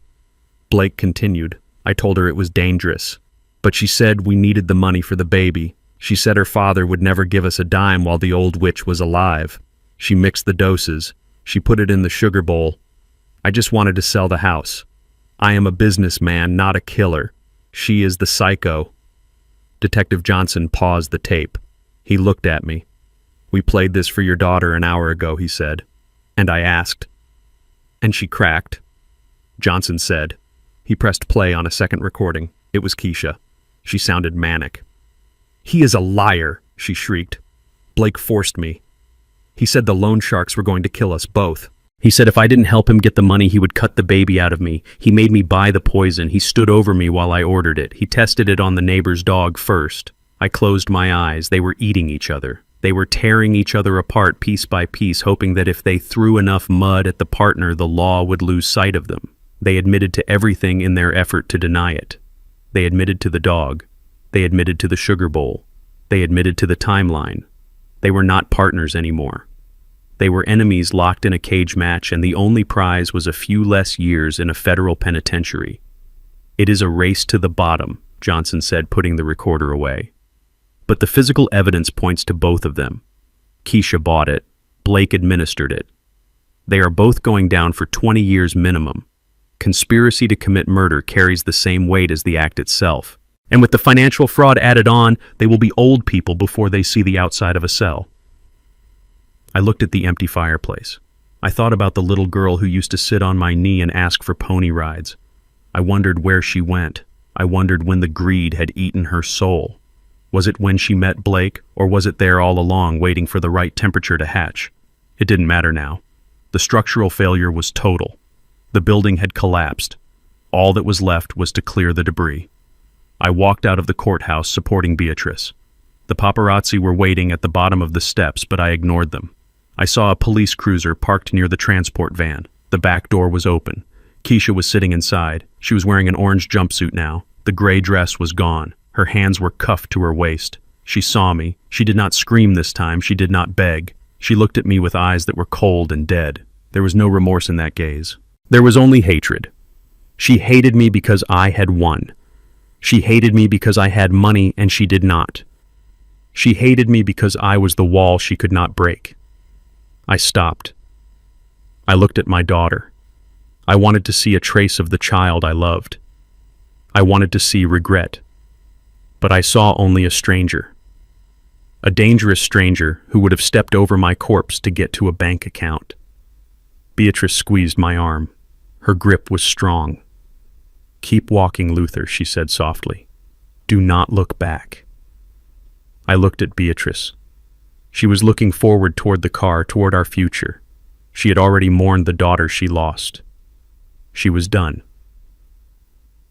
Blake continued. I told her it was dangerous. But she said we needed the money for the baby. She said her father would never give us a dime while the old witch was alive. She mixed the doses. She put it in the sugar bowl. I just wanted to sell the house. I am a businessman, not a killer. She is the psycho. Detective Johnson paused the tape. He looked at me. "We played this for your daughter an hour ago," he said. And I asked. "And she cracked?" Johnson said. He pressed play on a second recording. It was Keisha. She sounded manic. "He is a liar," she shrieked. "Blake forced me. He said the loan sharks were going to kill us both. He said if I didn't help him get the money, he would cut the baby out of me. He made me buy the poison. He stood over me while I ordered it. He tested it on the neighbor's dog first. I closed my eyes. They were eating each other. They were tearing each other apart piece by piece, hoping that if they threw enough mud at the partner, the law would lose sight of them. They admitted to everything in their effort to deny it. They admitted to the dog. They admitted to the sugar bowl. They admitted to the timeline. They were not partners anymore. They were enemies locked in a cage match, and the only prize was a few less years in a federal penitentiary. It is a race to the bottom, Johnson said, putting the recorder away. But the physical evidence points to both of them. Keisha bought it. Blake administered it. They are both going down for 20 years minimum. Conspiracy to commit murder carries the same weight as the act itself. And with the financial fraud added on, they will be old people before they see the outside of a cell. I looked at the empty fireplace. I thought about the little girl who used to sit on my knee and ask for pony rides. I wondered where she went. I wondered when the greed had eaten her soul. Was it when she met Blake, or was it there all along waiting for the right temperature to hatch? It didn't matter now. The structural failure was total. The building had collapsed. All that was left was to clear the debris. I walked out of the courthouse supporting Beatrice. The paparazzi were waiting at the bottom of the steps, but I ignored them. I saw a police cruiser parked near the transport van. The back door was open. Keisha was sitting inside. She was wearing an orange jumpsuit now. The gray dress was gone. Her hands were cuffed to her waist. She saw me. She did not scream this time. She did not beg. She looked at me with eyes that were cold and dead. There was no remorse in that gaze. There was only hatred. She hated me because I had won. She hated me because I had money and she did not. She hated me because I was the wall she could not break. I stopped. I looked at my daughter. I wanted to see a trace of the child I loved. I wanted to see regret. But I saw only a stranger. A dangerous stranger who would have stepped over my corpse to get to a bank account. Beatrice squeezed my arm. Her grip was strong. "Keep walking, Luther," she said softly. "Do not look back." I looked at Beatrice. She was looking forward toward the car, toward our future. She had already mourned the daughter she lost. She was done.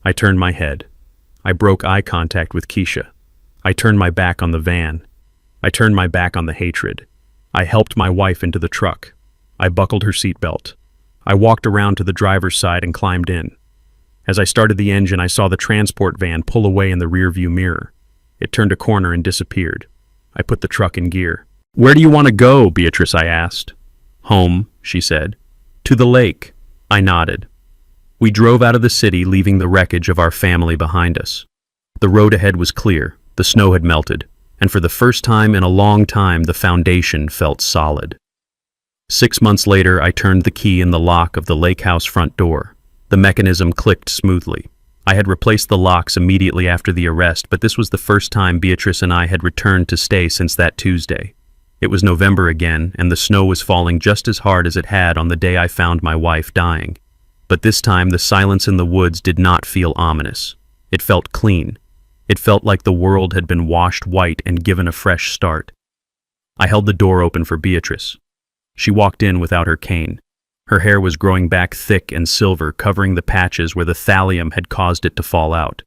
I turned my head. I broke eye contact with Keisha. I turned my back on the van. I turned my back on the hatred. I helped my wife into the truck. I buckled her seatbelt. I walked around to the driver's side and climbed in. As I started the engine, I saw the transport van pull away in the rearview mirror. It turned a corner and disappeared. I put the truck in gear. "Where do you want to go, Beatrice?" I asked. "Home," she said. "To the lake." I nodded. We drove out of the city, leaving the wreckage of our family behind us. The road ahead was clear. The snow had melted, and for the first time in a long time, the foundation felt solid. 6 months later, I turned the key in the lock of the lake house front door. The mechanism clicked smoothly. I had replaced the locks immediately after the arrest, but this was the first time Beatrice and I had returned to stay since that Tuesday. It was November again, and the snow was falling just as hard as it had on the day I found my wife dying. But this time, the silence in the woods did not feel ominous. It felt clean. It felt like the world had been washed white and given a fresh start. I held the door open for Beatrice. She walked in without her cane. Her hair was growing back thick and silver, covering the patches where the thallium had caused it to fall out.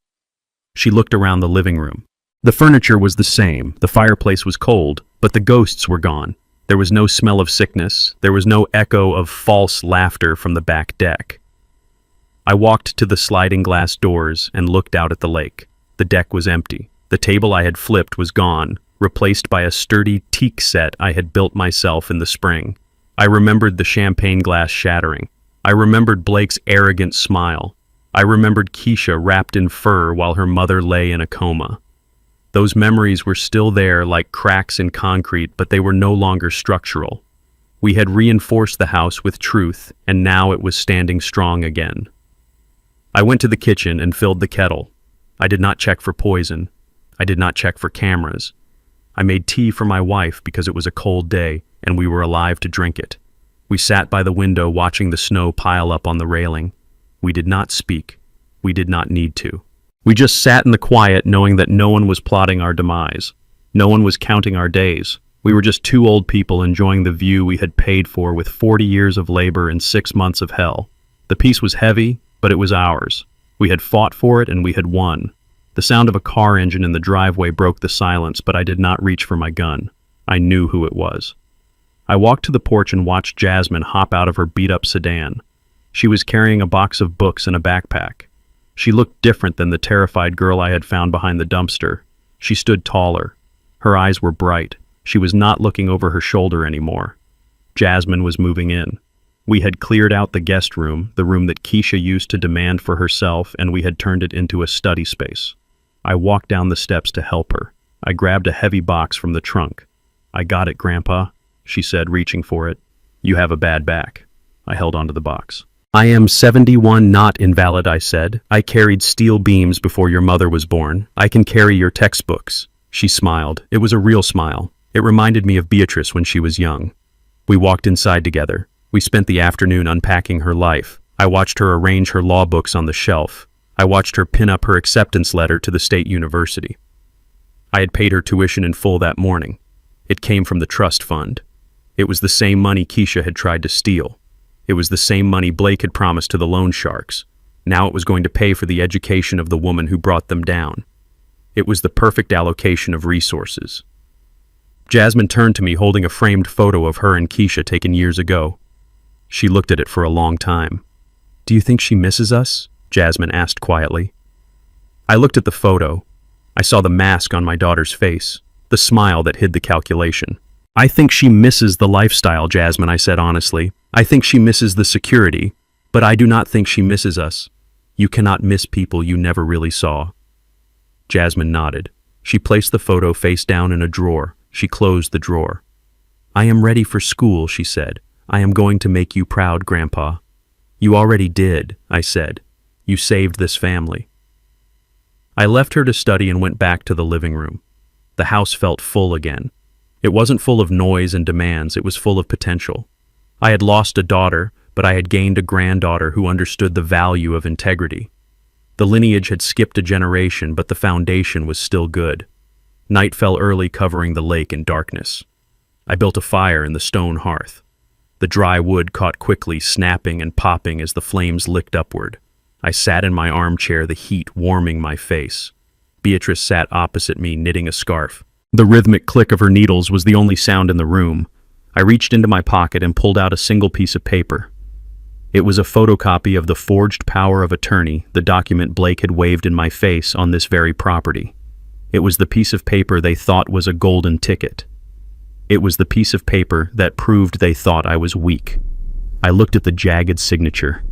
She looked around the living room. The furniture was the same. The fireplace was cold, but the ghosts were gone. There was no smell of sickness. There was no echo of false laughter from the back deck. I walked to the sliding glass doors and looked out at the lake. The deck was empty. The table I had flipped was gone, replaced by a sturdy teak set I had built myself in the spring. I remembered the champagne glass shattering. I remembered Blake's arrogant smile. I remembered Keisha wrapped in fur while her mother lay in a coma. Those memories were still there like cracks in concrete, but they were no longer structural. We had reinforced the house with truth, and now it was standing strong again. I went to the kitchen and filled the kettle. I did not check for poison. I did not check for cameras. I made tea for my wife because it was a cold day, and we were alive to drink it. We sat by the window watching the snow pile up on the railing. We did not speak. We did not need to. We just sat in the quiet knowing that no one was plotting our demise. No one was counting our days. We were just two old people enjoying the view we had paid for with 40 years of labor and 6 months of hell. The peace was heavy, but it was ours. We had fought for it and we had won. The sound of a car engine in the driveway broke the silence, but I did not reach for my gun. I knew who it was. I walked to the porch and watched Jasmine hop out of her beat-up sedan. She was carrying a box of books and a backpack. She looked different than the terrified girl I had found behind the dumpster. She stood taller. Her eyes were bright. She was not looking over her shoulder anymore. Jasmine was moving in. We had cleared out the guest room, the room that Keisha used to demand for herself, and we had turned it into a study space. I walked down the steps to help her. I grabbed a heavy box from the trunk. "I got it, Grandpa," she said, reaching for it. "You have a bad back." I held onto the box. "I am 71, not invalid," I said. "I carried steel beams before your mother was born. I can carry your textbooks." She smiled. It was a real smile. It reminded me of Beatrice when she was young. We walked inside together. We spent the afternoon unpacking her life. I watched her arrange her law books on the shelf. I watched her pin up her acceptance letter to the state university. I had paid her tuition in full that morning. It came from the trust fund. It was the same money Keisha had tried to steal. It was the same money Blake had promised to the loan sharks. Now it was going to pay for the education of the woman who brought them down. It was the perfect allocation of resources. Jasmine turned to me holding a framed photo of her and Keisha taken years ago. She looked at it for a long time. "Do you think she misses us?" Jasmine asked quietly. I looked at the photo. I saw the mask on my daughter's face, the smile that hid the calculation. "I think she misses the lifestyle, Jasmine," I said honestly. "I think she misses the security, but I do not think she misses us. You cannot miss people you never really saw." Jasmine nodded. She placed the photo face down in a drawer. She closed the drawer. "I am ready for school," she said. "I am going to make you proud, Grandpa." "You already did," I said. "You saved this family." I left her to study and went back to the living room. The house felt full again. It wasn't full of noise and demands, it was full of potential. I had lost a daughter, but I had gained a granddaughter who understood the value of integrity. The lineage had skipped a generation, but the foundation was still good. Night fell early, covering the lake in darkness. I built a fire in the stone hearth. The dry wood caught quickly, snapping and popping as the flames licked upward. I sat in my armchair, the heat warming my face. Beatrice sat opposite me, knitting a scarf. The rhythmic click of her needles was the only sound in the room. I reached into my pocket and pulled out a single piece of paper. It was a photocopy of the forged power of attorney, the document Blake had waved in my face on this very property. It was the piece of paper they thought was a golden ticket. It was the piece of paper that proved they thought I was weak. I looked at the jagged signature.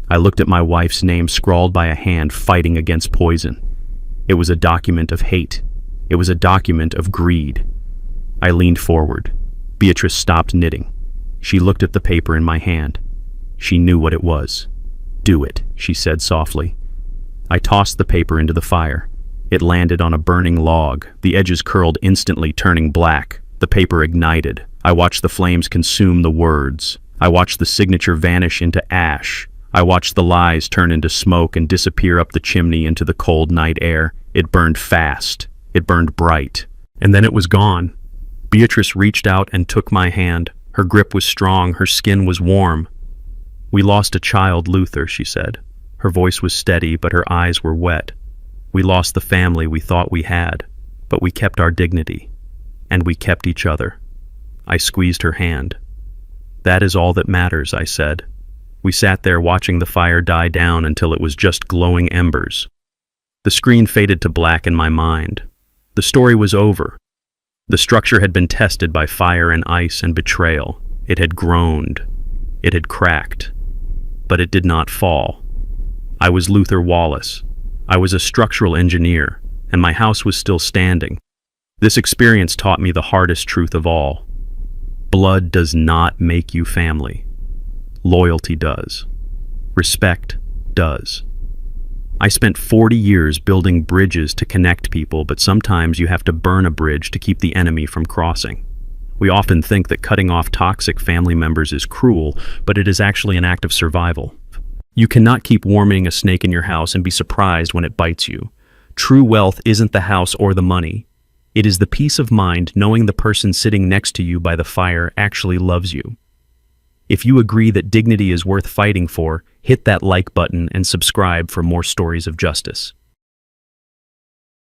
I looked at my wife's name scrawled by a hand fighting against poison. It was a document of hate. It was a document of greed. I leaned forward. Beatrice stopped knitting. She looked at the paper in my hand. She knew what it was. "Do it," she said softly. I tossed the paper into the fire. It landed on a burning log, the edges curled instantly, turning black. The paper ignited. I watched the flames consume the words. I watched the signature vanish into ash. I watched the lies turn into smoke and disappear up the chimney into the cold night air. It burned fast. It burned bright. And then it was gone. Beatrice reached out and took my hand. Her grip was strong. Her skin was warm. "We lost a child, Luther," she said. Her voice was steady, but her eyes were wet. "We lost the family we thought we had, but we kept our dignity. And we kept each other." I squeezed her hand. "That is all that matters," I said. We sat there watching the fire die down until it was just glowing embers. The screen faded to black in my mind. The story was over. The structure had been tested by fire and ice and betrayal. It had groaned. It had cracked. But it did not fall. I was Luther Wallace. I was a structural engineer, and my house was still standing. This experience taught me the hardest truth of all. Blood does not make you family. Loyalty does. Respect does. I spent 40 years building bridges to connect people, but sometimes you have to burn a bridge to keep the enemy from crossing. We often think that cutting off toxic family members is cruel, but it is actually an act of survival. You cannot keep warming a snake in your house and be surprised when it bites you. True wealth isn't the house or the money. It is the peace of mind knowing the person sitting next to you by the fire actually loves you. If you agree that dignity is worth fighting for, hit that like button and subscribe for more stories of justice.